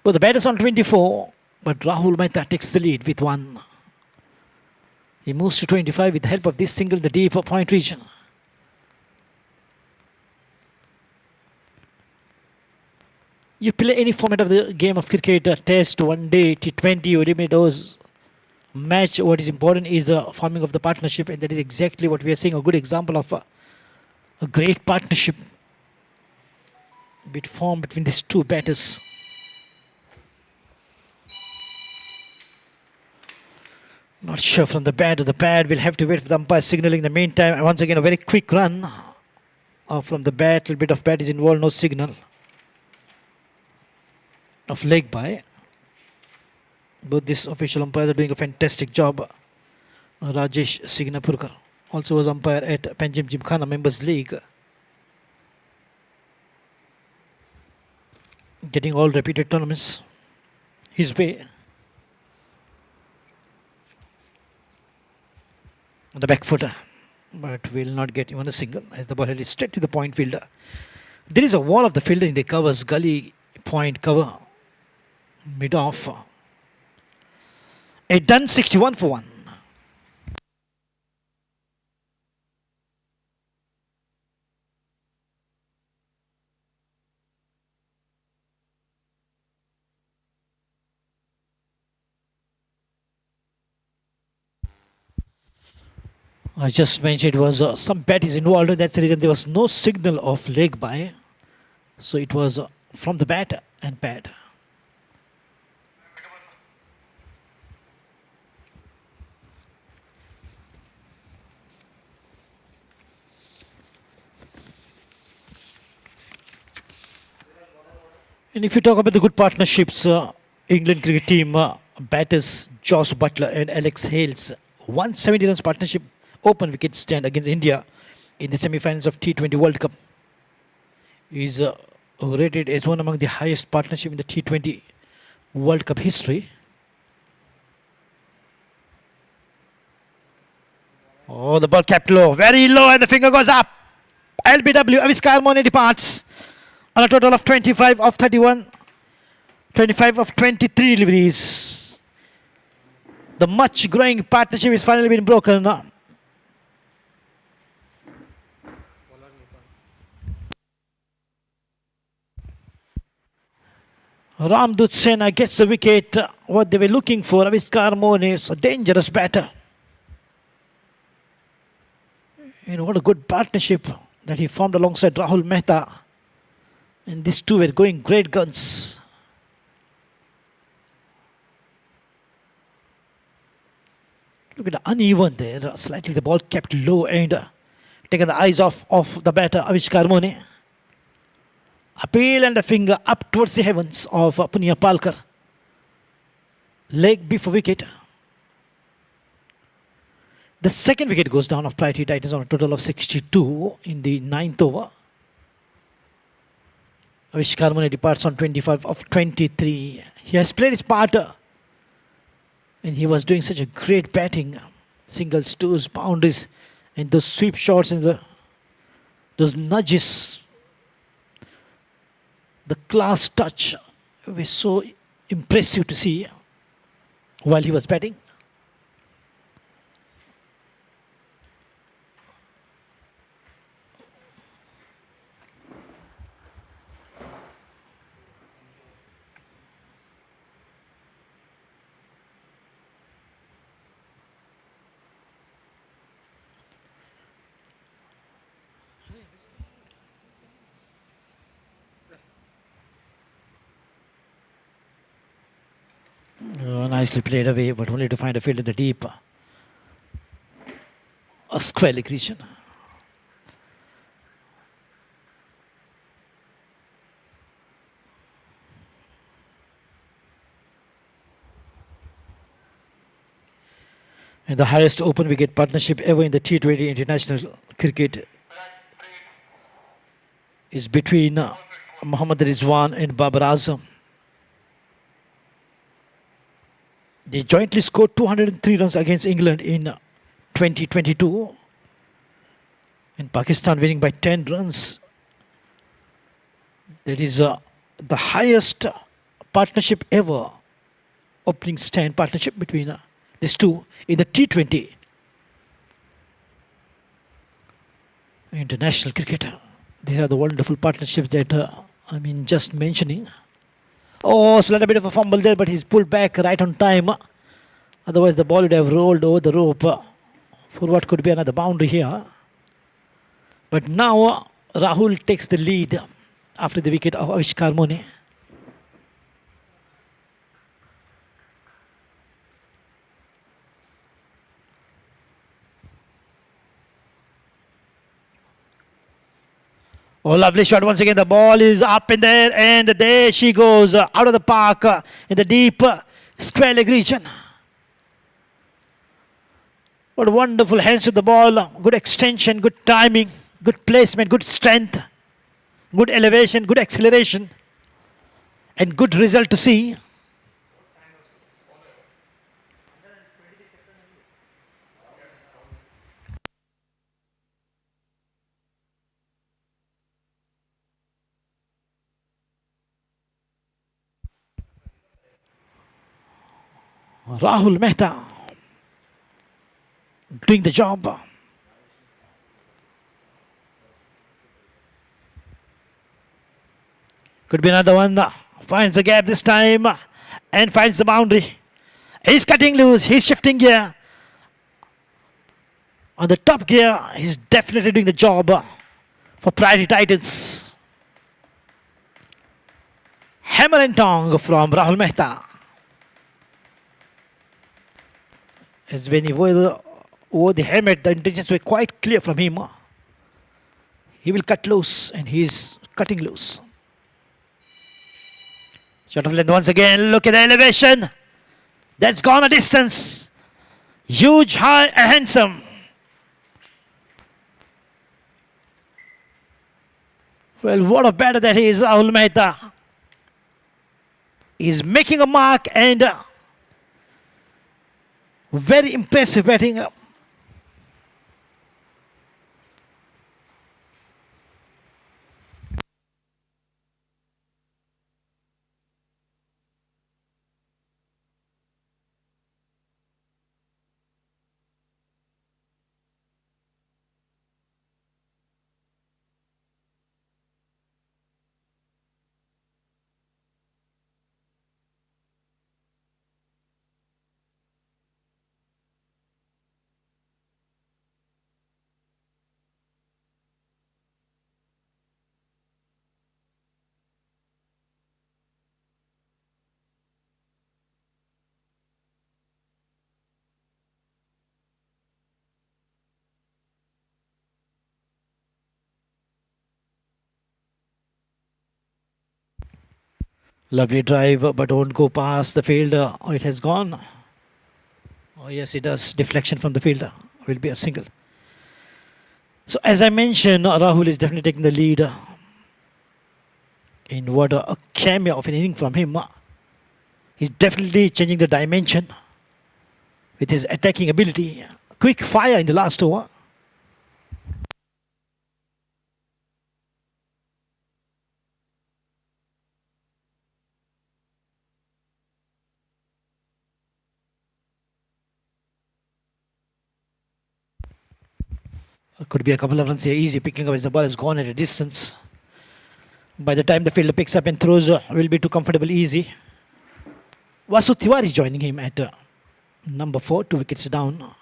But the bat is on 24, but Rahul Mehta takes the lead with 1. He moves to 25 with the help of this single in the deep point region. You play any format of the game of cricket, test, one day, T20, or even those match, what is important is the forming of the partnership, and that is exactly what we are seeing. A good example of a great partnership formed between these two batters. Not sure from the bat to the pad. We'll have to wait for the umpire signaling. In the meantime, once again, a very quick run from the bat. A little bit of bat is involved, no signal of leg by. Both these official umpires are doing a fantastic job. Rajesh Signapurkar also was umpire at Panjim Gymkhana Members League. Getting all repeated tournaments his way. On the back footer, but will not get even a single as the ball headed straight to the point fielder. There is a wall of the fielder in the covers, gully point cover, mid off. A done 61 for 1. I just mentioned it was some bat is involved, and that's the reason there was no signal of leg by. So it was from the bat and pad. And if you talk about the good partnerships, England cricket team batters Josh Butler and Alex Hales 170 runs partnership open wicket stand against India in the semi-finals of T20 World Cup is rated as one among the highest partnership in the T20 World Cup history. Oh, the ball kept low, very low, and the finger goes up. LBW, Aviskar Mone departs on a total of 25 of 31, 25 of 23 deliveries. The much growing partnership has finally been broken. RAMDOOT SENA gets the wicket. What they were looking for, Aviskar Mone is a dangerous batter. And what a good partnership that he formed alongside Rahul Mehta. And these two were going great guns. Look at the uneven there. Slightly the ball kept low and taken the eyes off of the batter Avishkar Mone. Appeal and a finger up towards the heavens of Punya Palkar. Leg before wicket. The second wicket goes down of Priority Titans on a total of 62 in the 9th over. Avishkar Mone departs on 25 of 23. He has played his part and he was doing such a great batting. Singles, twos, boundaries, and those sweep shots and those nudges. The class touch was so impressive to see while he was batting. Nicely played away, but only to find a field in the deep. A square leg region. And the highest open wicket partnership ever in the T20 international cricket is between Mohammad Rizwan and Babar Azam. They jointly scored 203 runs against England in 2022. And Pakistan winning by 10 runs. That is the highest partnership ever. Opening stand partnership between these two in the T20 international cricket. These are the wonderful partnerships that just mentioning. Oh, so a little bit of a fumble there, but he's pulled back right on time. Otherwise, the ball would have rolled over the rope for what could be another boundary here. But now Rahul takes the lead after the wicket of Avishkar Mone. Oh, lovely shot once again. The ball is up in there, and there she goes out of the park in the deep square leg region. What wonderful hands to the ball. Good extension, good timing, good placement, good strength, good elevation, good acceleration, and good result to see. Rahul Mehta doing the job. Could be another one. Finds the gap this time and finds the boundary. He's cutting loose. He's shifting gear. on the top gear. He's definitely doing the job for Priority Titans. Hammer and tong from Rahul Mehta. As when he was over the helmet, the intentions were quite clear from him. He will cut loose, and he's cutting loose. Shot of length once again. Look at the elevation. That's gone a distance. Huge, high, and handsome. Well, what a batter that is, Rahul Mehta. He's making a mark, and very impressive batting. Lovely drive, but won't go past the fielder. Oh, it has gone. Oh, yes, it does. Deflection from the fielder. Will be a single. So, as I mentioned, Rahul is definitely taking the lead in what a cameo of an inning from him. He's definitely changing the dimension with his attacking ability. Quick fire in the last over. Could be a couple of runs here, easy picking up as the ball has gone at a distance. By the time the fielder picks up and throws, will be too comfortable, easy. Vasu Tiwari is joining him at number 4, 2 wickets down.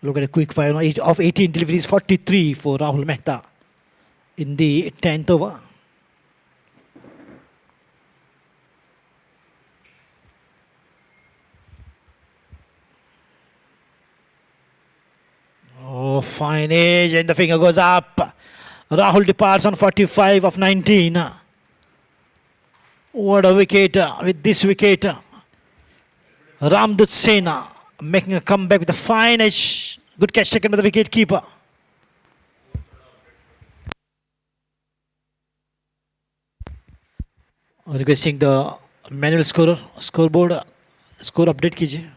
Look at a quick fire of 18 deliveries, 43 for Rahul Mehta in the 10th over. Oh, fine edge, and the finger goes up. Rahul departs on 45 of 19. What a wicket with this wicket. RAMDOOT SENA making a comeback with a fine edge. Good catch taken by the wicket keeper. Requesting the manual scoreboard score update कीजिए.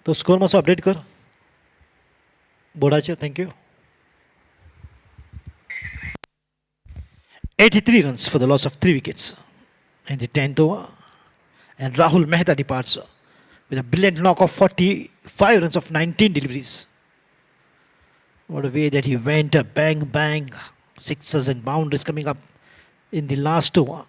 तो score मात्सो update कर बोर्डाचेर. Thank you. 83 runs for the loss of 3 wickets in the 10th over. And Rahul Mehta departs with a brilliant knock of 45 runs of 19 deliveries. What a way that he went. Bang, bang. Sixes and boundaries coming up in the last over.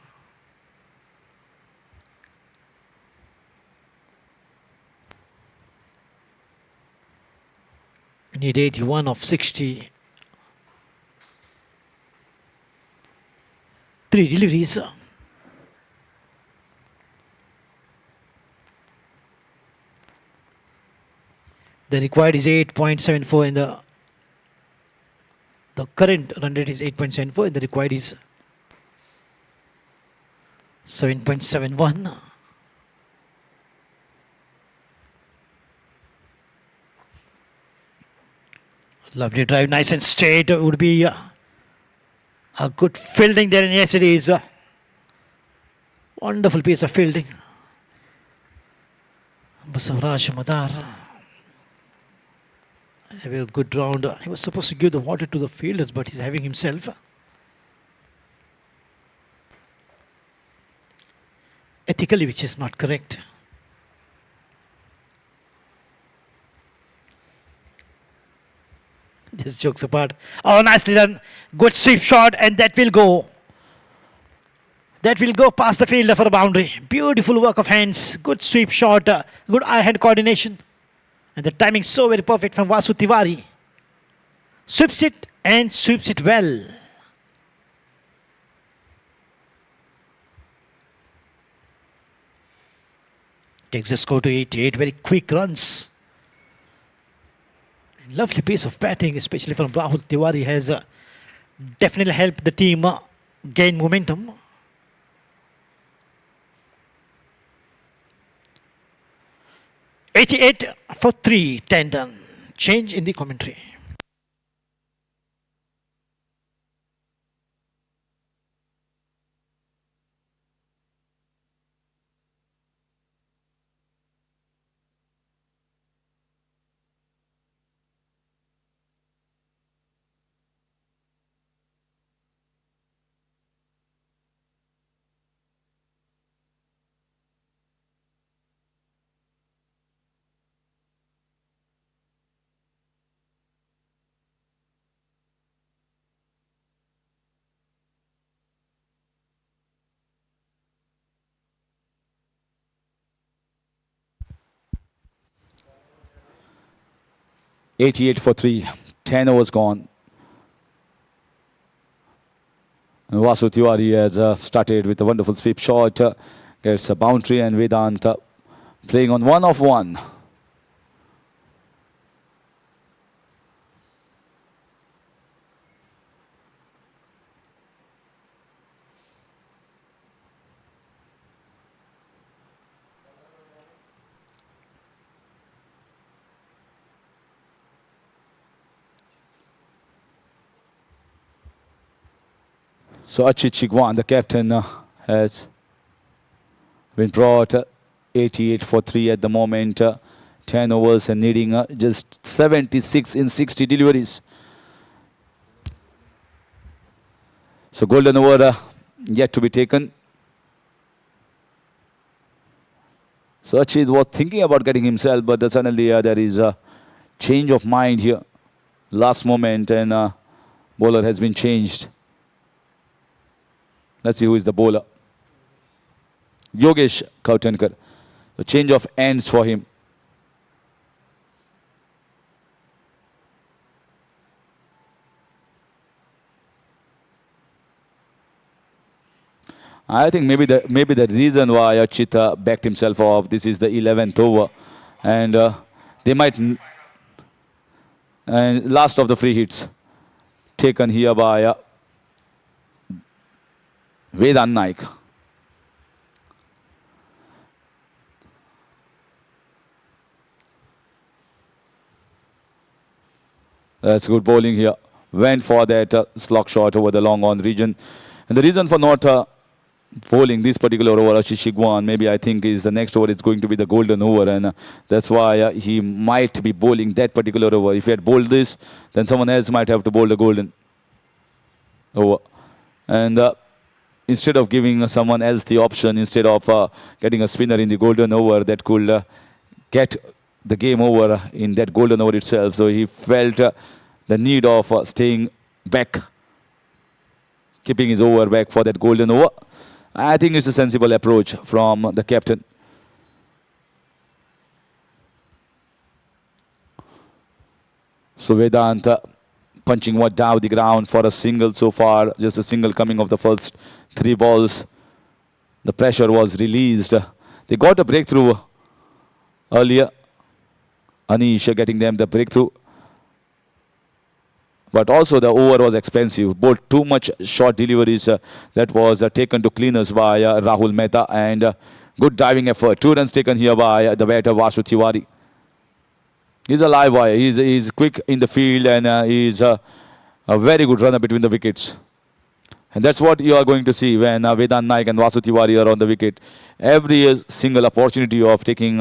Need 81 of 60. 3 deliveries. The required is 8.74 and the current run rate is 8.74 and the required is 7.71. Lovely drive, nice and straight. Would be a good fielding there, and yes, it is. Wonderful piece of fielding. Basavraj Madar have a good round. He was supposed to give the water to the fielders, but he's having himself. Ethically, which is not correct. This jokes apart. Oh, nicely done. Good sweep shot, and that will go. That will go past the fielder for a boundary. Beautiful work of hands. Good sweep shot. Good eye-hand coordination. And the timing so very perfect from Vasu Tiwari. Sweeps it and sweeps it well. Takes the score to 88. Very quick runs. Lovely piece of batting, especially from Rahul Tiwari, has definitely helped the team gain momentum. "88 for 3, Tandon." Change in the commentary. "88 for 3. 10 overs gone. And Vasu Tiwari has started with a wonderful sweep shot. Gets a boundary, and Vedant playing on 1 of 1. So Achit Chigwan, the captain, has been brought 88 for 3 at the moment. 10 overs and needing just 76 in 60 deliveries. So golden over yet to be taken. So Achit was thinking about getting himself, but suddenly there is a change of mind here. Last moment, and bowler has been changed. Let's see who is the bowler. Yogesh Kautankar. A change of ends for him. I think maybe the reason why Achita backed himself off. This is the 11th over, and they might. And last of the free hits taken here by Vedant Naik. That's good bowling here. Went for that slog shot over the long on region. And the reason for not bowling this particular over, Ashish Chigwan, maybe I think is the next over is going to be the golden over. And that's why he might be bowling that particular over. If he had bowled this, then someone else might have to bowl the golden over. And instead of giving someone else the option, instead of getting a spinner in the golden over that could get the game over in that golden over itself. So he felt the need of staying back, keeping his over back for that golden over. I think it's a sensible approach from the captain. So Vedant punching what down the ground for a single so far. Just a single coming of the first 3 balls. The pressure was released. They got a breakthrough earlier. Anish getting them the breakthrough. But also the over was expensive. Bowled too much short deliveries. That was taken to cleaners by Rahul Mehta. And good diving effort. 2 runs taken here by the batter Vasu Tiwari. He's a live wire. He's quick in the field, and he's a very good runner between the wickets. And that's what you are going to see when Vedant Naik and Vasu Tiwari are on the wicket. Every single opportunity of taking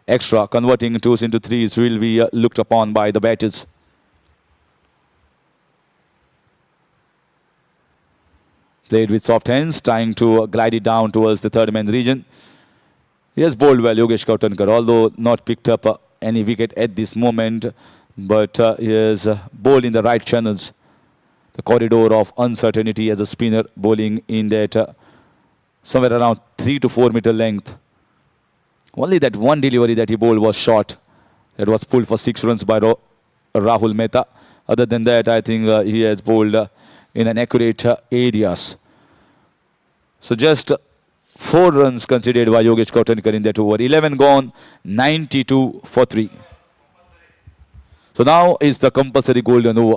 extra, converting 2s into 3s will be looked upon by the batters. Played with soft hands, trying to glide it down towards the third man region. He has bowled well, Yogesh Kautankar, although not picked up any wicket at this moment, but he has bowled in the right channels. The corridor of uncertainty as a spinner, bowling in that somewhere around 3 to 4 meter length. Only that one delivery that he bowled was short. That was pulled for 6 runs by Rahul Mehta. Other than that, I think he has bowled in an accurate areas. So just 4 runs conceded by Yogesh Kotankar in that over. 11 gone, 92 for 3. So now is the compulsory golden over.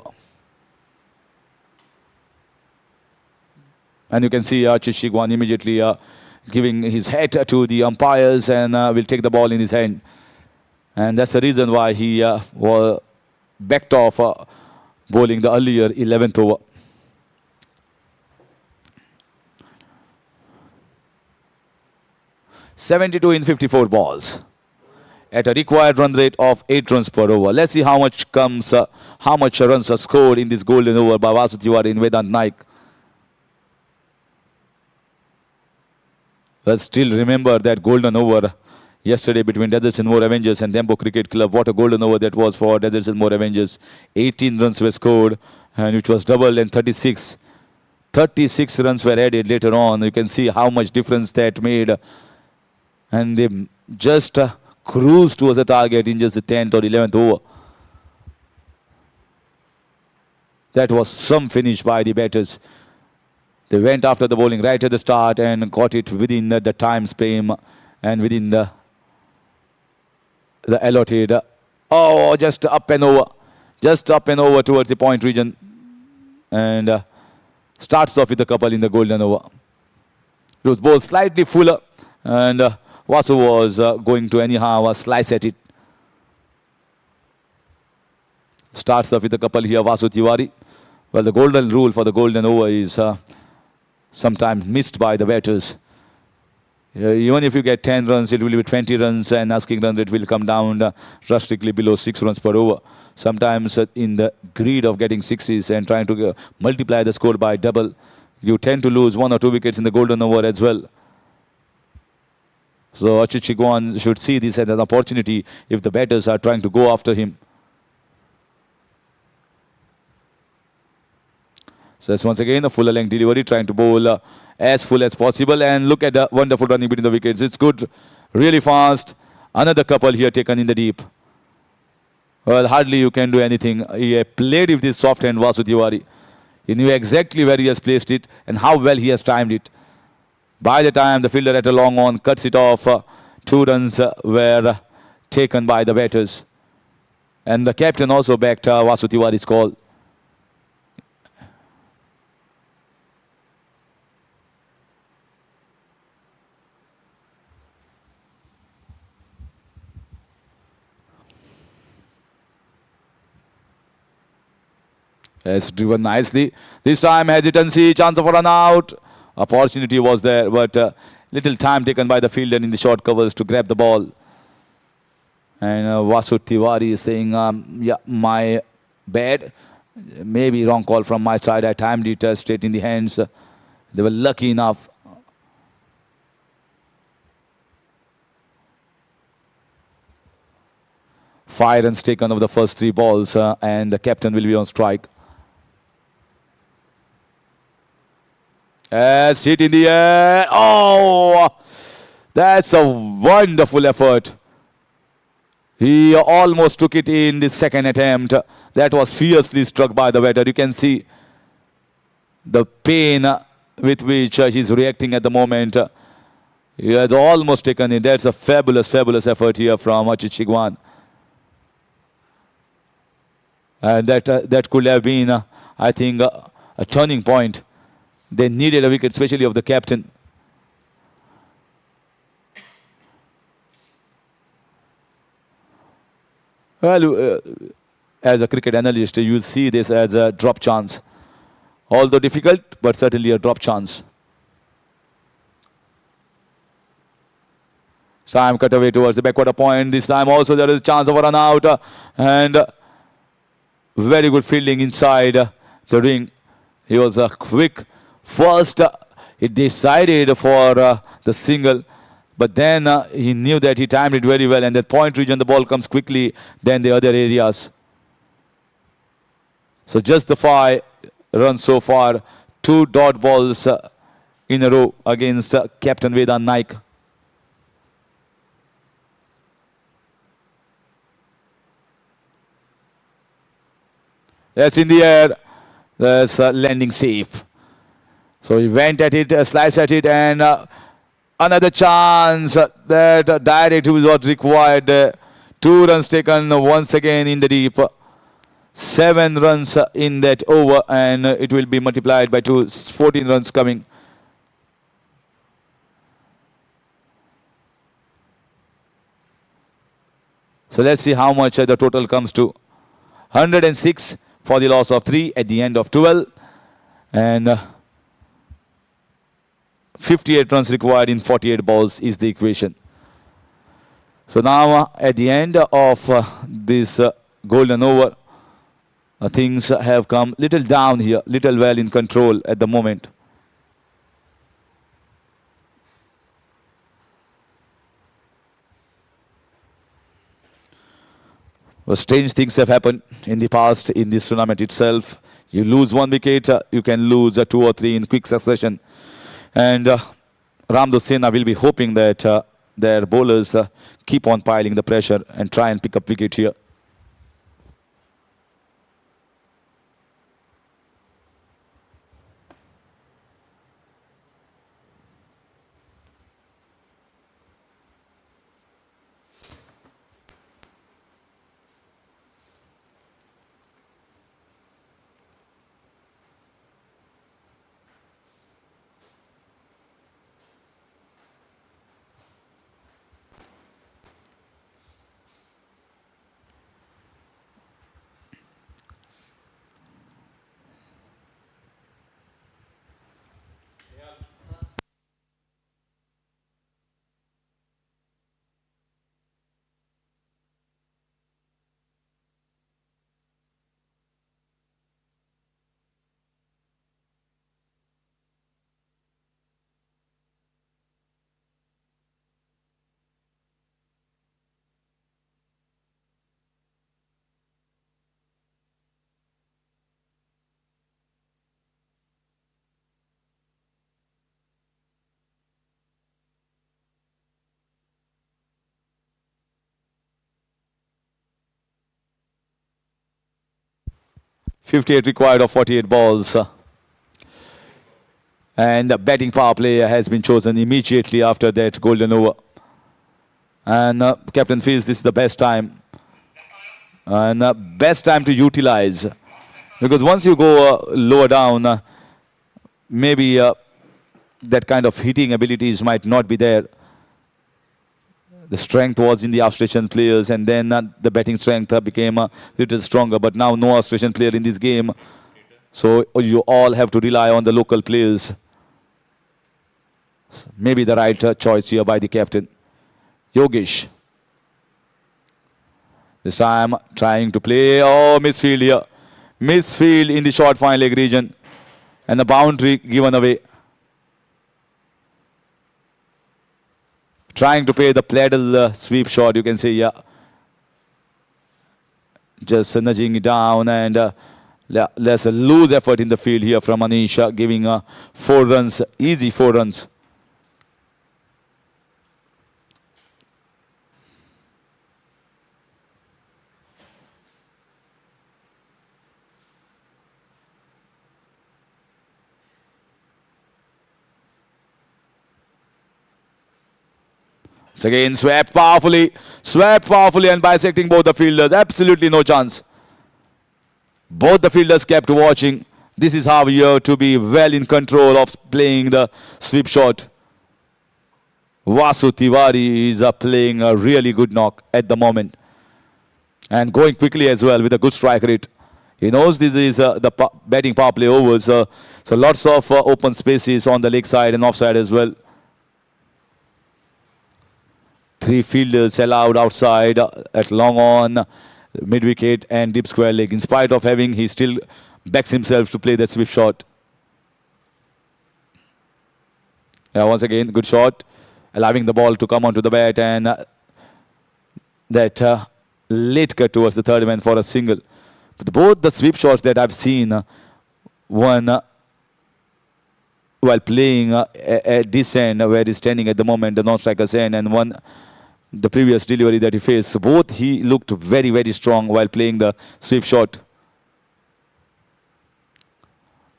And you can see Archie Chigwan immediately giving his head to the umpires and will take the ball in his hand. And that's the reason why he was backed off bowling the earlier 11th over. .72 in 54 balls at a required run rate of 8 runs per over. Let's see how much runs are scored in this golden over by Vasu Tiwari and Vedant Naik. But still remember that golden over yesterday between Deserts and More Avengers and Dembo Cricket Club. What a golden over that was for Deserts and More Avengers. 18 runs were scored and it was doubled and 36 runs were added later on. You can see how much difference that made. And they just cruised towards the target in just the 10th or 11th over. That was some finish by the batters. They went after the bowling right at the start and got it within the time frame and within the allotted. Just up and over. Just up and over towards the point region. And starts off with a couple in the golden over. It was bowled slightly fuller and Vasu was going to anyhow slice at it. Starts off with a couple here, Vasu Tiwari. Well, the golden rule for the golden over is sometimes missed by the batters. Even if you get 10 runs, it will be 20 runs and asking run rate will come down drastically below 6 runs per over. Sometimes in the greed of getting sixes and trying to multiply the score by double, you tend to lose 1 or 2 wickets in the golden over as well. So Archie Chigwan should see this as an opportunity if the batters are trying to go after him. So that's once again a fuller length delivery, trying to bowl as full as possible. And look at the wonderful running between the wickets. It's good, really fast. Another couple here taken in the deep. Well, hardly you can do anything. He played with this soft hand, Vasu Tiwari. He knew exactly where he has placed it and how well he has timed it. By the time the fielder at a long on cuts it off, 2 runs were taken by the batters. And the captain also backed Vasu Tiwari's call. Has driven nicely. This time hesitancy, chance of a run out. Opportunity was there, but little time taken by the fielder in the short covers to grab the ball. And Vasu Tiwari is saying, yeah, my bad. Maybe wrong call from my side. I timed it straight in the hands. They were lucky enough. Five runs taken over the first 3 balls, and the captain will be on strike. As hit in the air. Oh, that's a wonderful effort. He almost took it in the second attempt. That was fiercely struck by the batter. You can see the pain with which he's reacting at the moment. He has almost taken it. That's a fabulous, fabulous effort here from Archie Chigwan. And that could have been, I think, a turning point. They needed a wicket, especially of the captain. Well, as a cricket analyst, you see this as a drop chance. Although difficult, but certainly a drop chance. Sam cut away towards the backward point. This time also there is a chance of a run out. And very good fielding inside the ring. He was quick. First, he decided for the single, but then he knew that he timed it very well, and that point region, the ball comes quickly than the other areas. So just the 5 runs so far, 2 dot balls in a row against Captain Vedan Naik. Yes, in the air. There's landing safe. So he went at it, sliced at it, and another chance. That direct was what required. 2 runs taken once again in the deep. 7 runs in that over, and it will be multiplied by 2. 14 runs coming. So let's see how much the total comes to. 106 for the loss of 3 at the end of 12. And 58 runs required in 48 balls is the equation. So now at the end of this golden over, things have come little down here, little well in control at the moment. Well, strange things have happened in the past in this tournament itself. You lose 1 wicket, you can lose 2 or 3 in quick succession. And RAMDOOT SENA will be hoping that their bowlers keep on piling the pressure and try and pick up wicket here. .58 required of 48 balls. And the batting power play has been chosen immediately after that golden over. And Captain feels this is the best time. And best time to utilize. Because once you go lower down, maybe that kind of hitting abilities might not be there. The strength was in the Australian players, and then the batting strength became a little stronger. But now no Australian player in this game. So you all have to rely on the local players. Maybe the right choice here by the captain. Yogesh. This time trying to play. Oh, misfield here. Misfield in the short fine leg region. And the boundary given away. Trying to play the pladdle sweep shot, you can say, yeah. Just nudging it down, and there's a loose effort in the field here from Anisha, giving 4 runs, easy 4 runs. So again, swept powerfully and bisecting both the fielders. Absolutely no chance. Both the fielders kept watching. This is how you have to be well in control of playing the sweep shot. Vasu Tiwari is playing a really good knock at the moment. And going quickly as well with a good strike rate. He knows this is the batting power play over. So lots of open spaces on the leg side and offside as well. 3 fielders allowed outside at long on, mid wicket and deep square leg. In spite of having, he still backs himself to play that sweep shot. Yeah, once again, good shot, allowing the ball to come onto the bat, and that late cut towards the third man for a single. But both the sweep shots that I've seen, one while playing at this end where he's standing at the moment, the non-striker's end, and one the previous delivery that he faced. Both he looked very, very strong while playing the sweep shot.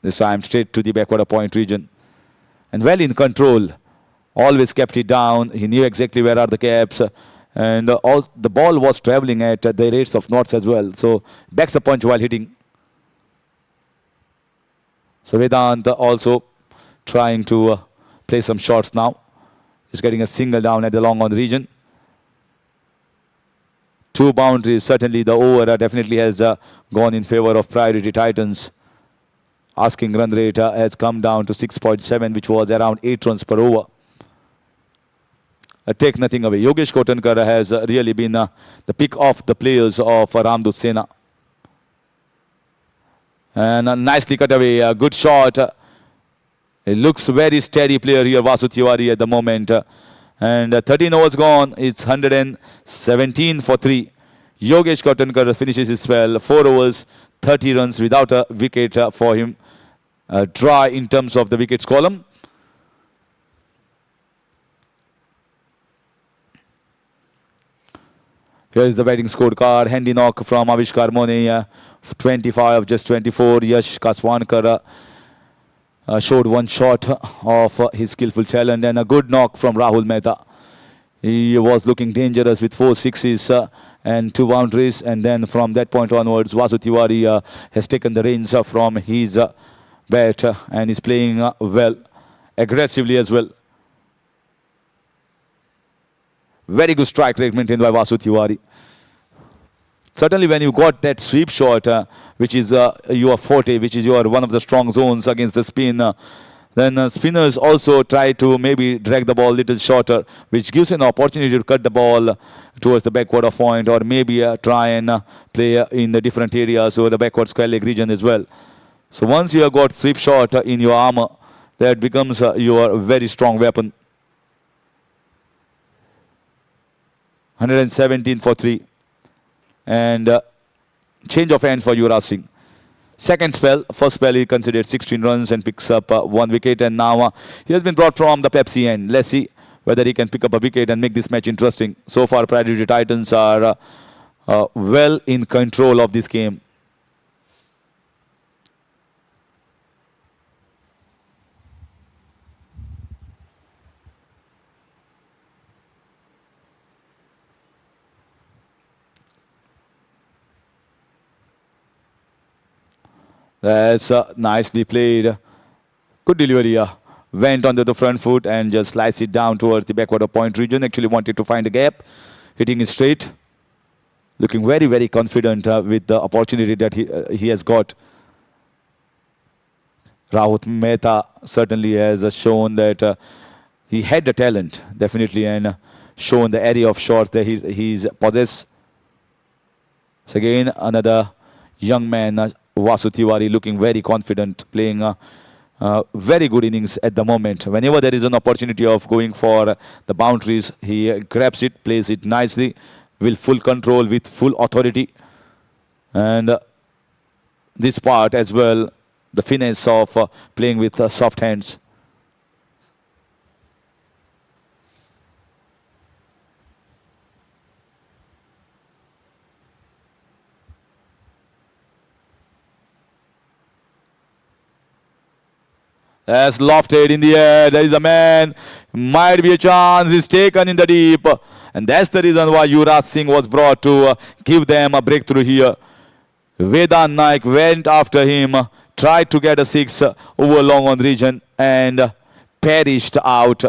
This time straight to the backward point region. And well in control. Always kept it down. He knew exactly where are the gaps. And also the ball was traveling at the rates of knots as well. So backs a punch while hitting. So Vedant also trying to play some shots now. He's getting a single down at the long on region. 2 boundaries. Certainly the over definitely has gone in favor of Priority Titans. Asking run rate has come down to 6.7, which was around 8 runs per over. Take nothing away. Yogesh Kotankar has really been the pick of the players of RAMDOOT SENA. And nicely cut away. A good shot. It looks very steady player here, Vasu Tiwari at the moment. And 13 overs gone. It's 117 for 3. Yogesh Kotankar finishes his spell. 4 overs, 30 runs without a wicket for him. Dry in terms of the wickets column. Here is the batting scorecard. Handy knock from Avishkar Mone. 25, just 24. Yash Kaswankar showed one shot of his skillful talent, and a good knock from Rahul Mehta. He was looking dangerous with 4 sixes and 2 boundaries, and then from that point onwards, Vasu Tiwari has taken the reins from his bat and is playing well, aggressively as well. Very good strike rate maintained by Vasu Tiwari. Certainly when you got that sweep shot, which is your forte, which is your one of the strong zones against the spin, then spinners also try to maybe drag the ball a little shorter, which gives an opportunity to cut the ball towards the backward of point, or maybe try and play in the different areas or the backward square leg region as well. So once you have got sweep shot in your armor, that becomes your very strong weapon. 117 for 3. And change of hands for Yuvraj Singh. Second spell, first spell he considered 16 runs and picks up 1 wicket, and now he has been brought from the Pepsi end. Let's see whether he can pick up a wicket and make this match interesting. So far, Priority Titans are well in control of this game. That's nicely played. Good delivery. Went onto the front foot and just sliced it down towards the backward of point region. Actually wanted to find a gap. Hitting it straight. Looking very, very confident with the opportunity that he has got. Rahul Mehta certainly has shown that he had the talent, definitely, and shown the area of shots that he's possessed. So again, another young man, Vasu Tiwari, looking very confident, playing very good innings at the moment. Whenever there is an opportunity of going for the boundaries, he grabs it, plays it nicely, with full control, with full authority. And this part as well, the finesse of playing with soft hands. That's lofted in the air. There is a man. Might be a chance. He's taken in the deep. And that's the reason why Yuvraj Singh was brought to give them a breakthrough here. Vedant Naik went after him. Tried to get a 6 over long on region and perished out.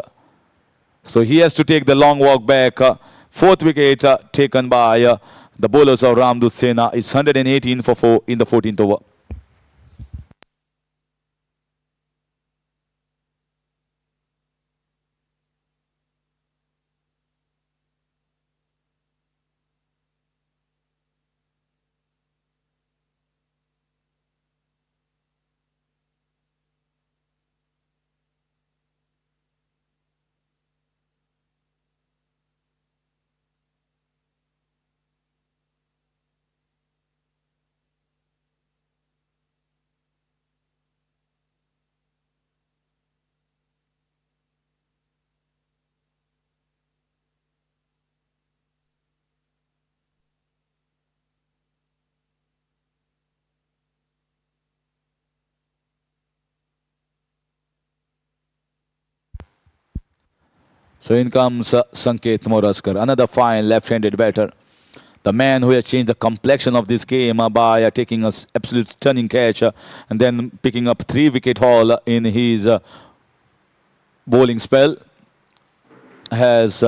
So he has to take the long walk back. 4th wicket taken by the bowlers of RAMDOOT SENA. It's 118 for 4 in the 14th over. So in comes Sanket Moraskar, another fine left-handed batter. The man who has changed the complexion of this game by taking an absolute stunning catch and then picking up 3-wicket haul in his bowling spell has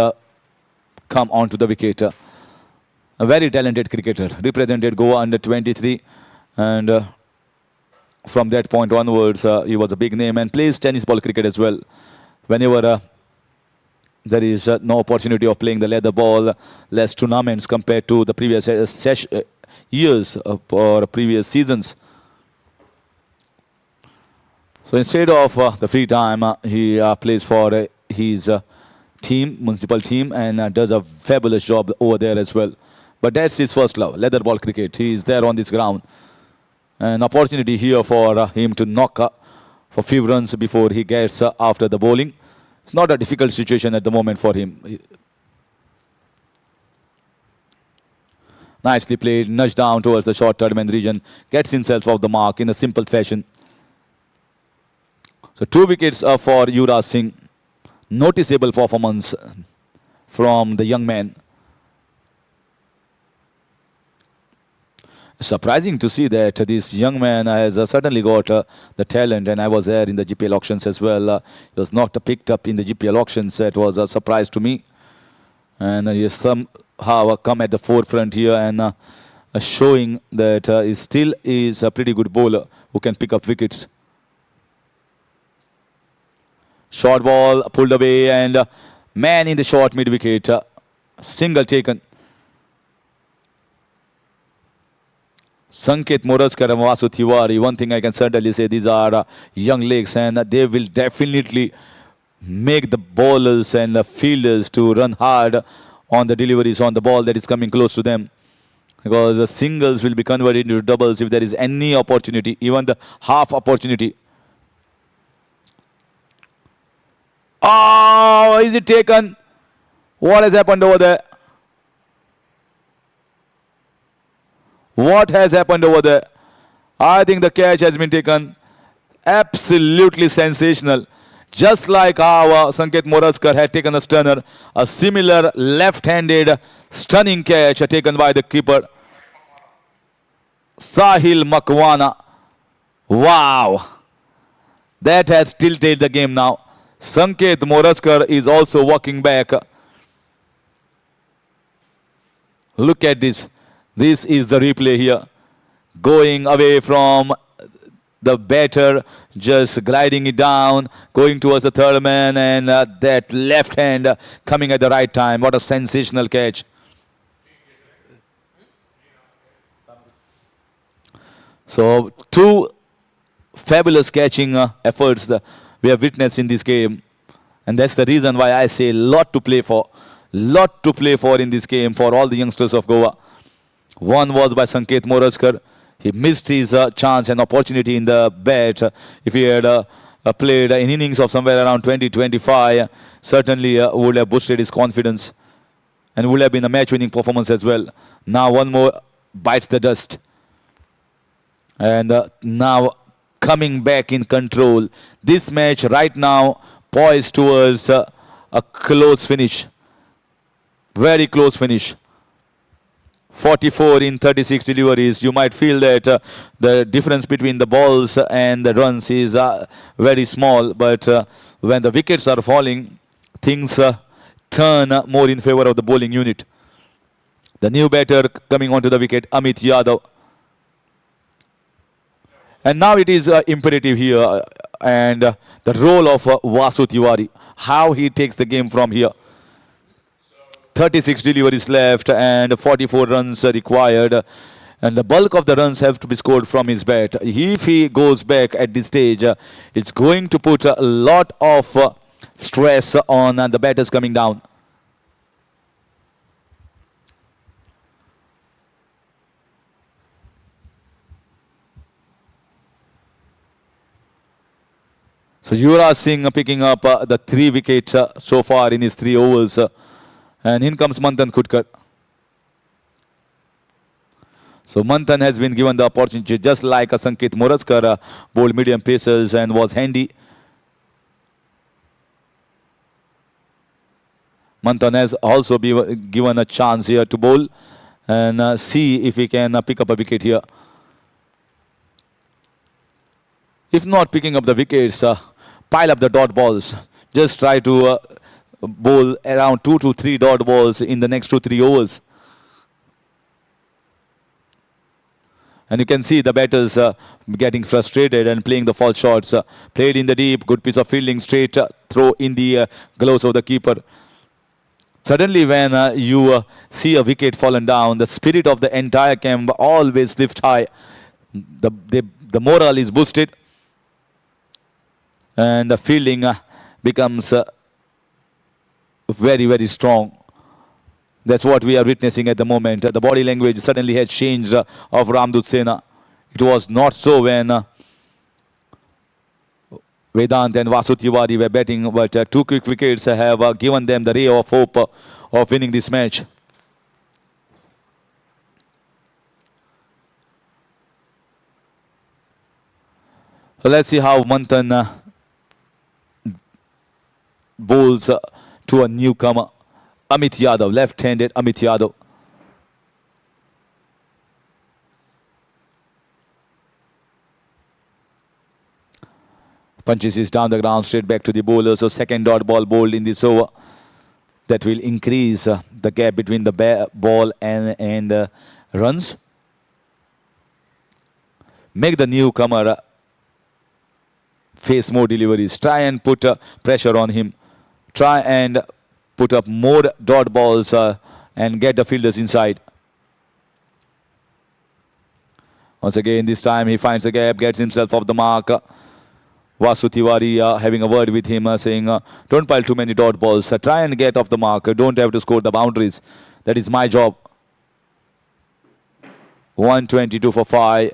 come onto the wicket. A very talented cricketer, represented Goa under 23, and from that point onwards, he was a big name and plays tennis ball cricket as well. Whenever there is no opportunity of playing the leather ball, less tournaments compared to the previous years or previous seasons. So instead of the free time, he plays for his team, municipal team, and does a fabulous job over there as well. But that's his first love, leather ball cricket. He is there on this ground. An opportunity here for him to knock for few runs before he gets after the bowling. It's not a difficult situation at the moment for him. Nicely played, nudged down towards the short tournament region, gets himself off the mark in a simple fashion. So 2 wickets for Yuvraj Singh. Noticeable performance from the young man. Surprising to see that this young man has certainly got the talent, and I was there in the GPL auctions as well. He was not picked up in the GPL auctions. It was a surprise to me. And he has somehow come at the forefront here and showing that he still is a pretty good bowler who can pick up wickets. Short ball pulled away and man in the short mid-wicket. Single taken. Sanket Moraskar and Vasu Tiwari, one thing I can certainly say, these are young legs and they will definitely make the bowlers and the fielders to run hard on the deliveries on the ball that is coming close to them. Because the singles will be converted into doubles if there is any opportunity, even the half opportunity. Oh, is it taken? What has happened over there? What has happened over there? I think the catch has been taken. Absolutely sensational. Just like how Sanket Moraskar had taken a stunner, a similar left-handed stunning catch taken by the keeper, Sahil Makwana. Wow. That has tilted the game now. Sanket Moraskar is also walking back. Look at this. This is the replay here. Going away from the batter, just gliding it down, going towards the third man, and that left hand coming at the right time. What a sensational catch. So, 2 fabulous catching efforts that we have witnessed in this game. And that's the reason why I say lot to play for. Lot to play for in this game for all the youngsters of Goa. One was by Sanket Moraskar. He missed his chance and opportunity in the bat. If he had played in innings of somewhere around 20-25, certainly would have boosted his confidence and would have been a match-winning performance as well. Now one more bites the dust. And now coming back in control. This match right now poised towards a close finish. Very close finish. 44 in 36 deliveries. You might feel that the difference between the balls and the runs is very small, but when the wickets are falling, things turn more in favor of the bowling unit. The new batter coming onto the wicket, Amit Yadav. And now it is imperative here and the role of Vasu Tiwari, how he takes the game from here. 36 deliveries left and 44 runs required, and the bulk of the runs have to be scored from his bat. If he goes back at this stage, it's going to put a lot of stress on the batters coming down. So Yuvraj Singh picking up the 3 wickets so far in his 3 overs. And in comes Manthan Khudkar. So Manthan has been given the opportunity, just like a Sanket Moraskar, bowled medium pacers and was handy. Manthan has also been given a chance here to bowl and see if he can pick up a wicket here. If not picking up the wickets, pile up the dot balls. Just try to bowl around 2 to 3 dot balls in the next 2-3 overs. And you can see the batters getting frustrated and playing the false shots. Played in the deep, good piece of fielding, straight throw in the gloves of the keeper. Suddenly when you see a wicket fallen down, the spirit of the entire camp always lift high. The morale is boosted. And the fielding becomes very, very strong. That's what we are witnessing at the moment. The body language suddenly has changed of RAMDOOT SENA. It was not so when Vedant and Vasu Tiwari were batting, but 2 quick wickets have given them the ray of hope of winning this match. So let's see how Manthan bowls to a newcomer, Amit Yadav, left-handed Amit Yadav. Punches is down the ground, straight back to the bowler. So second dot ball bowled in this over. That will increase the gap between the ball and runs. Make the newcomer face more deliveries. Try and put pressure on him. Try and put up more dot balls and get the fielders inside. Once again, this time he finds a gap, gets himself off the mark. Vasu Tiwari having a word with him, saying, don't pile too many dot balls. Try and get off the mark. Don't have to score the boundaries. That is my job. 122 for 5.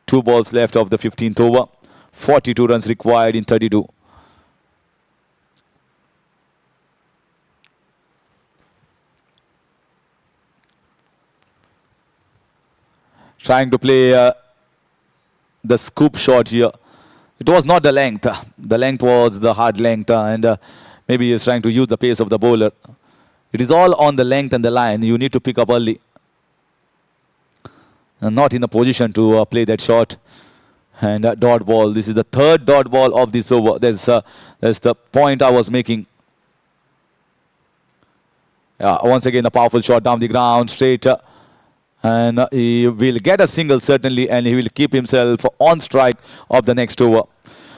2 balls left of the 15th over. 42 runs required in 32. Trying to play the scoop shot here. It was not the length. The length was the hard length, and maybe he's trying to use the pace of the bowler. It is all on the length and the line. You need to pick up early. And not in a position to play that shot. And dot ball. This is the third dot ball of this over. That's the point I was making. Once again, a powerful shot down the ground, straight. And he will get a single certainly, and he will keep himself on strike of the next over.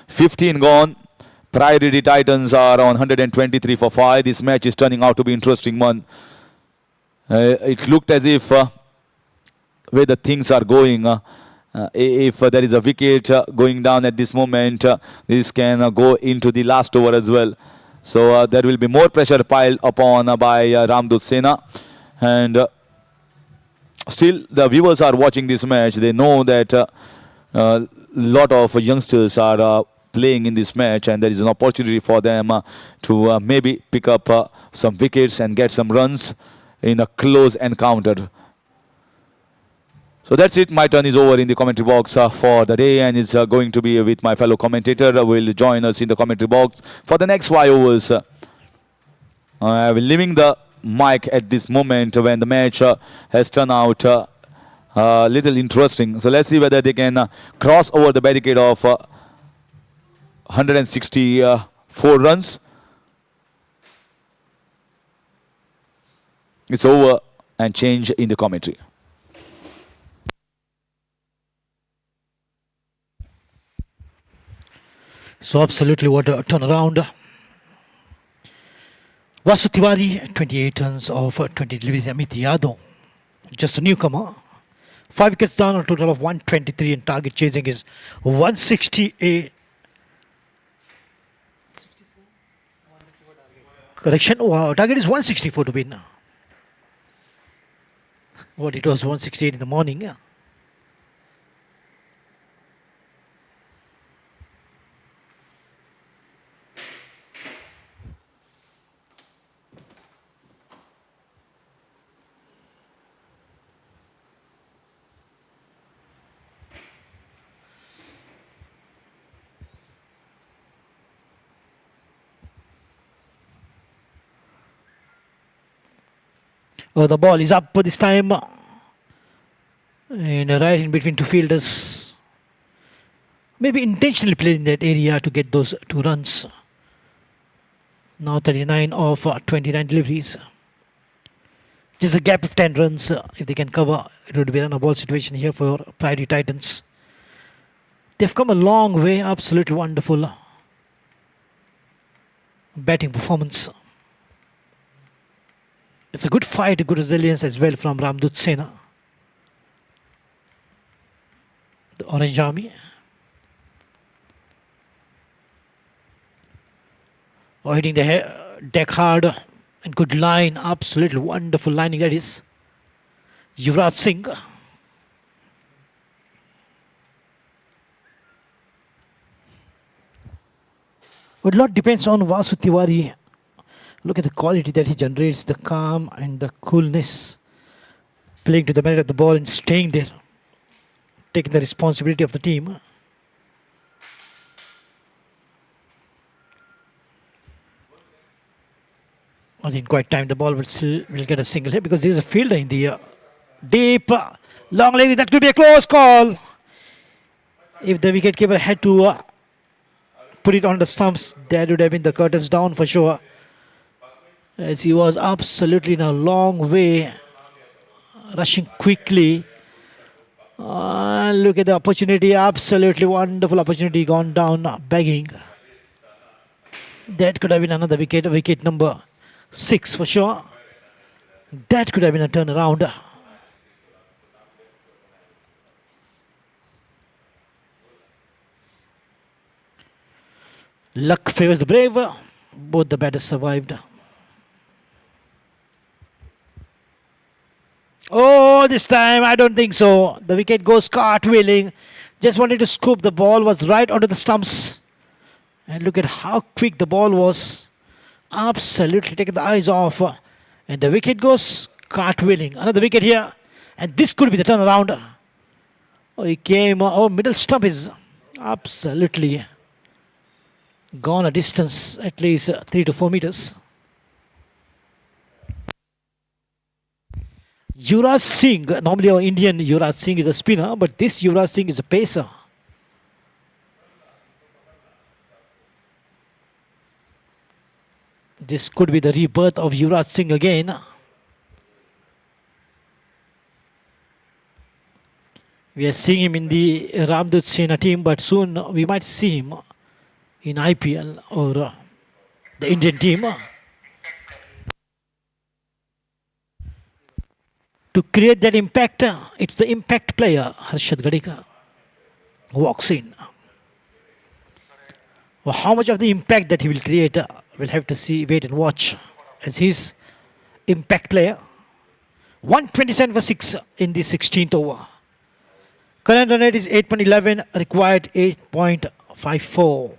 15 gone. Priority Titans are on 123 for 5. This match is turning out to be interesting one. It looked as if where the things are going, if there is a wicket going down at this moment, this can go into the last over as well. So there will be more pressure piled upon by RAMDOOT SENA. And still, the viewers are watching this match. They know that a lot of youngsters are playing in this match, and there is an opportunity for them to maybe pick up some wickets and get some runs in a close encounter. So that's it. My turn is over in the commentary box for the day, and it's going to be with my fellow commentator who will join us in the commentary box for the next 5 overs. I will leaving the mic at this moment when the match has turned out a little interesting. So let's see whether they can cross over the barricade of 164 runs. It's over, and change in the commentary. So absolutely what a turnaround. Vasu Tiwari, 28 runs of 20 deliveries. Amit Yadav, just a newcomer. 5 wickets down, a total of 123, and target chasing is 168. Correction, target is 164 to win. What, it was 168 in the morning. Yeah. Oh, the ball is up this time. And right in between two fielders. Maybe intentionally played in that area to get those 2 runs. Now 39 of 29 deliveries. Just a gap of 10 runs. If they can cover, it would be a run-a-ball situation here for Priority Titans. They've come a long way. Absolutely wonderful batting performance. It's a good fight, good resilience as well from RAMDOOT SENA. The Orange Army. Hitting the deck hard and good line. Absolutely wonderful lining that is. Yuvraj Singh. But a lot depends on Vasu Tiwari. Look at the quality that he generates, the calm and the coolness. Playing to the merit of the ball and staying there. Taking the responsibility of the team. I didn't quite time. The ball will get a single hit because there is a fielder in the deep long leg. That could be a close call. If the wicketkeeper had to put it on the stumps, that would have been the curtains down for sure. As he was absolutely in a long way, rushing quickly. Look at the opportunity. Absolutely wonderful opportunity gone down, begging. That could have been another wicket. Wicket number 6 for sure. That could have been a turnaround. Luck favors the brave. Both the batters survived. Oh, this time I don't think so. The wicket goes cartwheeling. Just wanted to scoop. The ball was right onto the stumps. And look at how quick the ball was. Absolutely taking the eyes off. And the wicket goes cartwheeling. Another wicket here. And this could be the turnaround. Oh, he came. Oh, middle stump is absolutely gone a distance, at least 3 to 4 meters. Yuvraj Singh, normally our Indian Yuvraj Singh is a spinner, but this Yuvraj Singh is a pacer. This could be the rebirth of Yuvraj Singh again. We are seeing him in the RAMDOOT SENA team, but soon we might see him in IPL or the Indian team. To create that impact, it's the impact player, Harshad Gadika, who walks in. Well, how much of the impact that he will create, we'll have to see, wait and watch, as his impact player. 127 for 6 in the 16th over. Current run rate is 8.11, required 8.54.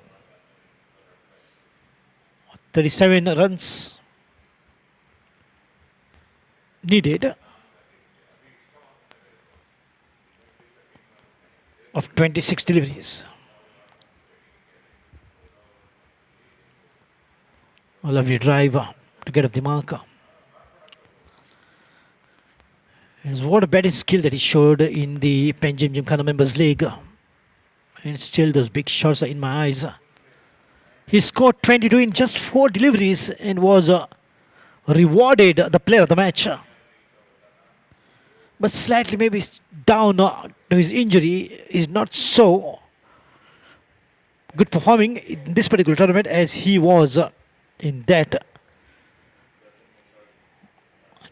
37 runs needed of 26 deliveries. A lovely drive to get up the marker. And what a batting skill that he showed in the Panjim Gymkhana Members League. And still those big shots are in my eyes. He scored 22 in just 4 deliveries and was rewarded the player of the match. But slightly maybe down to his injury, is not so good performing in this particular tournament as he was in that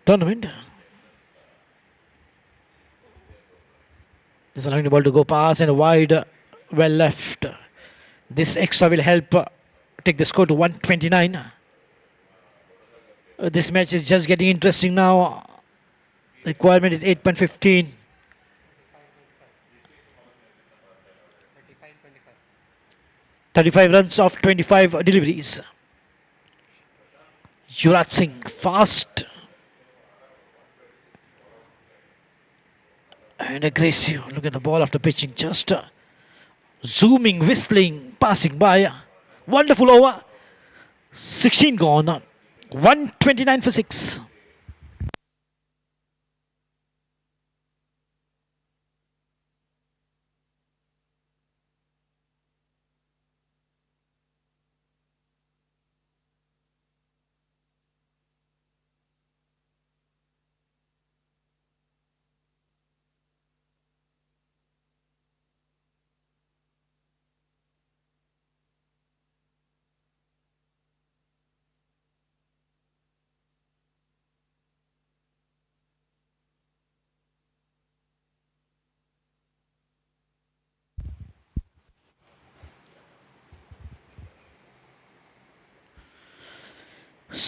tournament. Just allowing the ball to go past and wide, well left. This extra will help take the score to 129. This match is just getting interesting now. Requirement is 8.15. 35 runs of 25 deliveries. Yuvraj Singh, fast and aggressive. Look at the ball after pitching, just zooming, whistling, passing by. Wonderful over. 16 gone. 129 for 6.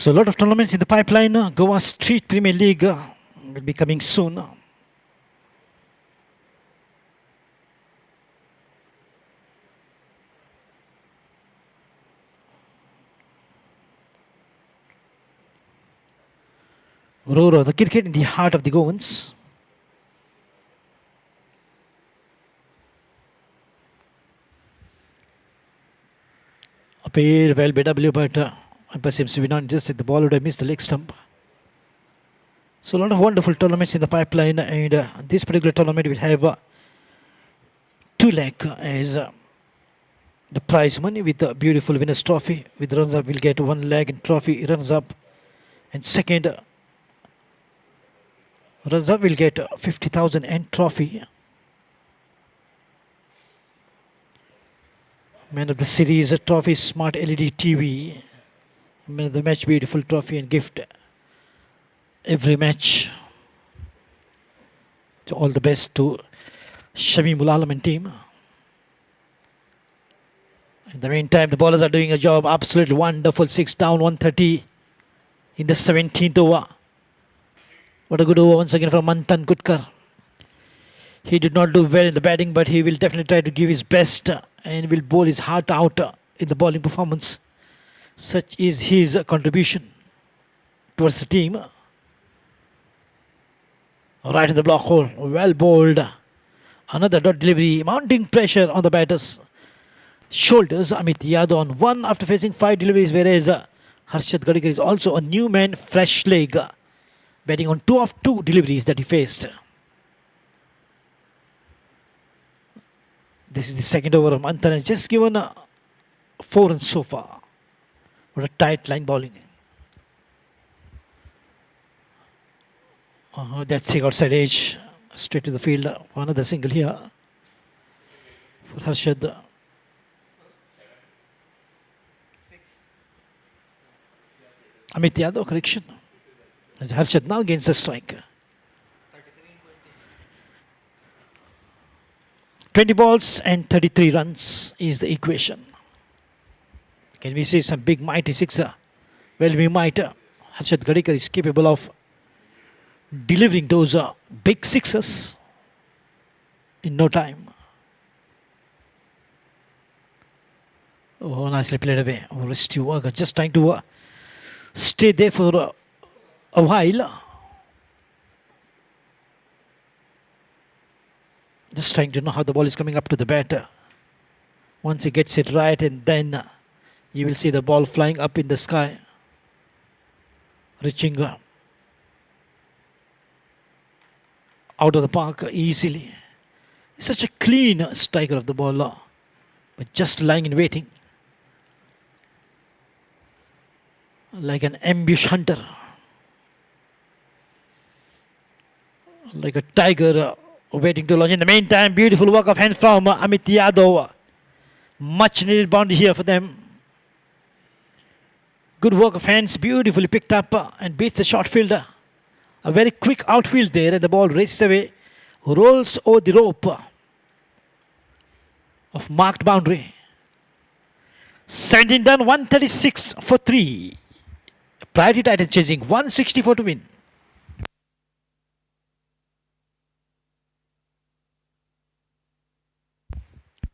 So a lot of tournaments in the pipeline. Goa Street Premier League will be coming soon. Roar of the cricket in the heart of the Goans. A pair well BW, but umpire seems to be not interested. The ball would have missed the leg stump. So a lot of wonderful tournaments in the pipeline, and this particular tournament will have 2 lakh as the prize money with the beautiful winners trophy. With runners up, will get 1 lakh in trophy. Runners up, and second runners up will get 50,000 and trophy. Man of the series trophy, smart LED TV. Man of the match, beautiful trophy and gift every match. So all the best to Shamimul Alam and team. In the meantime, the bowlers are doing a job. Absolutely wonderful. 6 down, 130 in the 17th over. What a good over once again from Mantan Gutkar. He did not do well in the batting, but he will definitely try to give his best and will bowl his heart out in the bowling performance. Such is his contribution towards the team. Right in the block hole. Well bowled. Another dot delivery. Mounting pressure on the batter's shoulders. Amit Yadav on 1 after facing 5 deliveries, whereas Harshad Gadikar is also a new man, fresh leg, batting on 2 of 2 deliveries that he faced. This is the second over of Mantan, has just given 4 runs so far. What a tight line bowling. That's the outside edge, straight to the field. Another single here for Harshad. Amit Yadav, correction. As Harshad now gains the strike. 20 balls and 33 runs is the equation. Can we see some big mighty sixer? Well, we might. Harshad Gadikar is capable of delivering those big sixes in no time. Oh, nicely played away. Rescue worker just trying to stay there for a while. Just trying to know how the ball is coming up to the batter. Once he gets it right, and then you will see the ball flying up in the sky, reaching out of the park easily. He's such a clean striker of the ball, but just lying in waiting, like an ambush hunter, like a tiger waiting to launch. In the meantime, beautiful work of hand from Amit Yadav. Much needed boundary here for them. Good work of hands, beautifully picked up and beats the short fielder. A very quick outfield there, and the ball races away, rolls over the rope of marked boundary. 17 done, 136 for 3. Priority Titans chasing 164 to win.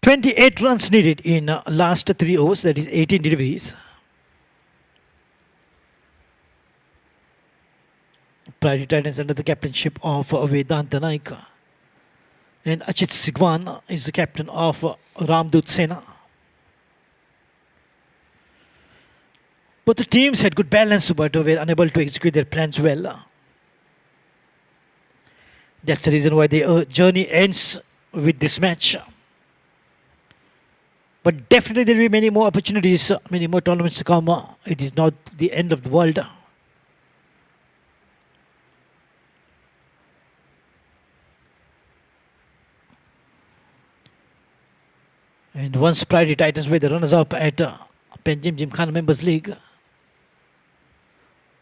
"28 runs needed in last 3 overs, that is 18 deliveries. Priority Titans under the captainship of Vedanta Naik. And Achit Sigwan is the captain of RAMDOOT SENA. Both the teams had good balance, but were unable to execute their plans well. That's the reason why the journey ends with this match. But definitely there will be many more opportunities, many more tournaments to come. It is not the end of the world. And once Priority Titans were the runners-up at Panjim Gymkhana Members League.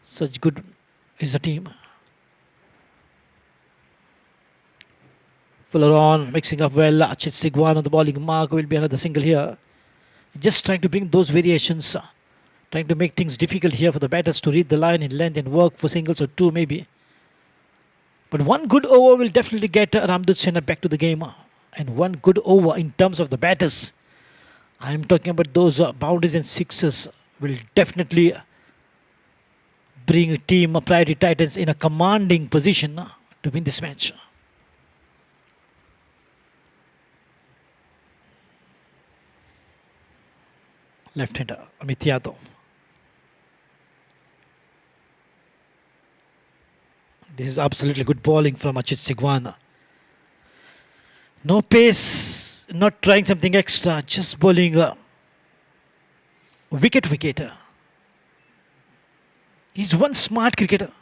Such good is the team. Fuller on, mixing up well. Achit Sigwan on the bowling mark. Will be another single here. Just trying to bring those variations Trying to make things difficult here for the batters to read the line in length and work for singles or two maybe. But one good over will definitely get RAMDOOT SENA back to the game. And one good over in terms of the batters. I'm talking about those boundaries and sixes will definitely bring team Priority Titans in a commanding position to win this match. Left-hander Amit Yadav. This is absolutely good bowling from Achit Sigwan. No pace, not trying something extra, just bowling wicket. He's one smart cricketer.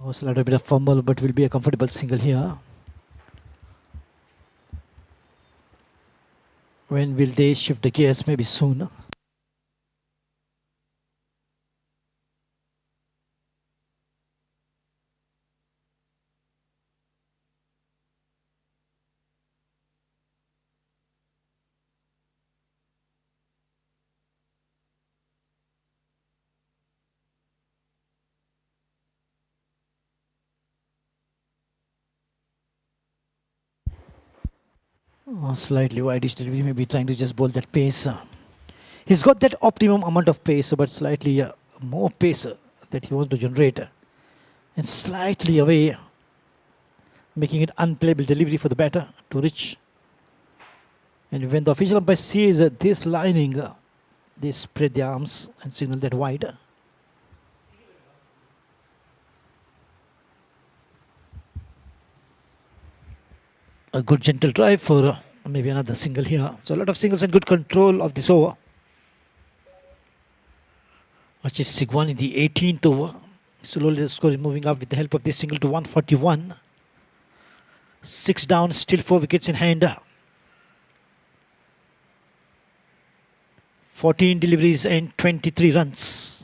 Was a little bit of fumble, but will be a comfortable single here. When will they shift the gears? Maybe soon. Slightly wide-ish delivery, maybe trying to just bowl that pace. He's got that optimum amount of pace, but slightly more pace that he wants to generate. And slightly away, making it unplayable delivery for the batter to reach. And when the official umpire sees this lining, they spread their arms and signal that wide. A good gentle drive for maybe another single here. So a lot of singles and good control of this over. Which is Sigwan in the 18th over. Slowly the score is moving up with the help of this single to 141. 6 down, still 4 wickets in hand. 14 deliveries and 23 runs.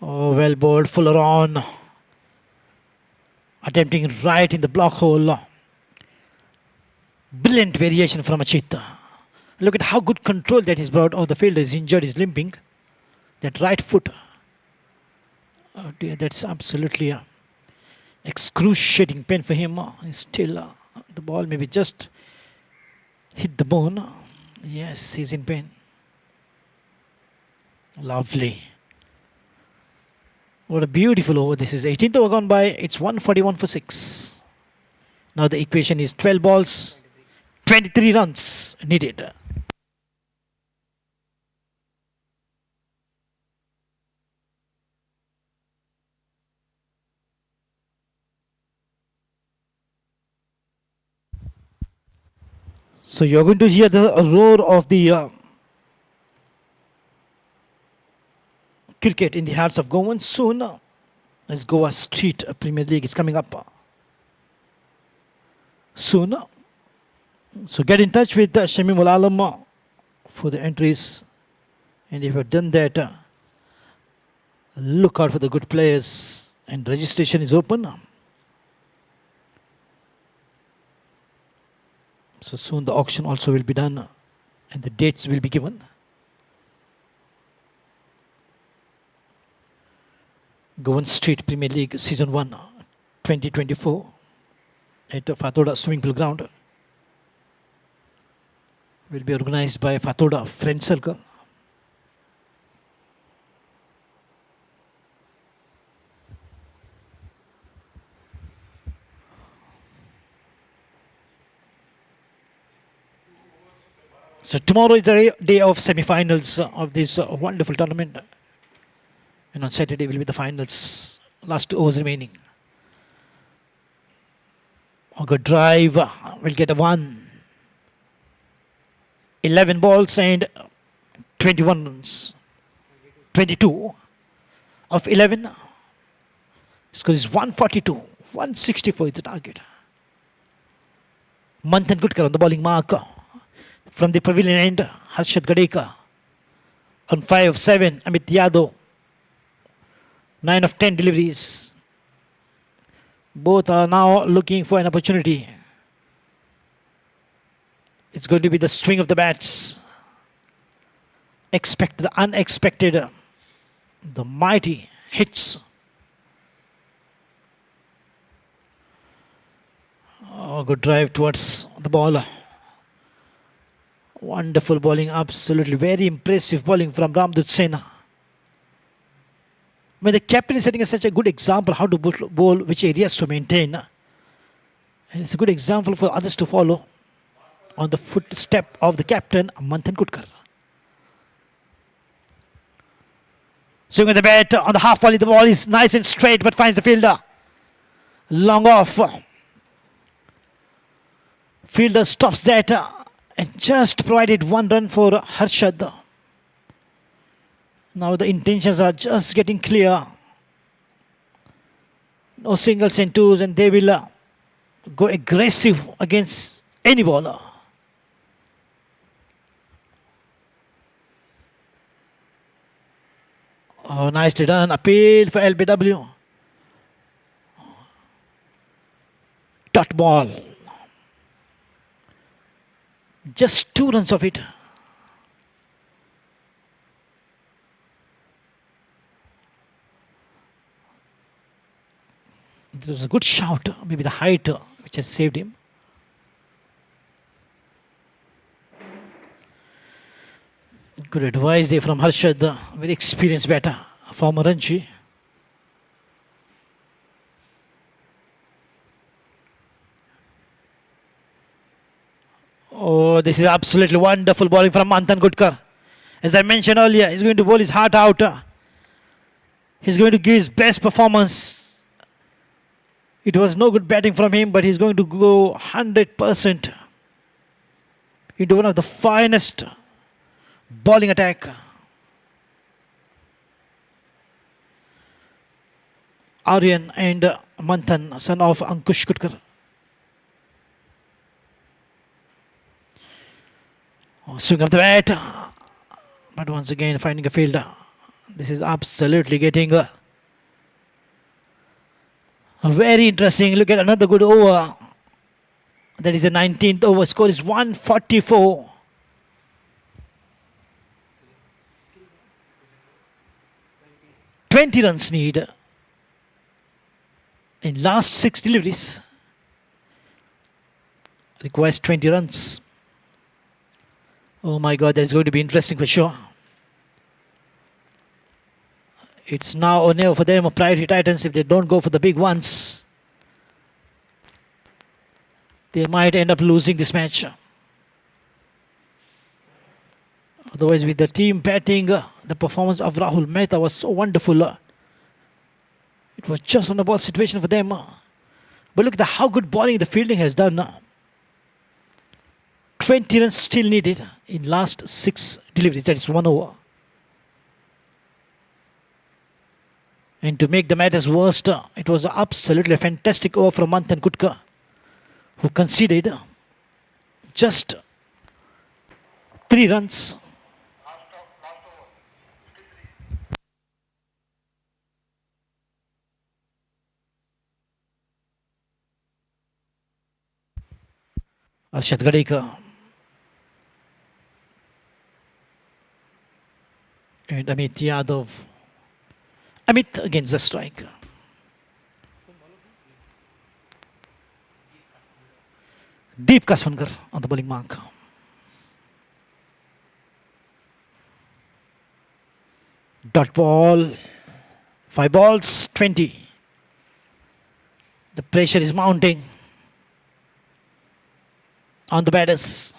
Oh, well bowled, Fuller on. Attempting right in the block hole. Brilliant variation from Achit. Look at how good control that is brought. Oh, the fielder is injured, is limping. That right foot. Oh dear, that's absolutely excruciating pain for him. Still, the ball maybe just hit the bone. Yes, he's in pain. Lovely. What a beautiful over this is. 18th over gone by. It's 141 for 6. Now the equation is 12 balls, 23 runs needed. So you're going to hear the roar of the cricket in the hearts of Goan soon, as Goa Street Premier League is coming up soon. So get in touch with Shamim Ulalam for the entries, and if you've done that, look out for the good players, and registration is open. So soon the auction also will be done and the dates will be given. Goan Street Premier League Season 1 2024 at Fathoda Swimming Pool Ground will be organized by Fathoda Friend Circle. So tomorrow is the day of semi-finals of this wonderful tournament. And on Saturday will be the finals. Last 2 overs remaining. A good drive. Will get a 1. 11 balls and 21 runs. 22 of 11. Score is 142 164 is the target. Manthan Gudkar on the bowling mark. From the pavilion end, Harshad Gadekar. On 5 of 7, Amit Yadav. 9 of 10 deliveries. Both are now looking for an opportunity. It's going to be the swing of the bats. Expect the unexpected. The mighty hits. Oh, good drive towards the ball. Wonderful bowling, absolutely very impressive bowling from RAMDOOT SENA. When the captain is setting such a good example how to bowl, which areas to maintain. And it's a good example for others to follow on the footstep of the captain, Manthan Gudkar. Swing with the bat on the half volley. The ball is nice and straight but finds the fielder. Long off. Fielder stops that and just provided 1 run for Harshad. Now the intentions are just getting clear. No singles and twos, and they will go aggressive against any bowler. Oh, nicely done. Appeal for LBW. Dot ball. Just 2 runs of it. It was a good shout. Maybe the height which has saved him. Good advice there from Harshad. Very experienced batter. Former Ranji. Oh, this is absolutely wonderful bowling from Manthan Gudkar. As I mentioned earlier, he's going to bowl his heart out. He's going to give his best performance. It was no good batting from him, but he's going to go 100% into one of the finest bowling attack. Aryan and Manthan, son of Ankush Gudkar. Swing of the bat, but once again finding a fielder. This is absolutely getting very interesting. Look at another good over. That is the 19th over. Score is 144. Twenty runs need in last 6 deliveries. Requires 20 runs. Oh my God, that's going to be interesting for sure. It's now or never for them, priority Titans. If they don't go for the big ones, they might end up losing this match. Otherwise, with the team batting, the performance of Rahul Mehta was so wonderful. It was just on the ball situation for them. But look at how good bowling the fielding has done. 20 runs still needed in last 6 deliveries. That is 1 over. And to make the matters worse, it was absolutely a fantastic over from Manthan Gudkar, who conceded just 3 runs. Arshad Gadekar and Amit Yadav. Amit against the strike. Deep Kaswankar on the bowling mark. Dot ball. 5 balls, 20. The pressure is mounting on the batters.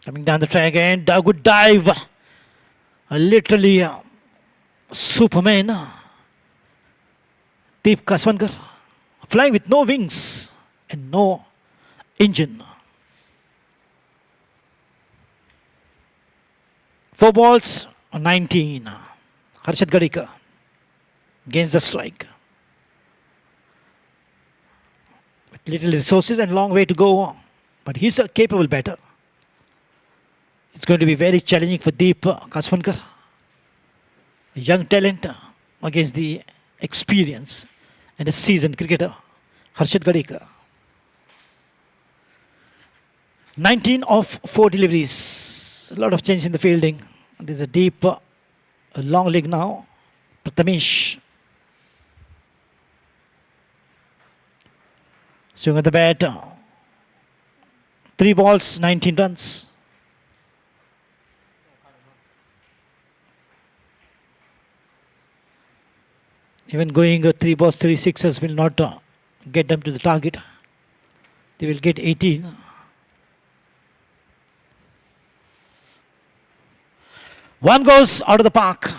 Coming down the track and a good dive. Literally Superman. Deep Kaswankar flying with no wings and no engine. 4 balls, 19. Harshad Gadika gains the strike. With little resources and long way to go, but he's a capable batter. It's going to be very challenging for Deep Kasvankar. Young talent against the experience and a seasoned cricketer, Harshad Gadika. 19 of 4 deliveries. A lot of change in the fielding. There's a deep, long leg now. Prathamesh. Swing at the bat. 3 balls, 19 runs. Even going 3 balls, 3 sixes will not get them to the target. They will get 18. One goes out of the park.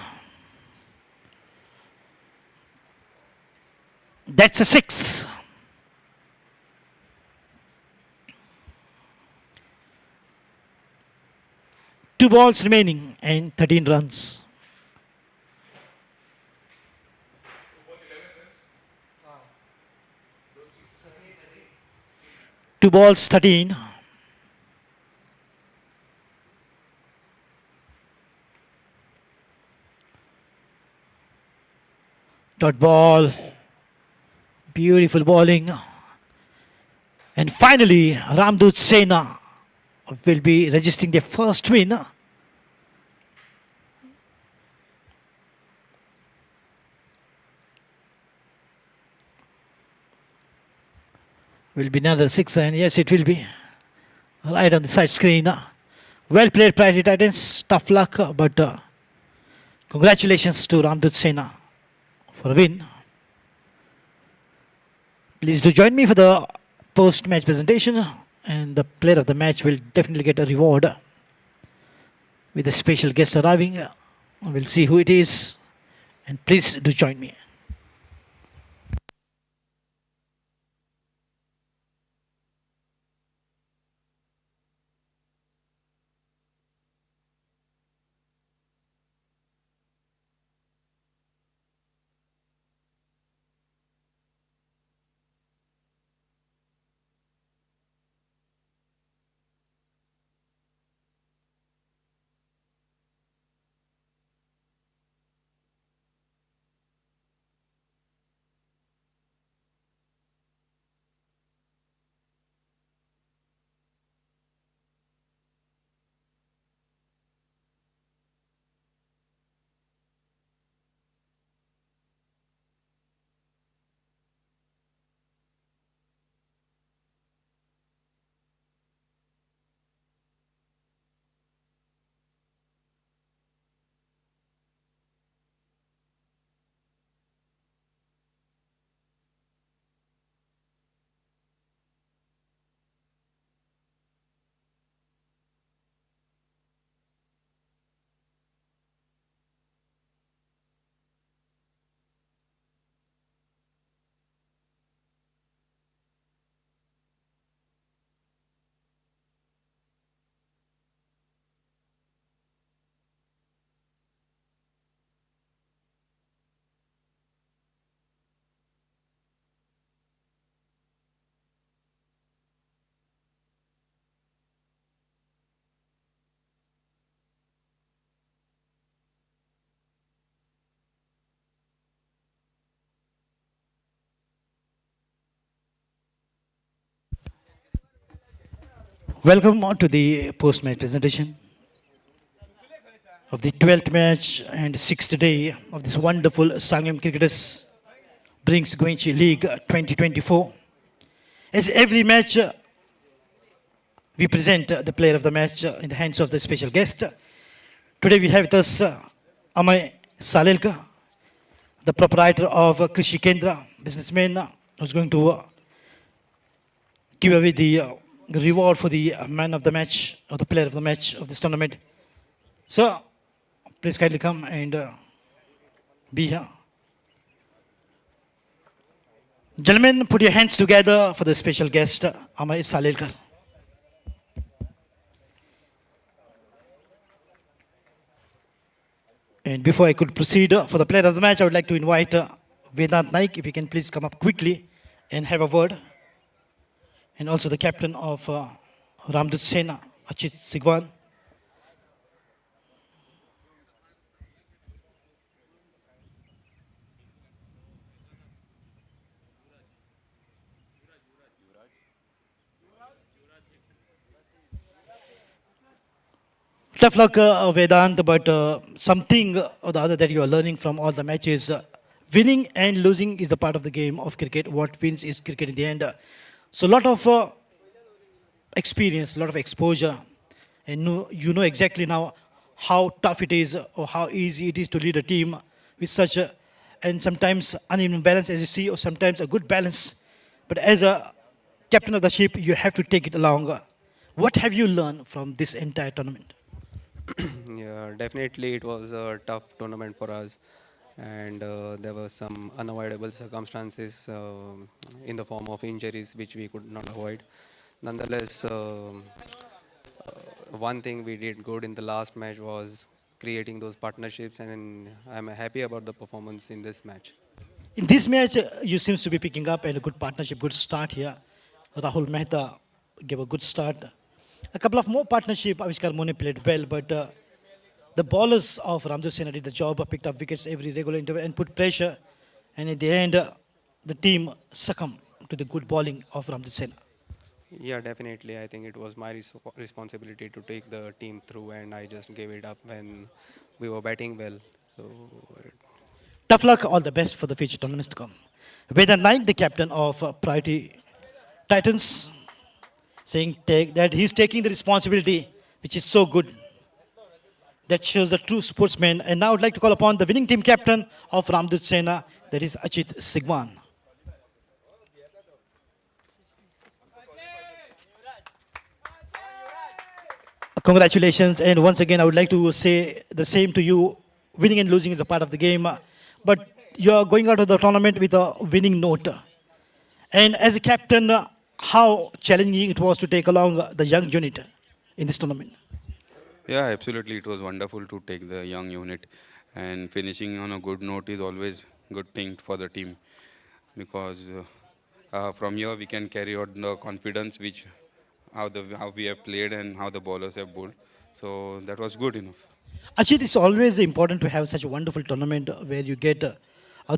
That's a 6. Two balls remaining and 13 runs. Two balls, 13. Dot ball. Beautiful bowling. And finally, RAMDOOT SENA will be registering their first win. Will be another 6, and yes, it will be right on the side screen. Well played, Priority Titans. Tough luck, but congratulations to RAMDOOT SENA for a win. Please do join me for the post-match presentation, and the player of the match will definitely get a reward with a special guest arriving. We'll see who it is, and please do join me. Welcome on to the post-match presentation of the 12th match and 6th day of this wonderful Sanguem Cricketers brings Goichi League 2024. As every match, we present the player of the match in the hands of the special guest. Today we have with us Amay Salelka, the proprietor of Krishi Kendra, businessman, who's going to give away the reward for the man of the match or the player of the match of this tournament. Sir, please kindly come and be here. Gentlemen, put your hands together for the special guest, Amay Salelkar. before I could proceed for the player of the match, I would like to invite Vedant Naik, if you can please come up quickly and have a word. And also the captain of RAMDOOT SENA, Achit Sigwan. Tough luck, Vedant, but something or the other that you are learning from all the matches. Winning and losing is the part of the game of cricket. What wins is cricket in the end. So, a lot of experience, a lot of exposure, and you know exactly now how tough it is or how easy it is to lead a team with such a, and sometimes uneven balance, as you see, or sometimes a good balance. But as a captain of the ship, you have to take it along. What have you learned from this entire tournament? Yeah, definitely it was a tough tournament for us, and there were some unavoidable circumstances in the form of injuries which we could not avoid. Nonetheless, one thing we did good in the last match was creating those partnerships, and I'm happy about the performance in this match. In this match, you seems to be picking up and a good partnership, good start here. Rahul Mehta gave a good start. A couple of more partnership, Avishkar Mone played well, but the bowlers of Ramdev Sena did the job, picked up wickets every regular interval and put pressure. And in the end, the team succumbed to the good bowling of Ramdev Sena. Yeah, definitely. I think it was my responsibility to take the team through, and I just gave it up when we were batting well. So Tough luck, all the best for the future tournaments to come. Vedant Naik, the captain of Priority Titans, saying that he's taking the responsibility, which is so good. That shows the true sportsman. And now I'd like to call upon the winning team captain of Ramdut Sena, that is Achit Sigwan. Congratulations, and once again, I would like to say the same to you. Winning and losing is a part of the game, but you're going out of the tournament with a winning note. And as a captain, how challenging it was to take along the young unit in this tournament. Yeah, absolutely. It was wonderful to take the young unit, and finishing on a good note is always good thing for the team, because from here we can carry out the confidence which how we have played and how the bowlers have bowled. So that was good enough. Actually, it's always important to have such a wonderful tournament where you get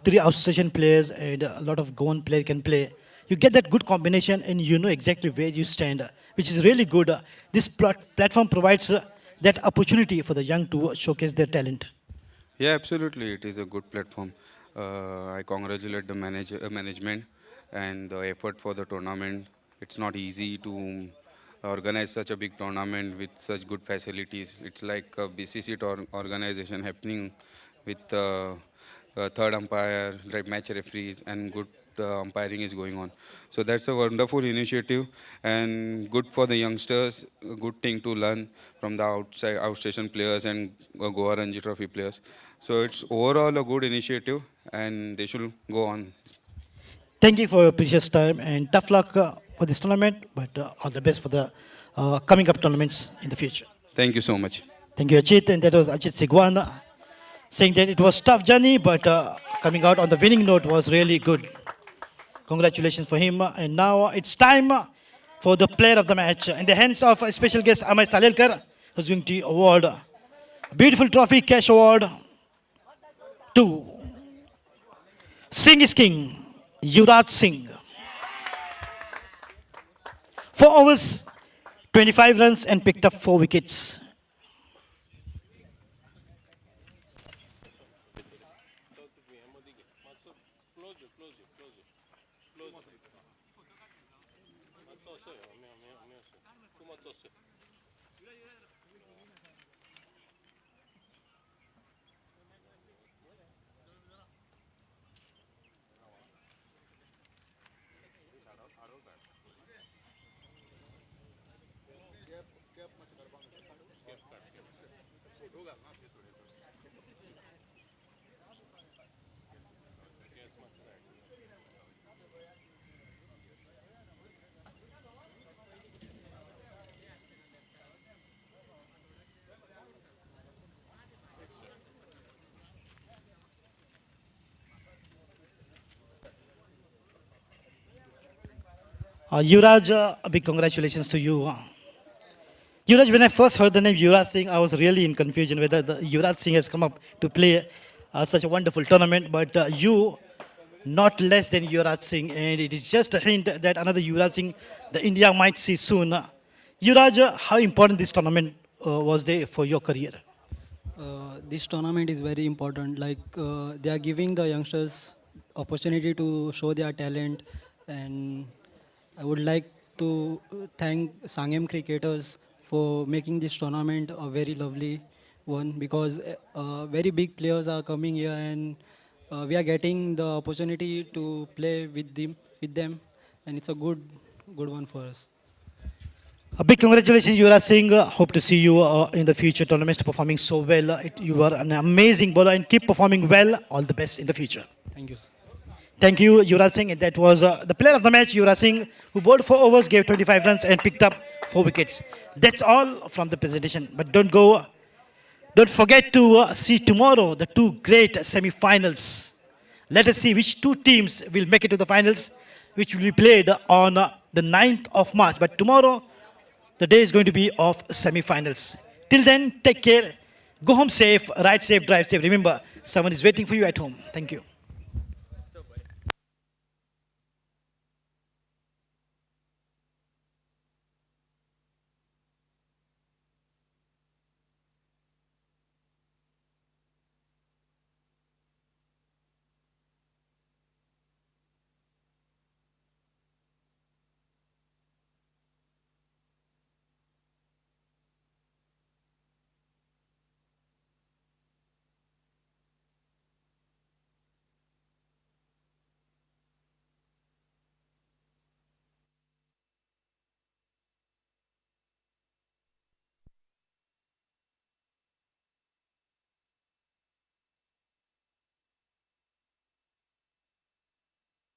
three outstation players and a lot of gone player can play. You get that good combination and you know exactly where you stand, which is really good. This platform provides that opportunity for the young to showcase their talent. Yeah, absolutely. It is a good platform. I congratulate the management and the effort for the tournament. It's not easy to organize such a big tournament with such good facilities. It's like a BCC organization happening with third umpire, match referees, and good umpiring is going on. So that's a wonderful initiative and good for the youngsters. A good thing to learn from the outstation players and Goa Ranji Trophy players. So it's overall a good initiative, and they should go on. Thank you for your precious time and tough luck for this tournament, but all the best for the coming up tournaments in the future. Thank you so much. Thank you, Ajit, and that was Ajit Sigwan saying that it was tough journey, but coming out on the winning note was really good. Congratulations for him. And now it's time for the player of the match in the hands of a special guest, Amay Salelkar, who's going to award a beautiful trophy cash award to Singh is King, Yuvraj Singh. 4 overs, 25 runs and picked up 4 wickets. Yuvraj, a big congratulations to you. Yuvraj, when I first heard the name Yuvraj Singh, I was really in confusion whether the Yuvraj Singh has come up to play such a wonderful tournament. But you, not less than Yuvraj Singh, and it is just a hint that another Yuvraj Singh the India might see soon. Yuvraj, how important this tournament was there for your career? This tournament is very important. Like they are giving the youngsters opportunity to show their talent, and I would like to thank Sanguem Cricketers for making this tournament a very lovely one, because very big players are coming here, and we are getting the opportunity to play with them, and it's a good one for us. A big congratulations, Yuvraj Singh. Hope to see you in the future tournaments performing so well. You are an amazing bowler and keep performing well. All the best in the future. Thank you, sir. Thank you, Yuvraj Singh. And that was the player of the match, Yuvraj Singh, who bowled 4 overs, gave 25 runs and picked up 4 wickets. That's all from the presentation. But don't forget to see tomorrow the 2 great semi-finals. Let us see which 2 teams will make it to the finals, which will be played on the 9th of March. But tomorrow, the day is going to be of semi-finals. Till then, take care. Go home safe, ride safe, drive safe. Remember, someone is waiting for you at home. Thank you.